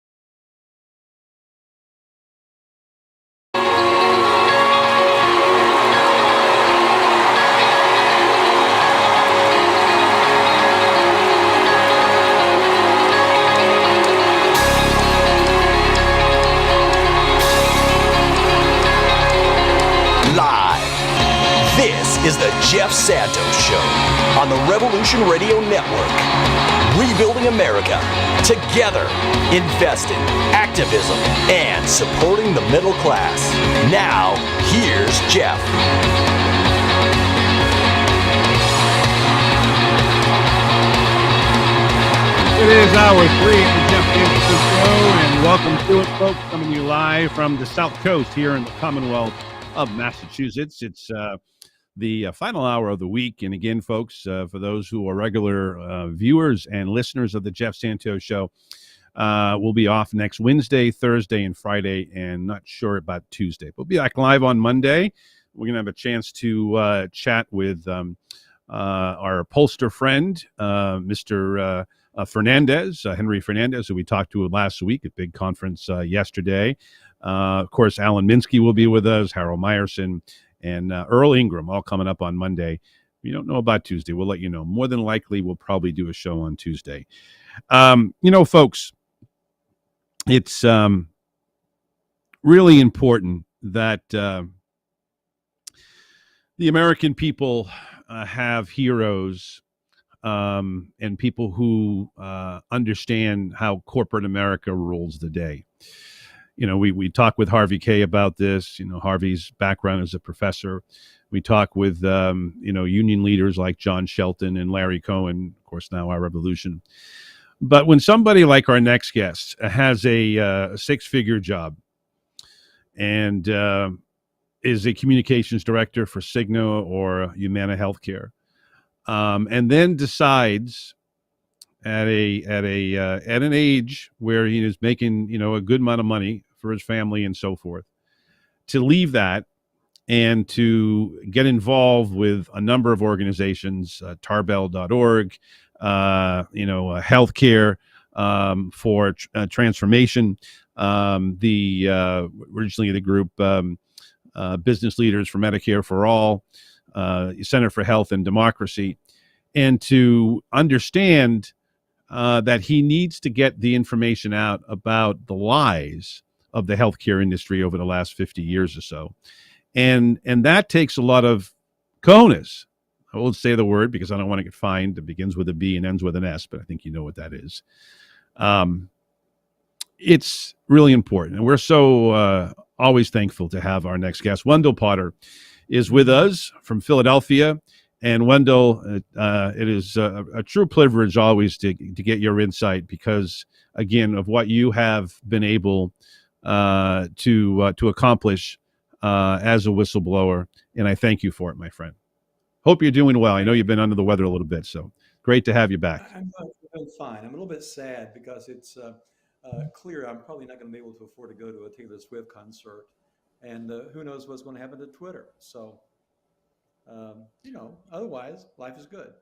This is the Jeff Santos Show on the Revolution Radio Network. Rebuilding America, together, investing, activism, and supporting the middle class. Now, here's Jeff. It is hour 3 of the Jeff Santos Show, and welcome to it, folks. Coming to you live from the South Coast here in the Commonwealth of Massachusetts. It's the final hour of the week. And again, folks, for those who are regular viewers and listeners of the Jeff Santos Show, we'll be off next Wednesday, Thursday, and Friday, and not sure about Tuesday. We'll be back live on Monday. We're going to have a chance to chat with our pollster friend, Mr. Fernandez, Henry Fernandez, who we talked to last week at big conference yesterday. Of course, Alan Minsky will be with us, Harold Meyerson, and Earl Ingram, all coming up on Monday. We don't know about Tuesday. We'll let you know. More than likely, we'll probably do a show on Tuesday. Folks, it's really important that the American people have heroes and people who understand how corporate America rules the day. We talk with Harvey K about this. Harvey's background as a professor. We talk with, union leaders like John Shelton and Larry Cohen, of course, now our Revolution. But when somebody like our next guest has a six-figure job and is a communications director for Cigna or Humana Healthcare, and then decides at an age where he is making a good amount of money for his family and so forth, to leave that and to get involved with a number of organizations, tarbell.org, healthcare for transformation, originally the group Business Leaders for Medicare for All, Center for Health and Democracy, and to understand that he needs to get the information out about the lies of the healthcare industry over the last 50 years or so. And that takes a lot of cojones. I won't say the word because I don't want to get fined. It begins with a B and ends with an S, but I think you know what that is. It's really important. And we're so always thankful to have our next guest. Wendell Potter is with us from Philadelphia. And Wendell, it is a true privilege always to get your insight because, again, of what you have been able to accomplish as a whistleblower. And I thank you for it, my friend. Hope you're doing well. I know you've been under the weather a little bit, so great to have you back. I'm doing fine. I'm a little bit sad because it's clear I'm probably not going to be able to afford to go to a Taylor Swift concert. And who knows what's going to happen to Twitter. So, otherwise, life is good.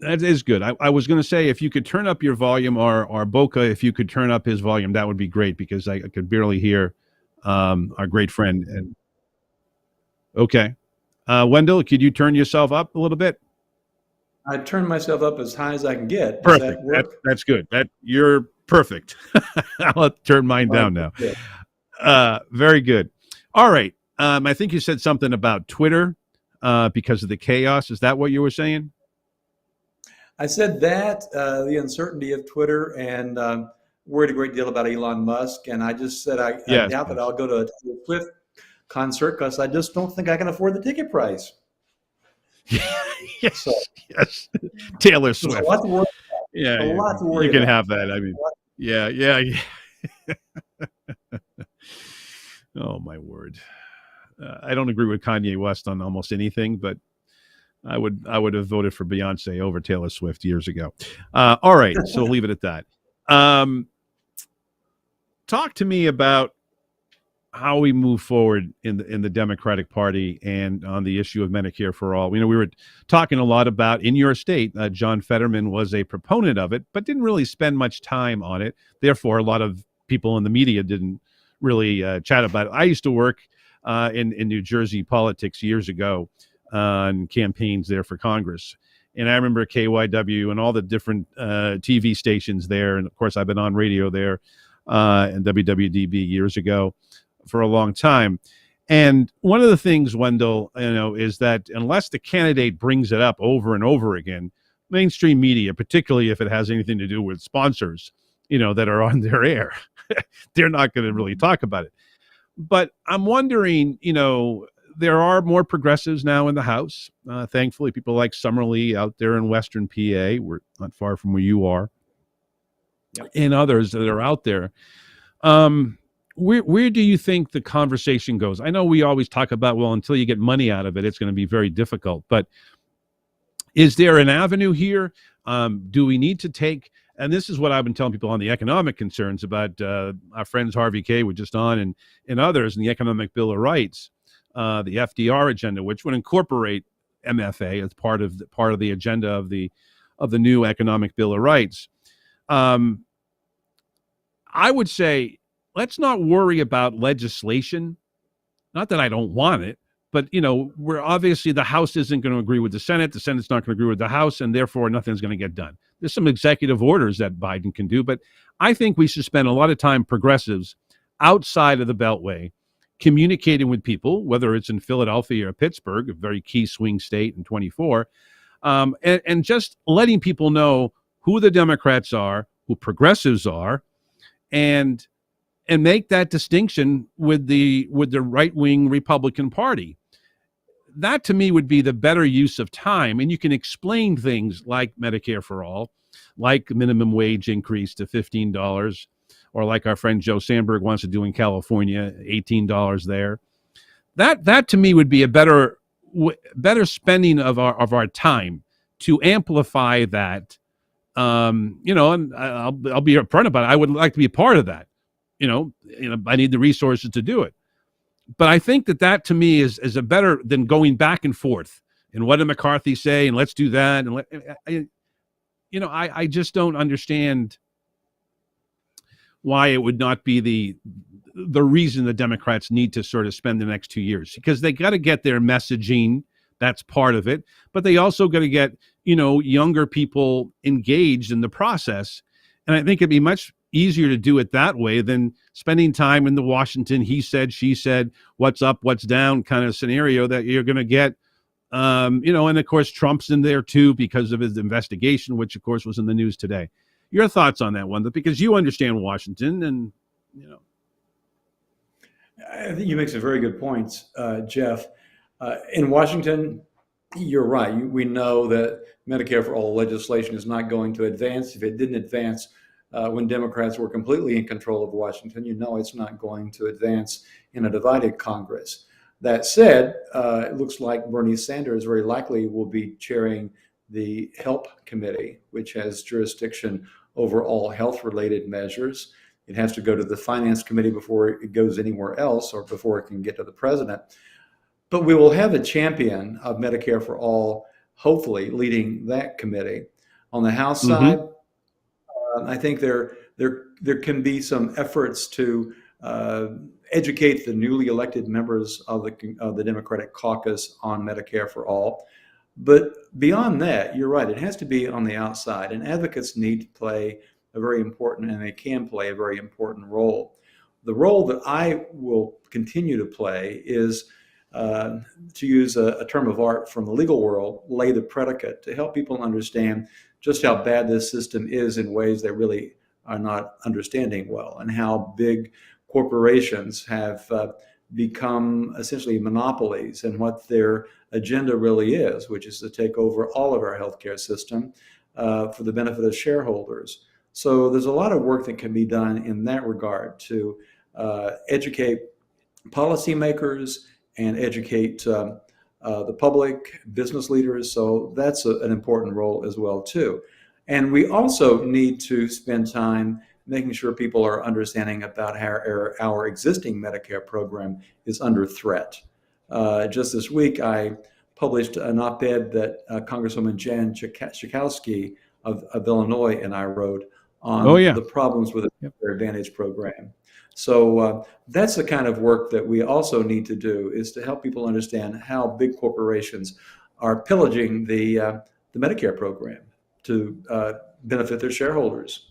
That is good. I was going to say, if you could turn up your volume, or Boca, if you could turn up his volume, that would be great because I could barely hear our great friend. And okay. Wendell, could you turn yourself up a little bit? I turn myself up as high as I can get. Perfect. Does that work? That's good. You're perfect. I'll turn mine down now. Very good. All right. I think you said something about Twitter because of the chaos. Is that what you were saying? I said that, the uncertainty of Twitter, and worried a great deal about Elon Musk. And I just said I doubt that I'll go to a Taylor Swift concert because I just don't think I can afford the ticket price. Yes. Taylor Swift. A lot to worry about. Yeah, a lot to worry you can about. have that. I mean, yeah. Oh my word! I don't agree with Kanye West on almost anything, but I would have voted for Beyonce over Taylor Swift years ago. All right, so leave it at that. Talk to me about how we move forward in the Democratic Party and on the issue of Medicare for all. We were talking a lot about in your state. John Fetterman was a proponent of it, but didn't really spend much time on it. Therefore, a lot of people in the media didn't really chat about it. I used to work in New Jersey politics years ago on campaigns there for Congress. And I remember KYW and all the different TV stations there. And of course, I've been on radio there and WWDB years ago for a long time. And one of the things, Wendell, is that unless the candidate brings it up over and over again, mainstream media, particularly if it has anything to do with sponsors, that are on their air, they're not going to really talk about it. But I'm wondering, there are more progressives now in the House. Thankfully, people like Summerlee out there in Western PA. We're not far from where you are. Yep. And others that are out there. Where do you think the conversation goes? I know we always talk about, well, until you get money out of it, it's going to be very difficult. But is there an avenue here? Do we need to take, and this is what I've been telling people on the economic concerns about our friends Harvey K. were just on and others in the Economic Bill of Rights, the FDR agenda, which would incorporate MFA as part of the agenda of the new Economic Bill of Rights. I would say, let's not worry about legislation. Not that I don't want it, but, we're obviously the House isn't going to agree with the Senate. The Senate's not going to agree with the House, and therefore nothing's going to get done. There's some executive orders that Biden can do, but I think we should spend a lot of time, progressives, outside of the Beltway, communicating with people, whether it's in Philadelphia or Pittsburgh, a very key swing state in 24, and just letting people know who the Democrats are, who progressives are, and make that distinction with the right-wing Republican Party. That to me would be the better use of time. And you can explain things like Medicare for all, like minimum wage increase to $15, or like our friend Joe Sandberg wants to do in California, $18 there. That to me would be a better spending of our time to amplify that. And I'll be upfront about it. I would like to be a part of that. I need the resources to do it. But I think that to me is a better than going back and forth. And what did McCarthy say? And let's do that. And I just don't understand why it would not be the reason the Democrats need to sort of spend the next 2 years, because they got to get their messaging. That's part of it. But they also got to get, younger people engaged in the process. And I think it'd be much easier to do it that way than spending time in the Washington he said, she said, what's up, what's down kind of scenario that you're going to get. And of course, Trump's in there too because of his investigation, which of course was in the news today. Your thoughts on that one, because you understand Washington and, I think you make some very good points, Jeff. In Washington, you're right. We know that Medicare for All legislation is not going to advance. If it didn't advance when Democrats were completely in control of Washington, you know it's not going to advance in a divided Congress. That said, it looks like Bernie Sanders very likely will be chairing the HELP committee, which has jurisdiction over all health-related measures. It has to go to the Finance Committee before it goes anywhere else or before it can get to the president. But we will have a champion of Medicare for All, hopefully leading that committee. On the House side, I think there can be some efforts to educate the newly elected members of the Democratic caucus on Medicare for All. But beyond that, you're right, it has to be on the outside, and advocates need to play a very important, and they can play a very important role. The role that I will continue to play is, to use a term of art from the legal world, lay the predicate to help people understand just how bad this system is in ways they really are not understanding well, and how big corporations have become essentially monopolies, and what their agenda really is, which is to take over all of our healthcare system for the benefit of shareholders. So there's a lot of work that can be done in that regard to educate policymakers and educate the public, business leaders. So that's an important role as well too. And we also need to spend time making sure people are understanding about how our existing Medicare program is under threat. Just this week, I published an op-ed that Congresswoman Jan Schakowsky of Illinois and I wrote on the problems with the Medicare Advantage program. So that's the kind of work that we also need to do, is to help people understand how big corporations are pillaging the Medicare program to benefit their shareholders.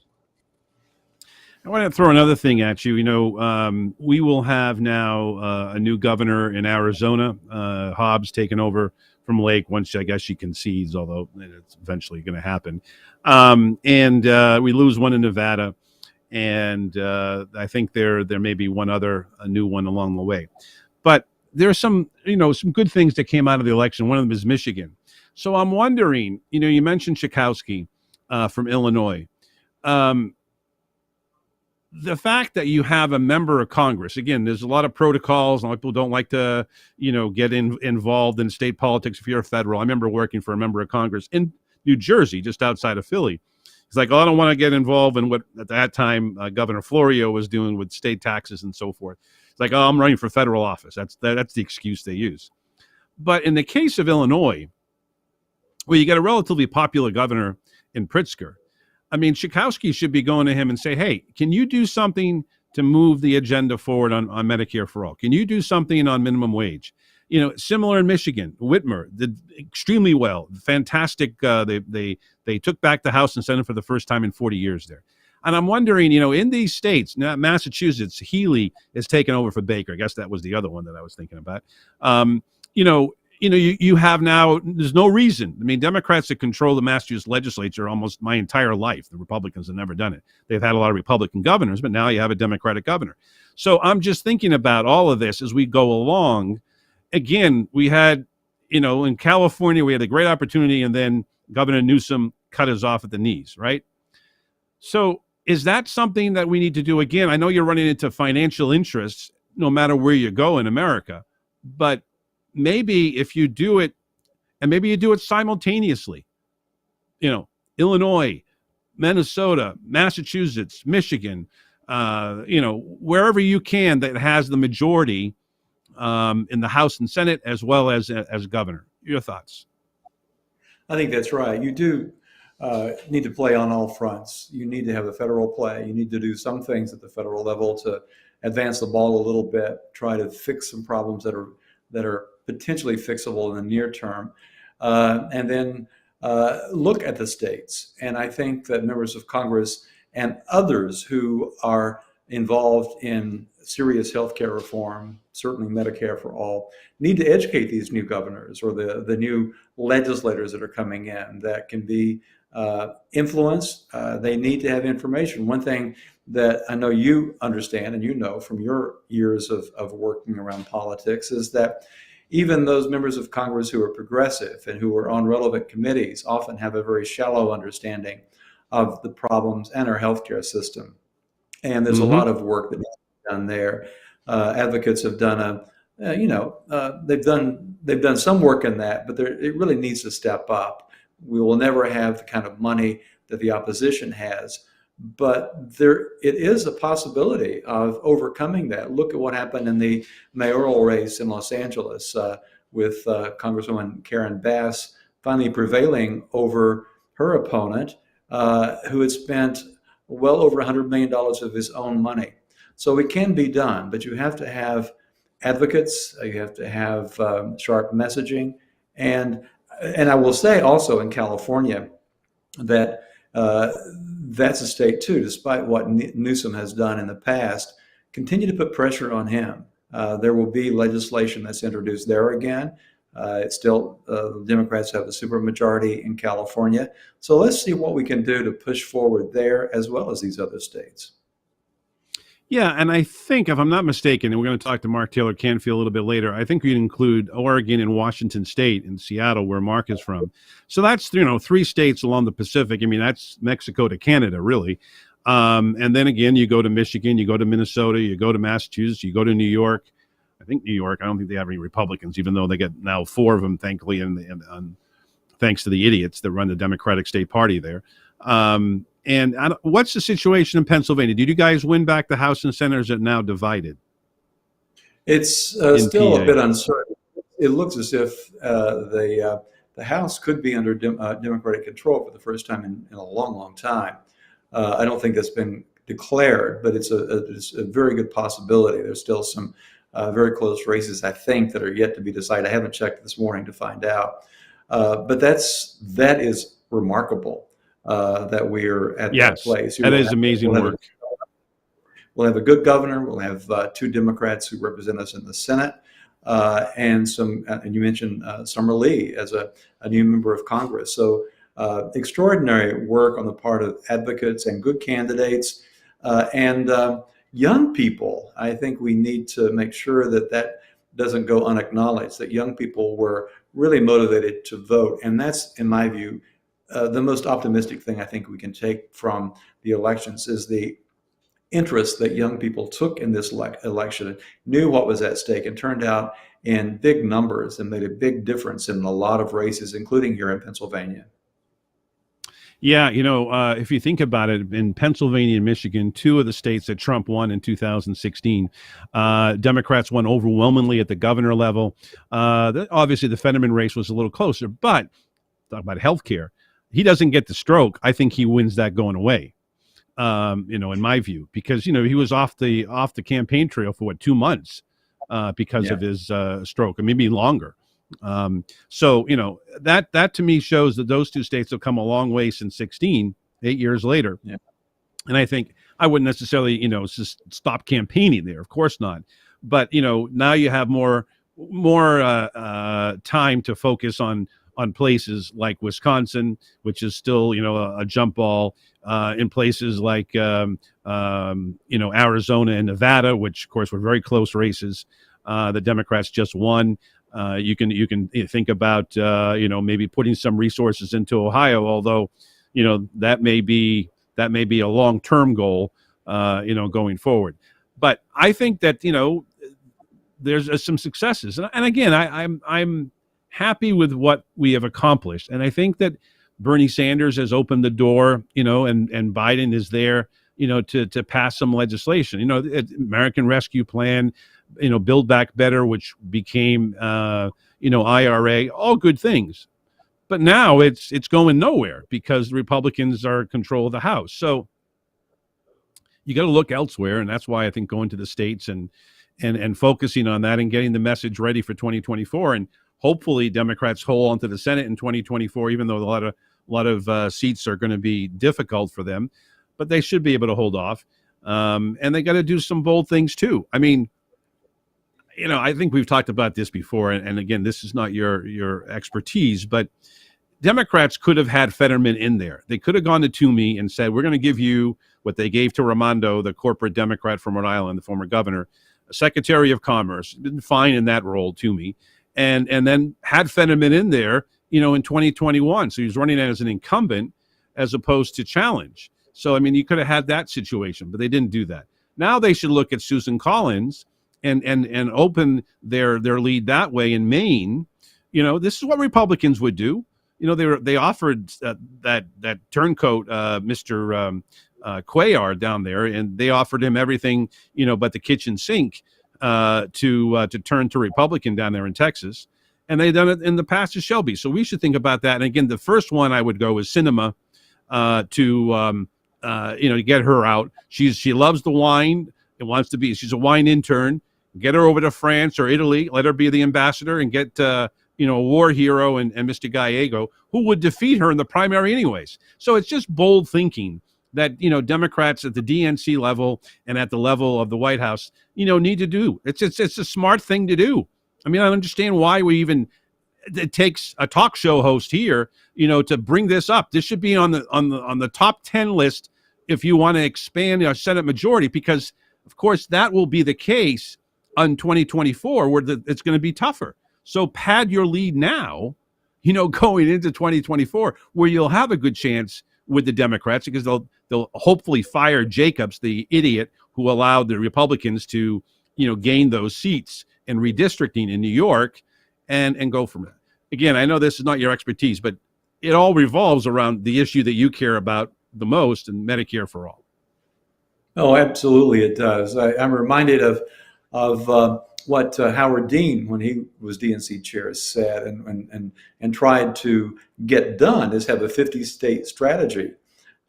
I want to throw another thing at you. You know, we will have now a new governor in Arizona, Hobbs taking over from Lake once, I guess, she concedes, although it's eventually going to happen. And we lose one in Nevada. And I think there may be a new one along the way. But there's some good things that came out of the election. One of them is Michigan. So I'm wondering, you mentioned Schakowsky from Illinois. The fact that you have a member of Congress, again, there's a lot of protocols. A lot of people don't like to, get involved in state politics if you're a federal. I remember working for a member of Congress in New Jersey, just outside of Philly. He's like, I don't want to get involved in what at that time Governor Florio was doing with state taxes and so forth. It's like, I'm running for federal office. That's the excuse they use. But in the case of Illinois, where you get a relatively popular governor in Pritzker, I mean, Schakowsky should be going to him and say, hey, can you do something to move the agenda forward on Medicare for All? Can you do something on minimum wage? Similar in Michigan, Whitmer did extremely well. Fantastic. They took back the House and Senate for the first time in 40 years there. And I'm wondering, in these states, now Massachusetts, Healy is taking over for Baker. I guess that was the other one that I was thinking about. You have now, there's no reason. I mean, Democrats that control the Massachusetts legislature almost my entire life. The Republicans have never done it. They've had a lot of Republican governors, but now you have a Democratic governor. So I'm just thinking about all of this as we go along. Again, we had, in California, we had a great opportunity, and then Governor Newsom cut us off at the knees, right? So is that something that we need to do again? I know you're running into financial interests no matter where you go in America, but maybe if you do it, and maybe you do it simultaneously, Illinois, Minnesota, Massachusetts, Michigan, wherever you can that has the majority in the House and Senate, as well as governor. Your thoughts? I think that's right. You do need to play on all fronts. You need to have a federal play. You need to do some things at the federal level to advance the ball a little bit, try to fix some problems that are potentially fixable in the near term, and then look at the states. And I think that members of Congress and others who are involved in serious healthcare reform, certainly Medicare for All, need to educate these new governors or the new legislators that are coming in that can be influence. They need to have information. One thing that I know you understand and you know from your years of working around politics is that even those members of Congress who are progressive and who are on relevant committees often have a very shallow understanding of the problems in our healthcare system. And there's a lot of work that needs to be done there. Advocates have done they've done some work in that, but it really needs to step up. We will never have the kind of money that the opposition has, but it is a possibility of overcoming that. Look at what happened in the mayoral race in Los Angeles with Congresswoman Karen Bass finally prevailing over her opponent, who had spent well over $100 million of his own money. So it can be done, but you have to have advocates, you have to have sharp messaging, and I will say also in California that that's a state too, despite what Newsom has done in the past, continue to put pressure on him. There will be legislation that's introduced there again. It's still, the Democrats have a supermajority in California. So let's see what we can do to push forward there as well as these other states. Yeah, and I think, if I'm not mistaken, and we're going to talk to Mark Taylor Canfield a little bit later, I think we'd include Oregon and Washington State and Seattle, where Mark is from. So that's, 3 states along the Pacific. I mean, that's Mexico to Canada, really. And then again, you go to Michigan, you go to Minnesota, you go to Massachusetts, you go to New York. I think New York, I don't think they have any Republicans, even though they get now 4 of them, thankfully, and thanks to the idiots that run the Democratic State Party there. And what's the situation in Pennsylvania? Did you guys win back the House and Senate, or is it now divided? It's still a bit uncertain. It looks as if the House could be under Democratic control for the first time in a long, long time. I don't think that's been declared, but it's a very good possibility. There's still some very close races, I think, that are yet to be decided. I haven't checked this morning to find out. But that is remarkable. That we're at that place. That is amazing work. We'll have a good governor. We'll have 2 Democrats who represent us in the Senate, and you mentioned Summer Lee as a new member of Congress. So extraordinary work on the part of advocates and good candidates, and young people. I think we need to make sure that doesn't go unacknowledged. That young people were really motivated to vote, and that's, in my view, the most optimistic thing I think we can take from the elections is the interest that young people took in this election and knew what was at stake and turned out in big numbers and made a big difference in a lot of races, including here in Pennsylvania. Yeah, if you think about it, in Pennsylvania and Michigan, 2 of the states that Trump won in 2016, Democrats won overwhelmingly at the governor level. Obviously, the Fetterman race was a little closer, but talk about health care. He doesn't get the stroke. I think he wins that going away, in my view, because, he was off the campaign trail for 2 months because of his stroke, and maybe longer. So, that to me shows that those 2 states have come a long way since 16, 8 years later. Yeah. And I think I wouldn't necessarily, just stop campaigning there. Of course not. But, now you have more time to focus on places like Wisconsin, which is still, a jump ball, in places like, Arizona and Nevada, which of course were very close races. The Democrats just won. You can think about, maybe putting some resources into Ohio, although, that may be a long-term goal, going forward. But I think that, there's some successes. And again, I'm happy with what we have accomplished. And I think that Bernie Sanders has opened the door, and Biden is there, to pass some legislation, American Rescue Plan, Build Back Better, which became, IRA, all good things. But now it's going nowhere because the Republicans are in control of the House. So you got to look elsewhere. And that's why I think going to the states and focusing on that and getting the message ready for 2024. And hopefully Democrats hold on to the Senate in 2024, even though a lot of seats are going to be difficult for them, but they should be able to hold off. And they got to do some bold things too. I mean, I think we've talked about this before, and again, this is not your expertise, but Democrats could have had Fetterman in there. They could have gone to Toomey and said, we're going to give you what they gave to Raimondo, the corporate Democrat from Rhode Island, the former governor, Secretary of Commerce, did fine in that role, Toomey, and then had Fetterman in there, in 2021. So he was running as an incumbent as opposed to challenge. So, I mean, you could have had that situation, but they didn't do that. Now they should look at Susan Collins and open their lead that way in Maine. This is what Republicans would do. They offered that turncoat, Mr. Cuellar down there, and they offered him everything, but the kitchen sink to turn to Republican down there in Texas. And they've done it in the past to Shelby. So we should think about that. And again, the first one I would go is Sinema to get her out. She loves the wine and wants to be. She's a wine intern. Get her over to France or Italy. Let her be the ambassador and get a war hero and Mr. Gallego, who would defeat her in the primary anyways. So it's just bold thinking that Democrats at the DNC level and at the level of the White House need to do. It's a smart thing to do. I mean, I understand why it takes a talk show host here, to bring this up. This should be on the top 10 list if you want to expand our Senate majority, because of course that will be the case on 2024 where it's going to be tougher. So pad your lead now, going into 2024 where you'll have a good chance with the Democrats, because they'll hopefully fire Jacobs, the idiot who allowed the Republicans to, gain those seats and redistricting in New York and go from it. Again, I know this is not your expertise, but it all revolves around the issue that you care about the most, and Medicare for all. Oh, absolutely, it does. I'm reminded of what Howard Dean, when he was DNC chair, said and tried to get done, is have a 50-state strategy.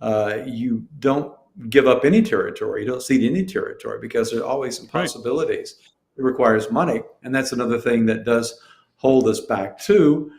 You don't give up any territory. You don't cede any territory, because there are always some possibilities. Right. It requires money, and that's another thing that does hold us back too,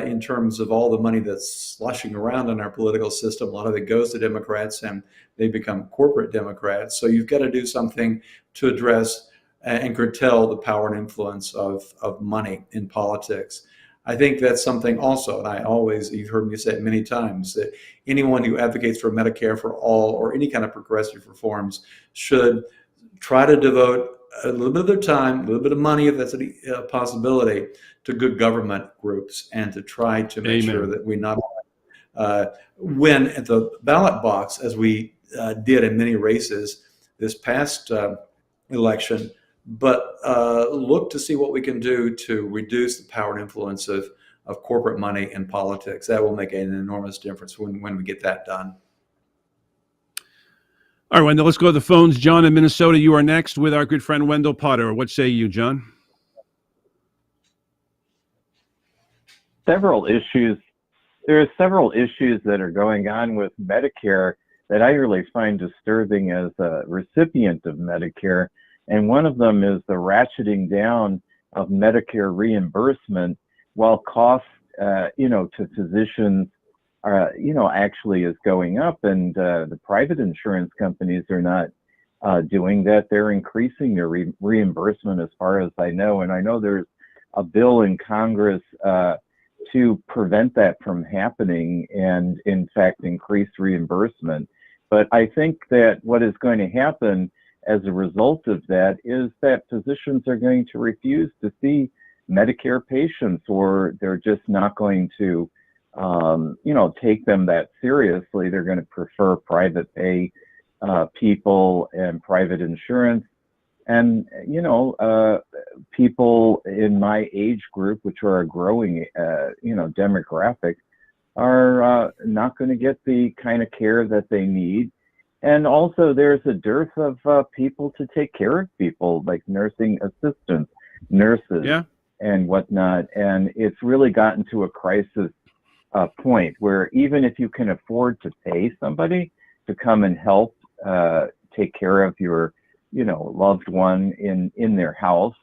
in terms of all the money that's sloshing around in our political system. A lot of it goes to Democrats, and they become corporate Democrats. So you've got to do something to address and curtail the power and influence of money in politics. I think that's something also, and you've heard me say it many times, that anyone who advocates for Medicare for all or any kind of progressive reforms should try to devote a little bit of their time, a little bit of money, if that's a possibility, to good government groups, and to try to make sure that we not only win at the ballot box, as we did in many races this past election, but look to see what we can do to reduce the power and influence of corporate money in politics. That will make an enormous difference when we get that done. All right, Wendell, let's go to the phones. John in Minnesota, you are next with our good friend Wendell Potter. What say you, John? There are several issues that are going on with Medicare that I really find disturbing as a recipient of Medicare. And one of them is the ratcheting down of Medicare reimbursement, while costs, to physicians actually is going up, and the private insurance companies are not doing that. They're increasing their reimbursement, as far as I know. And I know there's a bill in Congress to prevent that from happening and, in fact, increase reimbursement. But I think that what is going to happen as a result of that is that physicians are going to refuse to see Medicare patients, or they're just not going to take them that seriously. They're going to prefer private pay people and private insurance. And, people in my age group, which are a growing, demographic, are not going to get the kind of care that they need. And also there's a dearth of people to take care of people, like nursing assistants, nurses, and whatnot. And it's really gotten to a crisis point where even if you can afford to pay somebody to come and help take care of your, loved one in their house,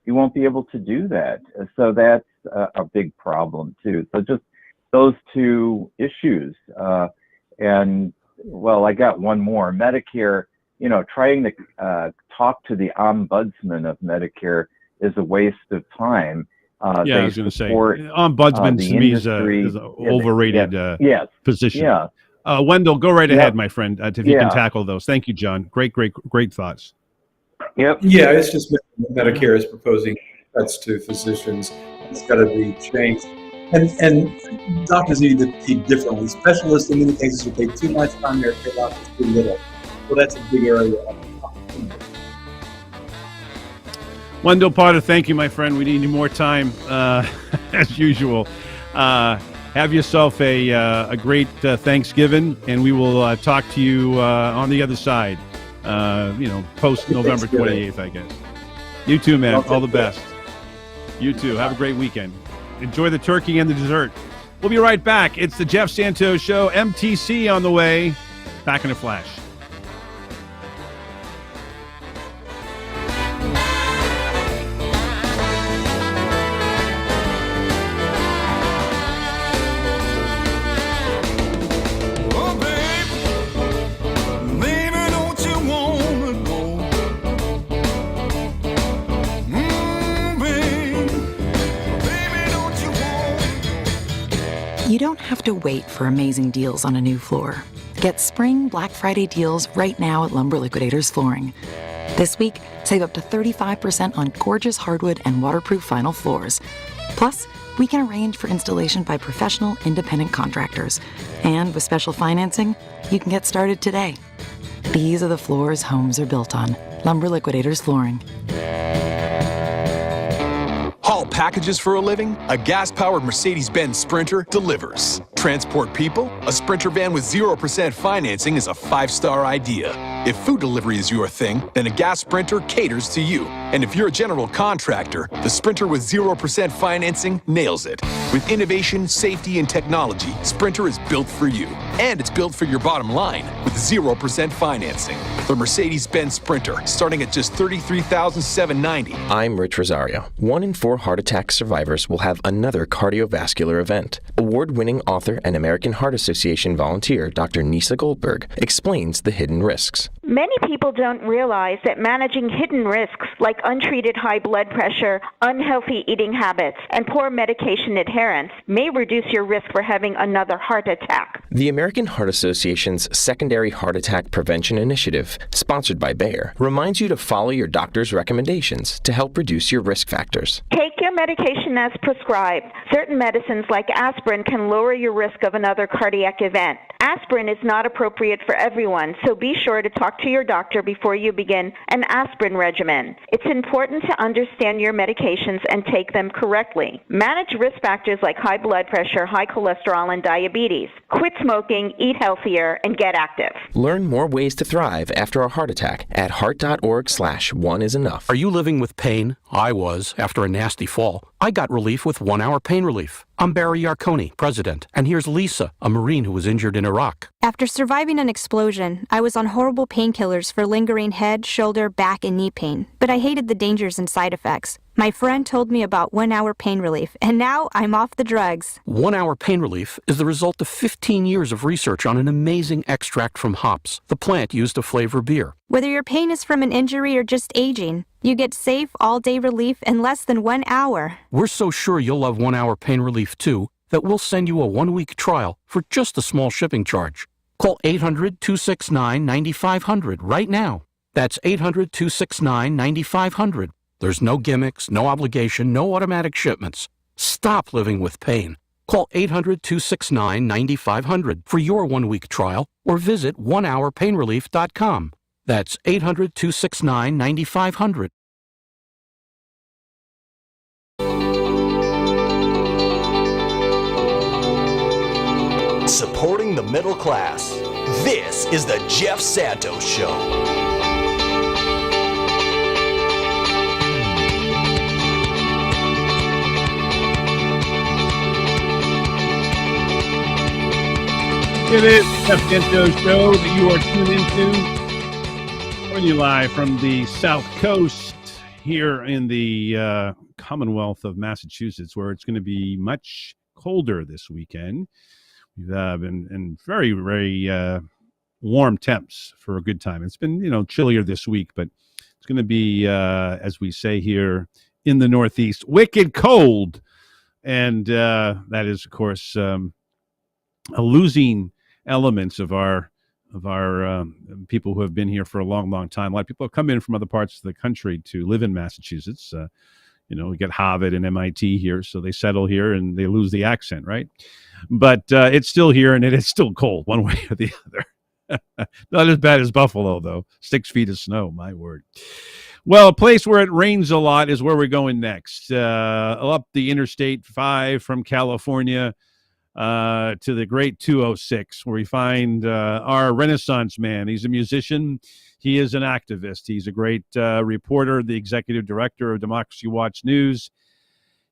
you won't be able to do that. So that's a big problem too. So just those two issues. And well, I got one more. Medicare, trying to talk to the ombudsman of Medicare is a waste of time. Yeah, I They was going to say, support ombudsman the to me is industry. an overrated Yes. position. Yeah. Wendell, go right Yep. ahead, my friend, if you can Yeah. tackle those. Thank you, John. Great thoughts. Yep. Yeah, it's just Medicare is proposing cuts to physicians. It's got to be changed. And doctors need to be differently. Specialists, in many cases, will pay too much time there, pay doctors too little. So that's a big area of opportunity. Wendell Potter, thank you, my friend. We need more time, as usual. Have yourself a great Thanksgiving, and we will talk to you on the other side. Post November 28th, I guess. You too, man. All the best. You too. Have a great weekend. Enjoy the turkey and the dessert. We'll be right back. It's the Jeff Santos Show. MTC on the way. Back in a flash. You don't have to wait for amazing deals on a new floor. Get spring Black Friday deals right now at Lumber Liquidators Flooring. This week, save up to 35% on gorgeous hardwood and waterproof vinyl floors. Plus, we can arrange for installation by professional, independent contractors. And with special financing, you can get started today. These are the floors homes are built on. Lumber Liquidators Flooring. Haul packages for a living? A gas-powered Mercedes-Benz Sprinter delivers. Transport people? A Sprinter van with 0% financing is a 5-star idea. If food delivery is your thing, then a gas Sprinter caters to you. And if you're a general contractor, the Sprinter with 0% financing nails it. With innovation, safety, and technology, Sprinter is built for you. And it's built for your bottom line with 0% financing. The Mercedes-Benz Sprinter, starting at just $33,790. I'm Rich Rosario. 1 in 4 heart attack survivors will have another cardiovascular event. Award-winning author and American Heart Association volunteer Dr. Nisa Goldberg explains the hidden risks. Many people don't realize that managing hidden risks like untreated high blood pressure, unhealthy eating habits, and poor medication adherence may reduce your risk for having another heart attack. The American Heart Association's Secondary Heart Attack Prevention Initiative, sponsored by Bayer, reminds you to follow your doctor's recommendations to help reduce your risk factors. Take your medication as prescribed. Certain medicines like aspirin can lower your risk of another cardiac event. Aspirin is not appropriate for everyone, so be sure to talk to your doctor before you begin an aspirin regimen. It's important to understand your medications and take them correctly. Manage risk factors like high blood pressure, high cholesterol, and diabetes. Quit smoking, eat healthier, and get active. Learn more ways to thrive after a heart attack at heart.org/oneisenough. Are you living with pain? I was after a nasty fall. I got relief with 1 hour pain relief. I'm Barry Yarconi, president, and here's Lisa, a Marine who was injured in Iraq. After surviving an explosion, I was on horrible painkillers for lingering head, shoulder, back, and knee pain. But I hated the dangers and side effects. My friend told me about 1 hour pain relief, and now I'm off the drugs. 1 hour pain relief is the result of 15 years of research on an amazing extract from hops, the plant used to flavor beer. Whether your pain is from an injury or just aging, you get safe, all-day relief in less than 1 hour. We're so sure you'll love 1 hour pain relief too that we'll send you a 1-week trial for just a small shipping charge. Call 800-269-9500 right now. That's 800-269-9500. There's no gimmicks, no obligation, no automatic shipments. Stop living with pain. Call 800-269-9500 for your 1-week trial or visit onehourpainrelief.com. That's 800-269-9500. Supporting the middle class. This is the Jeff Santos Show. It is the Jeff Santos Show that you are tuned into. Coming you live from the South Coast here in the Commonwealth of Massachusetts, where it's going to be much colder this weekend. We've been in very, very warm temps for a good time. It's been, chillier this week, but it's going to be, as we say here in the Northeast. Wicked cold. And that is, of course, a losing elements of our people who have been here for a long, long time. A lot of people have come in from other parts of the country to live in Massachusetts. We get Harvard and MIT here, so they settle here and they lose the accent, right? But it's still here, and it's still cold one way or the other. Not as bad as Buffalo, though. 6 feet of snow, my word. Well, a place where it rains a lot is where we're going next. Up the Interstate 5 from California to the great 206, where we find our Renaissance man. He's a musician. He is an activist. He's a great reporter, the executive director of Democracy Watch News.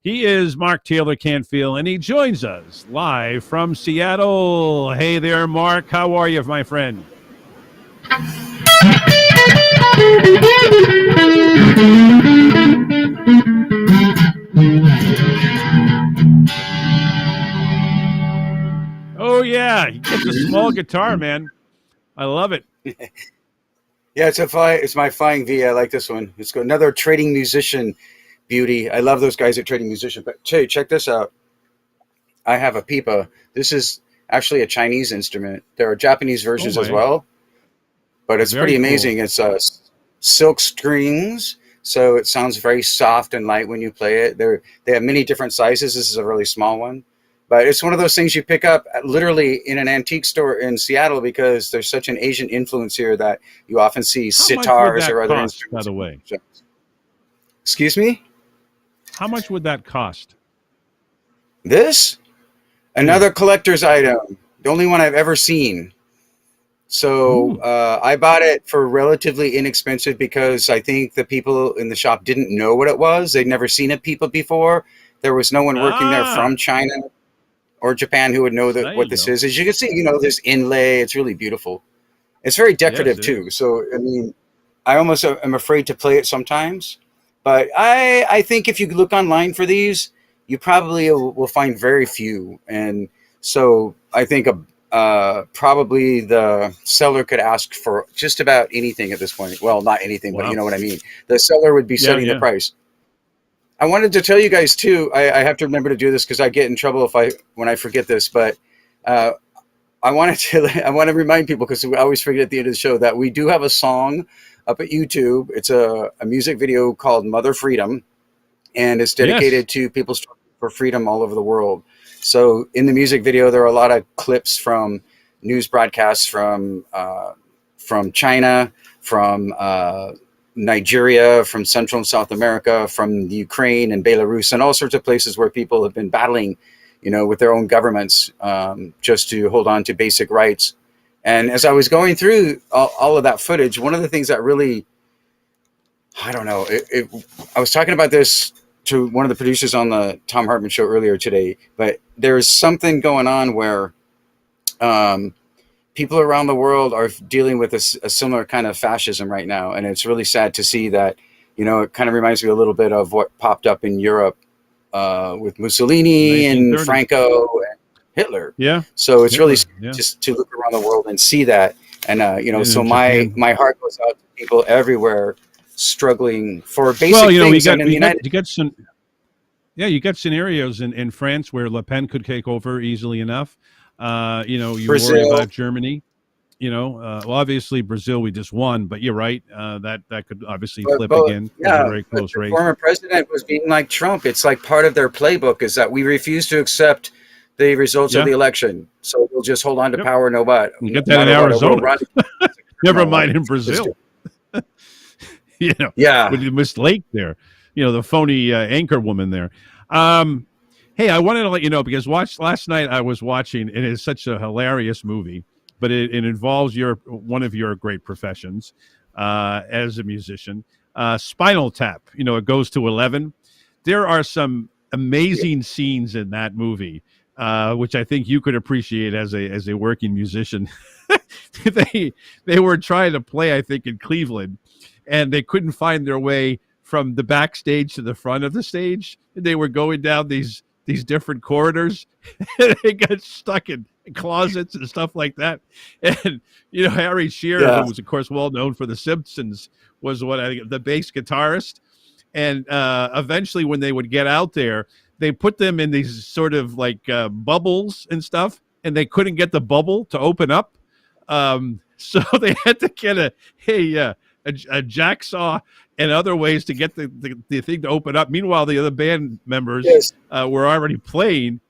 He is Mark Taylor Canfield, and he joins us live from Seattle. Hey there, Mark. How are you, my friend? Oh, yeah. He gets a small guitar, man. I love it. Yeah, it's my flying V. I like this one. It's another trading musician beauty. I love those guys at Trading Musician. But hey, check this out. I have a pipa. This is actually a Chinese instrument. There are Japanese versions as well, but it's pretty amazing. Cool. It's silk strings, so it sounds very soft and light when you play it. They have many different sizes. This is a really small one. But it's one of those things you pick up literally in an antique store in Seattle because there's such an Asian influence here that you often see sitars or other instruments. By the way, excuse me? How much would that cost? This? Another collector's item. The only one I've ever seen. So I bought it for relatively inexpensive because I think the people in the shop didn't know what it was. They'd never seen a pipa before. There was no one working there from China or Japan who would know what this is. As you can see, this inlay. It's really beautiful. It's very decorative too. So, I mean, I almost am afraid to play it sometimes. But I think if you look online for these, you probably will find very few. And so I think probably the seller could ask for just about anything at this point. Well, not anything, but you know what I mean. The seller would be setting the price. I wanted to tell you guys too. I have to remember to do this because I get in trouble when I forget this. But I want to remind people, because I always forget at the end of the show, that we do have a song up at YouTube. It's a music video called Mother Freedom, and it's dedicated to people struggling for freedom all over the world. So in the music video, there are a lot of clips from news broadcasts from China, from Nigeria, from Central and South America, from the Ukraine and Belarus, and all sorts of places where people have been battling, with their own governments just to hold on to basic rights. And as I was going through all of that footage, one of the things that really, I don't know, I was talking about this to one of the producers on the Tom Hartman show earlier today, but there's something going on where people around the world are dealing with a similar kind of fascism right now. And it's really sad to see that, it kind of reminds me a little bit of what popped up in Europe with Mussolini and Franco and Hitler. Yeah. So it's really just to look around the world and see that. And, so my heart goes out to people everywhere struggling for basic things. You got scenarios in France where Le Pen could take over easily enough. You Brazil. worry about Germany. Obviously Brazil, we just won, but you're right. That could obviously flip again. Yeah, a very close race. The former president was being like Trump. It's like part of their playbook is that we refuse to accept the results of the election, so we'll just hold on to power. No, but you get that in Arizona. Never mind in Brazil. With the Miss Lake there, the phony anchor woman there. Hey, I wanted to let you know because last night I was watching, and it's such a hilarious movie, but it involves one of your great professions as a musician, Spinal Tap. It goes to 11. There are some amazing scenes in that movie, which I think you could appreciate as a working musician. They were trying to play, I think, in Cleveland, and they couldn't find their way from the backstage to the front of the stage. They were going down these different corridors. They got stuck in closets and stuff like that. And Harry Shearer, who was of course well known for The Simpsons, was the bass guitarist. And eventually, when they would get out there, they put them in these sort of like bubbles and stuff, and they couldn't get the bubble to open up. So they had to get a jacksaw and other ways to get the thing to open up. Meanwhile, the other band members were already playing.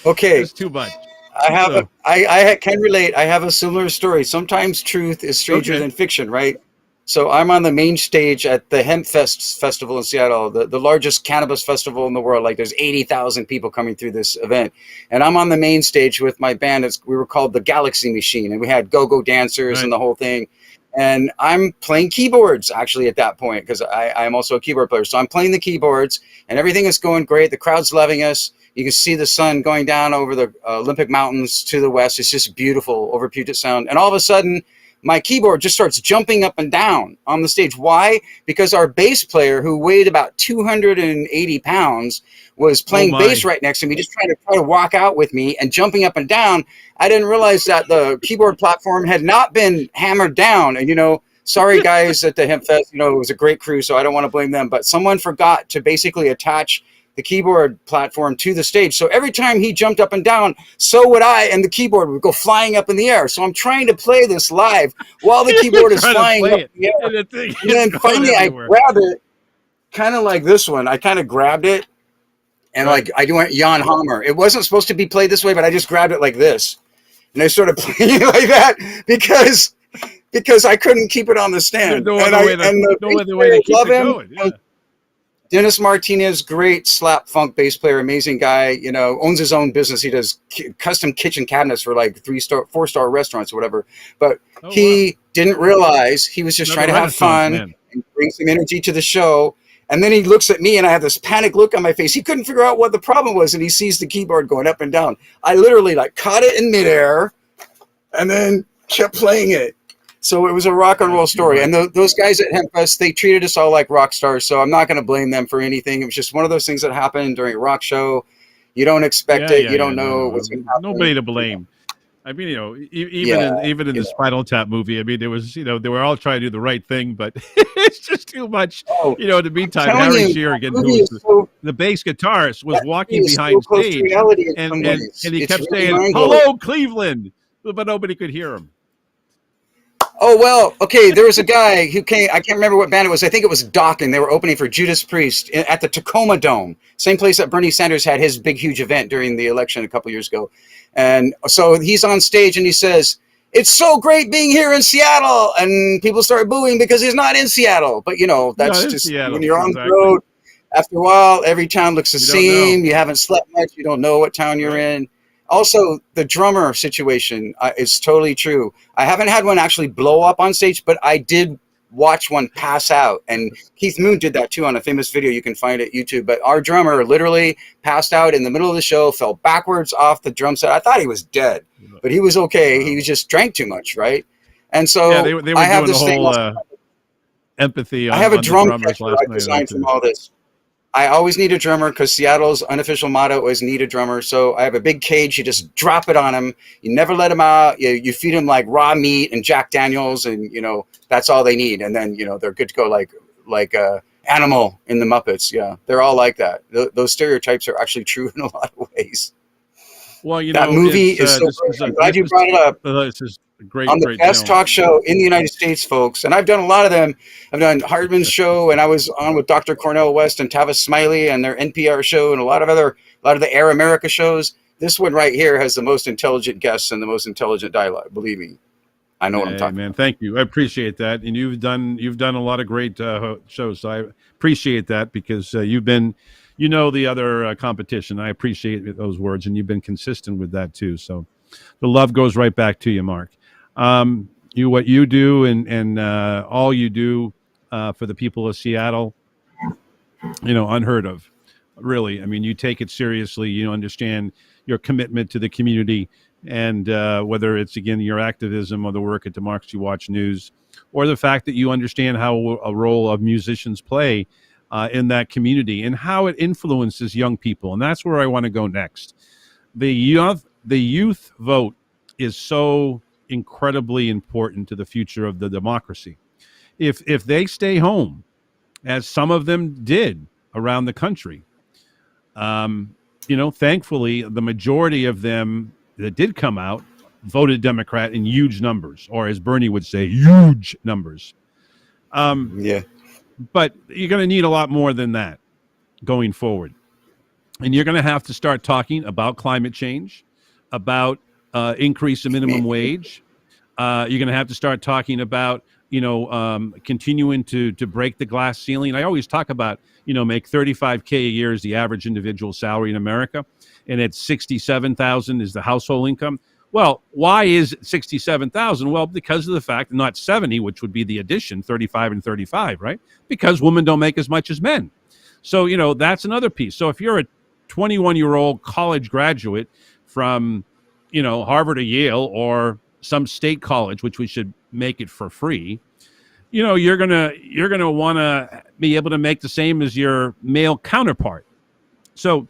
Okay. It's too much. I can relate. I have a similar story. Sometimes truth is stranger than fiction, right? So I'm on the main stage at the Hemp Fest Festival in Seattle, the largest cannabis festival in the world. Like there's 80,000 people coming through this event. And I'm on the main stage with my band. We were called the Galaxy Machine, and we had go-go dancers and the whole thing. And I'm playing keyboards actually at that point because I'm also a keyboard player. So I'm playing the keyboards and everything is going great. The crowd's loving us. You can see the sun going down over the Olympic Mountains to the west. It's just beautiful over Puget Sound. And all of a sudden, my keyboard just starts jumping up and down on the stage. Why? Because our bass player, who weighed about 280 pounds, was playing bass right next to me, just trying to walk out with me and jumping up and down. I didn't realize that the keyboard platform had not been hammered down. And, sorry guys at the Hemp Fest, it was a great crew, so I don't want to blame them. But someone forgot to basically attach the keyboard platform to the stage. So every time he jumped up and down, so would I, and the keyboard would go flying up in the air. So I'm trying to play this live while the keyboard is flying up in the air. And then finally I grab it, kind of like this one. I kind of grabbed it and like I went Jan Hammer. It wasn't supposed to be played this way, but I just grabbed it like this. And I started playing it like that because I couldn't keep it on the stand. No other way to keep it going. Yeah. Dennis Martinez, great slap funk bass player, amazing guy, owns his own business. He does custom kitchen cabinets for like 3-star, 4-star restaurants or whatever. But he didn't realize he was just trying to have fun and bring some energy to the show. And then he looks at me and I have this panic look on my face. He couldn't figure out what the problem was. And he sees the keyboard going up and down. I literally caught it in midair and then kept playing it. So it was a rock and roll story. And those guys at Hempfest, they treated us all like rock stars. So I'm not going to blame them for anything. It was just one of those things that happened during a rock show. You don't expect it. You don't know what's going to happen. Nobody to blame. I mean, even in the Spinal Tap movie, I mean, there was, they were all trying to do the right thing, but it's just too much. In the meantime, Harry Shearigan, who was the bass guitarist, was walking behind stage, and he kept saying, "Hello, Cleveland," but nobody could hear him. Oh, well, okay, there was a guy who came, I can't remember what band it was. I think it was Dokken. They were opening for Judas Priest at the Tacoma Dome, same place that Bernie Sanders had his big, huge event during the election a couple years ago. And so he's on stage and he says, "It's so great being here in Seattle." And people start booing because he's not in Seattle. But, that's just Seattle. When you're on the road, after a while, every town looks the same. You haven't slept much. You don't know what town you're in. Also, the drummer situation is totally true. I haven't had one actually blow up on stage, but I did watch one pass out. And Keith Moon did that too on a famous video. You can find it at YouTube. But our drummer literally passed out in the middle of the show, fell backwards off the drum set. I thought he was dead, but he was okay. He just drank too much, right? And so they were I have doing this the whole thing. empathy. I have a drum drummers catcher I designed from all this. I always need a drummer because Seattle's unofficial motto is "need a drummer." So I have a big cage. You just drop it on him. You never let him out. You feed him like raw meat and Jack Daniels, and that's all they need. And then they're good to go, like Animal in the Muppets. Yeah, they're all like that. Those stereotypes are actually true in a lot of ways. Well, that movie is so great. I'm glad you brought it up. This is great, on the best talk show in the United States, folks. And I've done a lot of them. I've done Hardman's show, and I was on with Dr. Cornel West and Tavis Smiley and their NPR show, and a lot of the Air America shows. This one right here has the most intelligent guests and the most intelligent dialogue. Believe me, I know what I'm talking about. Thank you. I appreciate that, and you've done a lot of great shows. So I appreciate that because you've been. The other competition. I appreciate those words, and you've been consistent with that too. So the love goes right back to you, Mark. What you do and all you do for the people of Seattle, unheard of, really. I mean, you take it seriously. You understand your commitment to the community, and whether it's, again, your activism or the work at Democracy Watch News, or the fact that you understand how a role of musicians play in that community and how it influences young people. And that's where I want to go next. The youth vote is so incredibly important to the future of the democracy. If they stay home as some of them did around the country. Thankfully, the majority of them that did come out voted Democrat in huge numbers, or as Bernie would say, huge numbers. Yeah. But you're going to need a lot more than that going forward. And you're going to have to start talking about climate change, about increase the minimum wage. You're going to have to start talking about, continuing to break the glass ceiling. I always talk about, make $35K a year is the average individual salary in America, and it's $67,000 is the household income. Well, why is it $67,000? Well, because of the fact, not 70, which would be the addition, 35 and 35, right? Because women don't make as much as men. So, that's another piece. So if you're a 21-year-old college graduate from, Harvard or Yale or some state college, which we should make it for free, you're gonna want to be able to make the same as your male counterpart. So,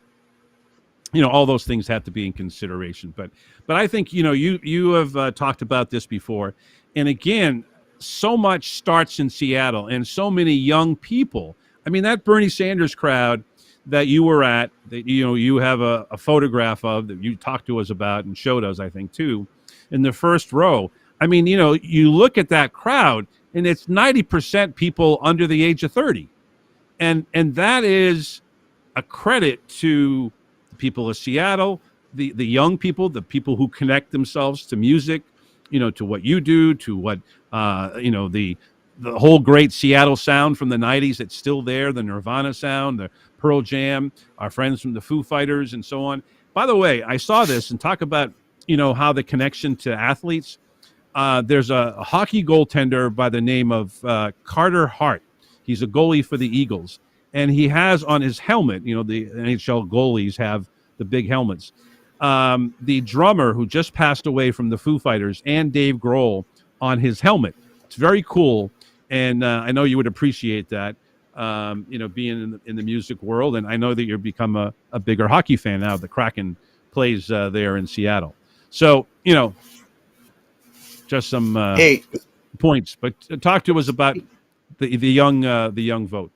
all those things have to be in consideration. But I think you have talked about this before, and again, so much starts in Seattle, and so many young people. I mean, that Bernie Sanders crowd that you were at, that you have a photograph of that you talked to us about and showed us, I think too, in the first row. I mean, you look at that crowd, and it's 90% people under the age of 30, and that is a credit to the people of Seattle, the young people, the people who connect themselves to music, to what you do, to what the whole great Seattle sound from the 90s that's still there, the Nirvana sound, the Pearl Jam, our friends from the Foo Fighters, and so on. By the way, I saw this and talk about, how the connection to athletes. There's a hockey goaltender by the name of Carter Hart. He's a goalie for the Eagles. And he has on his helmet, the NHL goalies have the big helmets. The drummer who just passed away from the Foo Fighters and Dave Grohl on his helmet. It's very cool. And I know you would appreciate that, being in the music world. And I know that you've become a bigger hockey fan now. The Kraken plays there in Seattle. So, just some points. But talk to us about the young vote.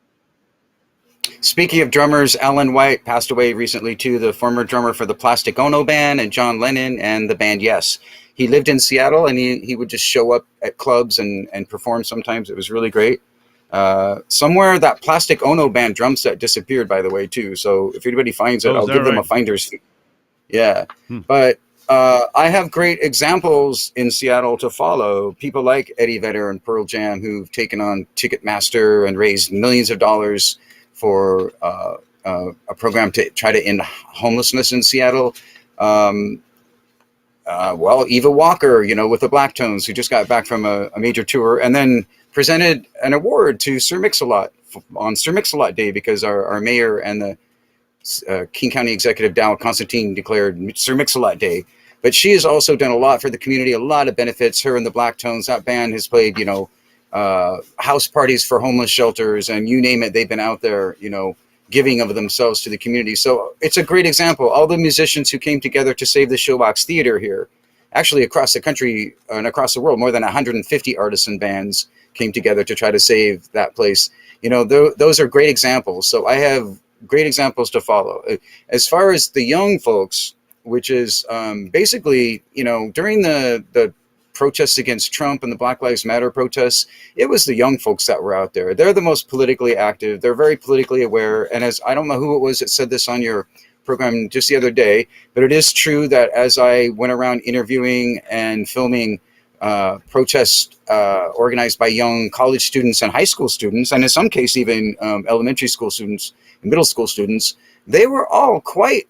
Speaking of drummers, Alan White passed away recently too, the former drummer for the Plastic Ono Band and John Lennon and the band Yes. He lived in Seattle, and he would just show up at clubs and perform sometimes. It was really great. Somewhere that Plastic Ono Band drum set disappeared, by the way, too. So if anybody finds it, I'll give them a finder's fee. Yeah. But I have great examples in Seattle to follow. People like Eddie Vedder and Pearl Jam, who've taken on Ticketmaster and raised millions of dollars for a program to try to end homelessness in Seattle. Eva Walker, with the Blacktones, who just got back from a major tour, and then presented an award to Sir Mix-a-Lot on Sir Mix-a-Lot Day, because our mayor and the King County Executive Dow Constantine declared Sir Mix-a-Lot Day. But she has also done a lot for the community, a lot of benefits. Her and the Blacktones, that band has played, house parties for homeless shelters, and you name it, they've been out there, giving of themselves to the community. So it's a great example. All the musicians who came together to save the Showbox Theater here, actually across the country and across the world, more than 150 artisan bands came together to try to save that place. Those are great examples. So I have great examples to follow. As far as the young folks, which is basically, during the protests against Trump and the Black Lives Matter protests, it was the young folks that were out there. They're the most politically active. They're very politically aware. And as I don't know who it was that said this on your program just the other day, but it is true that as I went around interviewing and filming protests organized by young college students and high school students, and in some cases even elementary school students and middle school students, they were all quite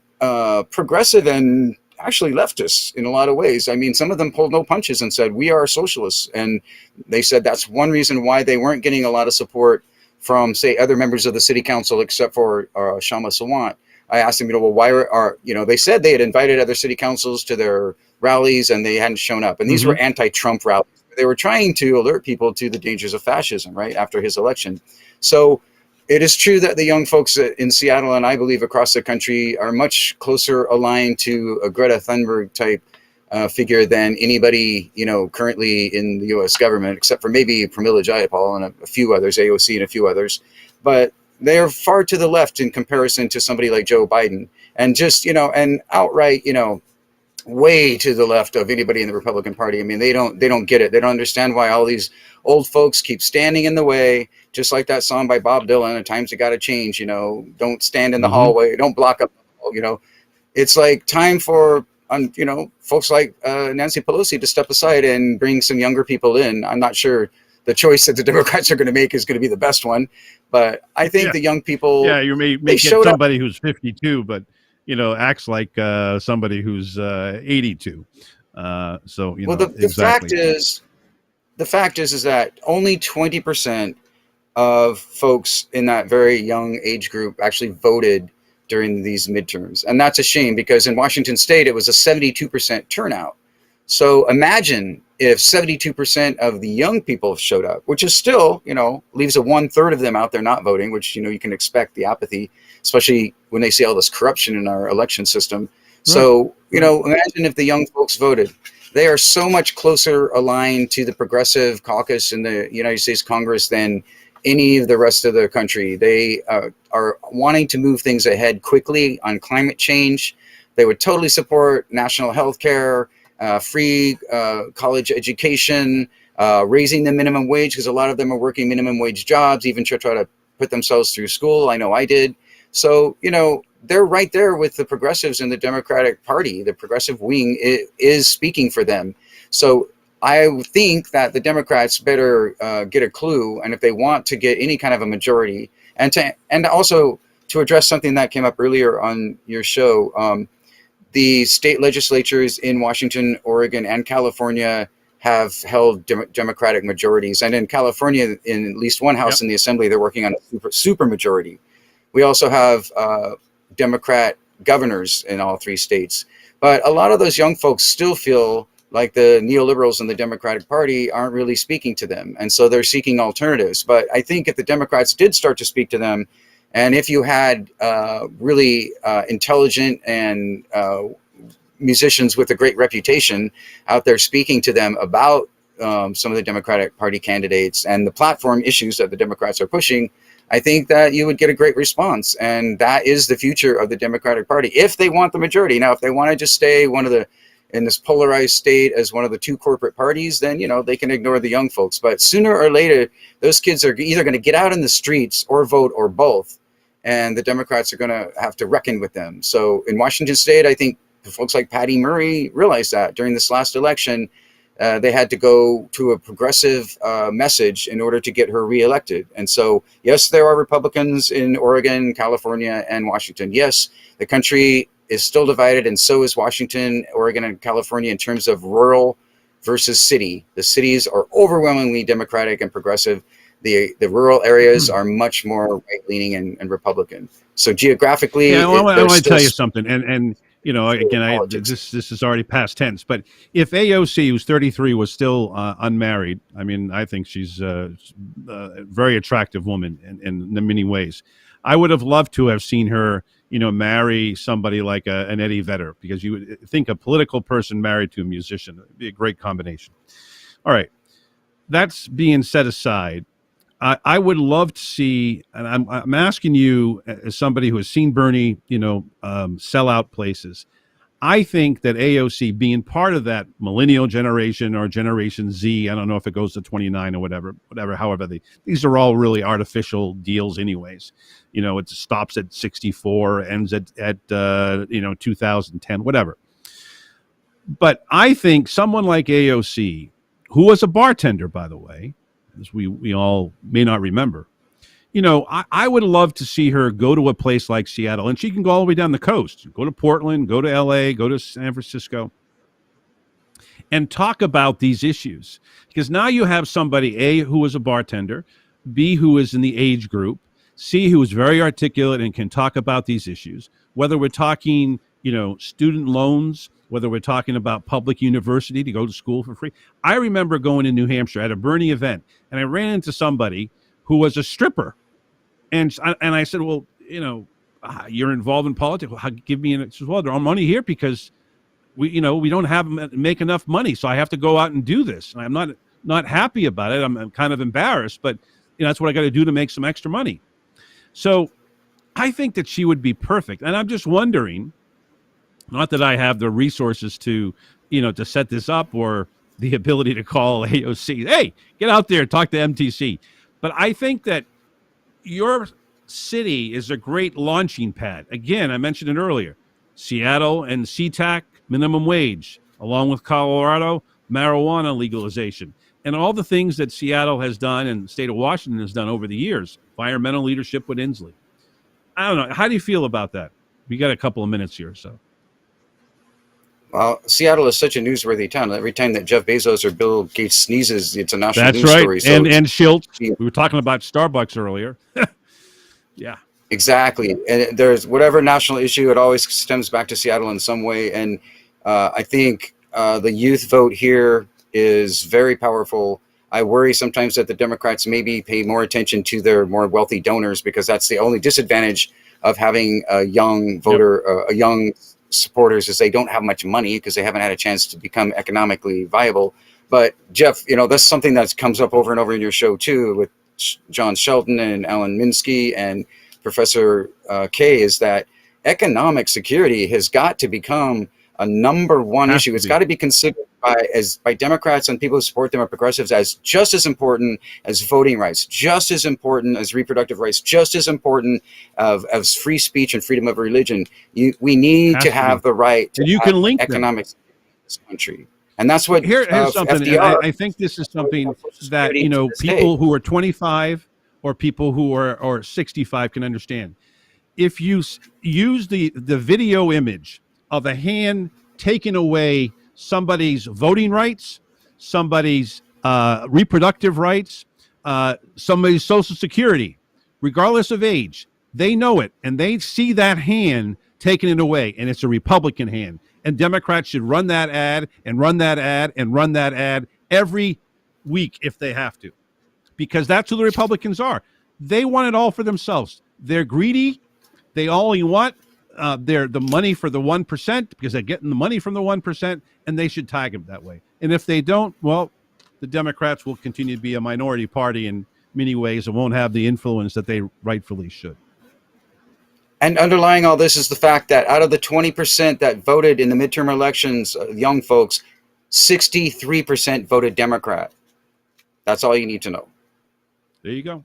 progressive and actually leftists in a lot of ways. I mean, some of them pulled no punches and said, we are socialists. And they said that's one reason why they weren't getting a lot of support from, say, other members of the city council, except for Shama Sawant. I asked them, why they said they had invited other city councils to their rallies and they hadn't shown up. And these were anti-Trump rallies. They were trying to alert people to the dangers of fascism, right, after his election. So it is true that the young folks in Seattle, and I believe across the country, are much closer aligned to a Greta Thunberg type figure than anybody, currently in the U.S. government, except for maybe Pramila Jayapal and a few others, AOC and a few others. but they're far to the left in comparison to somebody like Joe Biden, and just, and outright, way to the left of anybody in the Republican Party. I mean, they don't get it. They don't understand why all these old folks keep standing in the way, just like that song by Bob Dylan, "At Times You Gotta Change," don't stand in the hallway, don't block up, it's like time for, folks like Nancy Pelosi to step aside and bring some younger people in. I'm not sure the choice that the Democrats are going to make is going to be the best one, but I think the young people, you may get somebody who's 52, but acts like somebody who's 82. The fact is that only 20% of folks in that very young age group actually voted during these midterms. And that's a shame, because in Washington State, it was a 72% turnout. So imagine if 72% of the young people showed up, which is still, leaves a 1/3 of them out there not voting, which, you can expect the apathy, especially when they see all this corruption in our election system. So, imagine if the young folks voted. They are so much closer aligned to the progressive caucus in the United States Congress than any of the rest of the country. They are wanting to move things ahead quickly on climate change. They would totally support national health care, free college education, raising the minimum wage, because a lot of them are working minimum wage jobs, even to try to put themselves through school. I know I did. So, they're right there with the progressives in the Democratic Party. The progressive wing is speaking for them. So I think that the Democrats better get a clue, and if they want to get any kind of a majority, and also to address something that came up earlier on your show, the state legislatures in Washington, Oregon, and California have held Democratic majorities, and in California, in at least one house in the Assembly, they're working on a super majority. We also have Democrat governors in all three states, but a lot of those young folks still feel like the neoliberals in the Democratic Party aren't really speaking to them, and so they're seeking alternatives. But I think if the Democrats did start to speak to them, and if you had really intelligent and musicians with a great reputation out there speaking to them about some of the Democratic Party candidates and the platform issues that the Democrats are pushing, I think that you would get a great response. And that is the future of the Democratic Party, if they want the majority. Now, if they want to just stay in this polarized state as one of the two corporate parties, then, they can ignore the young folks. But sooner or later, those kids are either going to get out in the streets or vote, or both. And the Democrats are going to have to reckon with them. So in Washington State, I think folks like Patty Murray realized that during this last election, they had to go to a progressive message in order to get her reelected. And so, yes, there are Republicans in Oregon, California, and Washington. Yes, the country is still divided, and so is Washington, Oregon, and California in terms of rural versus city. The cities are overwhelmingly Democratic and progressive. The rural areas are much more right-leaning and Republican. So geographically, I want to tell you something, and again, this is already past tense. But if AOC, who's 33, was still unmarried, I mean, I think she's a very attractive woman in many ways. I would have loved to have seen her, marry somebody like an Eddie Vedder, because you would think a political person married to a musician would be a great combination. All right, that's being set aside. I would love to see, and I'm asking you as somebody who has seen Bernie, sell out places. I think that AOC, being part of that millennial generation or Generation Z, I don't know if it goes to 29 or whatever, however, these are all really artificial deals anyways. It stops at 64, ends at 2010, whatever. But I think someone like AOC, who was a bartender, by the way, as we all may not remember, I would love to see her go to a place like Seattle, and she can go all the way down the coast, go to Portland, go to LA, go to San Francisco, and talk about these issues. Because now you have somebody, A, who was a bartender, B, who is in the age group, C, who is very articulate and can talk about these issues, whether we're talking, student loans, whether we're talking about public university to go to school for free. I remember going to New Hampshire at a Bernie event, and I ran into somebody who was a stripper. And I said, well, you're involved in politics. Well, give me an, she says, well, I'm only here because we don't make enough money. So I have to go out and do this. And I'm not happy about it. I'm kind of embarrassed, but that's what I got to do to make some extra money. So I think that she would be perfect. And I'm just wondering, not that I have the resources to, to set this up or the ability to call AOC, hey, get out there, talk to MTC. But I think that your city is a great launching pad. Again, I mentioned it earlier. Seattle and SeaTac, minimum wage, along with Colorado, marijuana legalization, and all the things that Seattle has done and the state of Washington has done over the years. Environmental leadership with Inslee. I don't know. How do you feel about that? We got a couple of minutes here or so. Well, Seattle is such a newsworthy town. Every time that Jeff Bezos or Bill Gates sneezes, it's a national news story. That's right. And Schultz. We were talking about Starbucks earlier. Yeah. Exactly. And there's whatever national issue, it always stems back to Seattle in some way. And I think the youth vote here is very powerful. I worry sometimes that the Democrats maybe pay more attention to their more wealthy donors, because that's the only disadvantage of having a young voter, a young supporters, is they don't have much money because they haven't had a chance to become economically viable. But Jeff, that's something that comes up over and over in your show too, with John Shelton and Alan Minsky and Professor Kay, is that economic security has got to become a number one issue. It's got to be considered by Democrats and people who support them or progressives as just as important as voting rights, just as important as reproductive rights, just as important as free speech and freedom of religion. We need to have the right to can link economics in this country. And that's what here's something. FDR, I think this is something that people who are 25 or people who are 65 can understand. If you use the video image of a hand taking away somebody's voting rights, somebody's reproductive rights, somebody's Social Security, regardless of age, they know it, and they see that hand taking it away, and it's a Republican hand. And Democrats should run that ad and run that ad and run that ad every week if they have to, because that's who the Republicans are. They want it all for themselves. They're greedy. They only want the money for the 1% because they're getting the money from the 1%, and they should tag them that way. And if they don't, well, the Democrats will continue to be a minority party in many ways and won't have the influence that they rightfully should. And underlying all this is the fact that out of the 20% that voted in the midterm elections, young folks, 63% voted Democrat. That's all you need to know. There you go.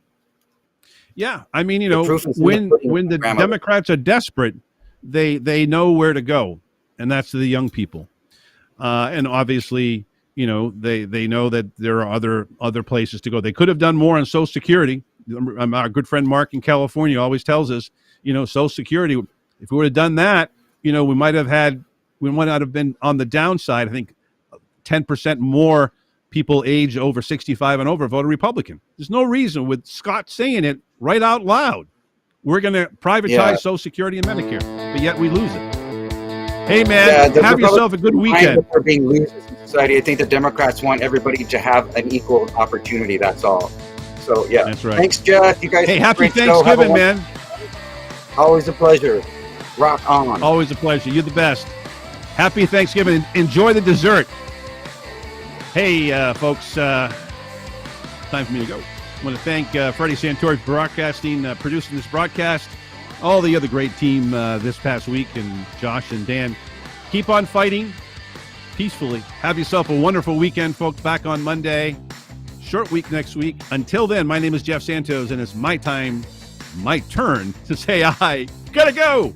Yeah, I mean, when the Democrats are desperate, they know where to go, and that's to the young people. And obviously, they know that there are other places to go. They could have done more on Social Security. Our good friend Mark in California always tells us, Social Security, if we would have done that, we might not have been on the downside. I think 10% more people age over 65 and over voted Republican. There's no reason, with Scott saying it right out loud, we're going to privatize Social Security and Medicare, but yet we lose it. Hey, man, have yourself a good weekend. For being losers in society, I think the Democrats want everybody to have an equal opportunity. That's all. So, yeah. That's right. Thanks, Jeff. You guys. Hey, happy Thanksgiving, man. Always a pleasure. Rock on. Always a pleasure. You're the best. Happy Thanksgiving. Enjoy the dessert. Hey, folks, time for me to go. I want to thank Freddie Santori for broadcasting, producing this broadcast, all the other great team this past week, and Josh and Dan. Keep on fighting peacefully. Have yourself a wonderful weekend, folks. Back on Monday. Short week next week. Until then, my name is Jeff Santos, and it's my turn to say I gotta go.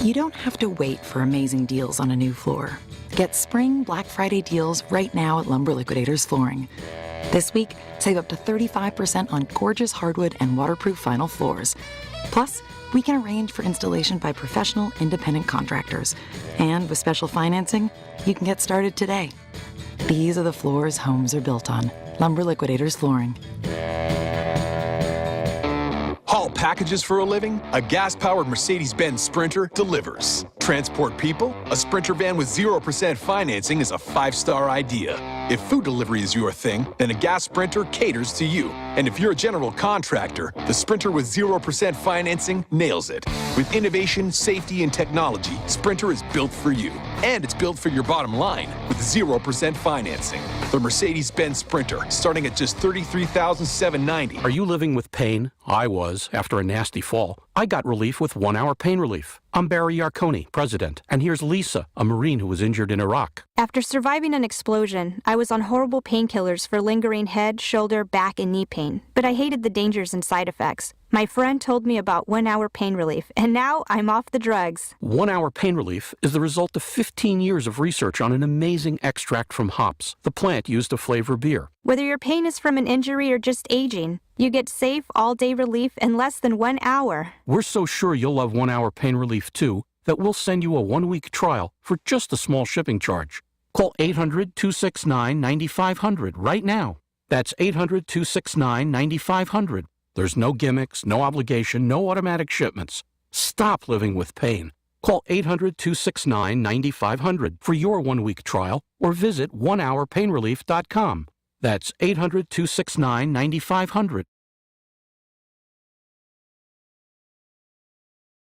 You don't have to wait for amazing deals on a new floor. Get spring Black Friday deals right now at Lumber Liquidators Flooring. This week, save up to 35% on gorgeous hardwood and waterproof vinyl floors. Plus, we can arrange for installation by professional, independent contractors. And with special financing, you can get started today. These are the floors homes are built on. Lumber Liquidators Flooring. Haul packages for a living? A gas-powered Mercedes-Benz Sprinter delivers. Transport people? A Sprinter van with 0% financing is a 5-star idea. If food delivery is your thing, then a gas Sprinter caters to you. And if you're a general contractor, the Sprinter with 0% financing nails it. With innovation, safety, and technology, Sprinter is built for you. And it's built for your bottom line with 0% financing. The Mercedes-Benz Sprinter, starting at just $33,790. Are you living with pain? I was, after a nasty fall. I got relief with 1 hour pain relief. I'm Barry Yarkoni, president, and here's Lisa, a Marine who was injured in Iraq. After surviving an explosion, I was on horrible painkillers for lingering head, shoulder, back, and knee pain. But I hated the dangers and side effects. My friend told me about 1 hour pain relief, and now I'm off the drugs. 1 hour pain relief is the result of 15 years of research on an amazing extract from hops, the plant used to flavor beer. Whether your pain is from an injury or just aging, you get safe, all-day relief in less than 1 hour. We're so sure you'll love 1 hour pain relief too that we'll send you a 1-week trial for just a small shipping charge. Call 800-269-9500 right now. That's 800-269-9500. There's no gimmicks, no obligation, no automatic shipments. Stop living with pain. Call 800-269-9500 for your 1-week trial or visit onehourpainrelief.com. That's 800-269-9500.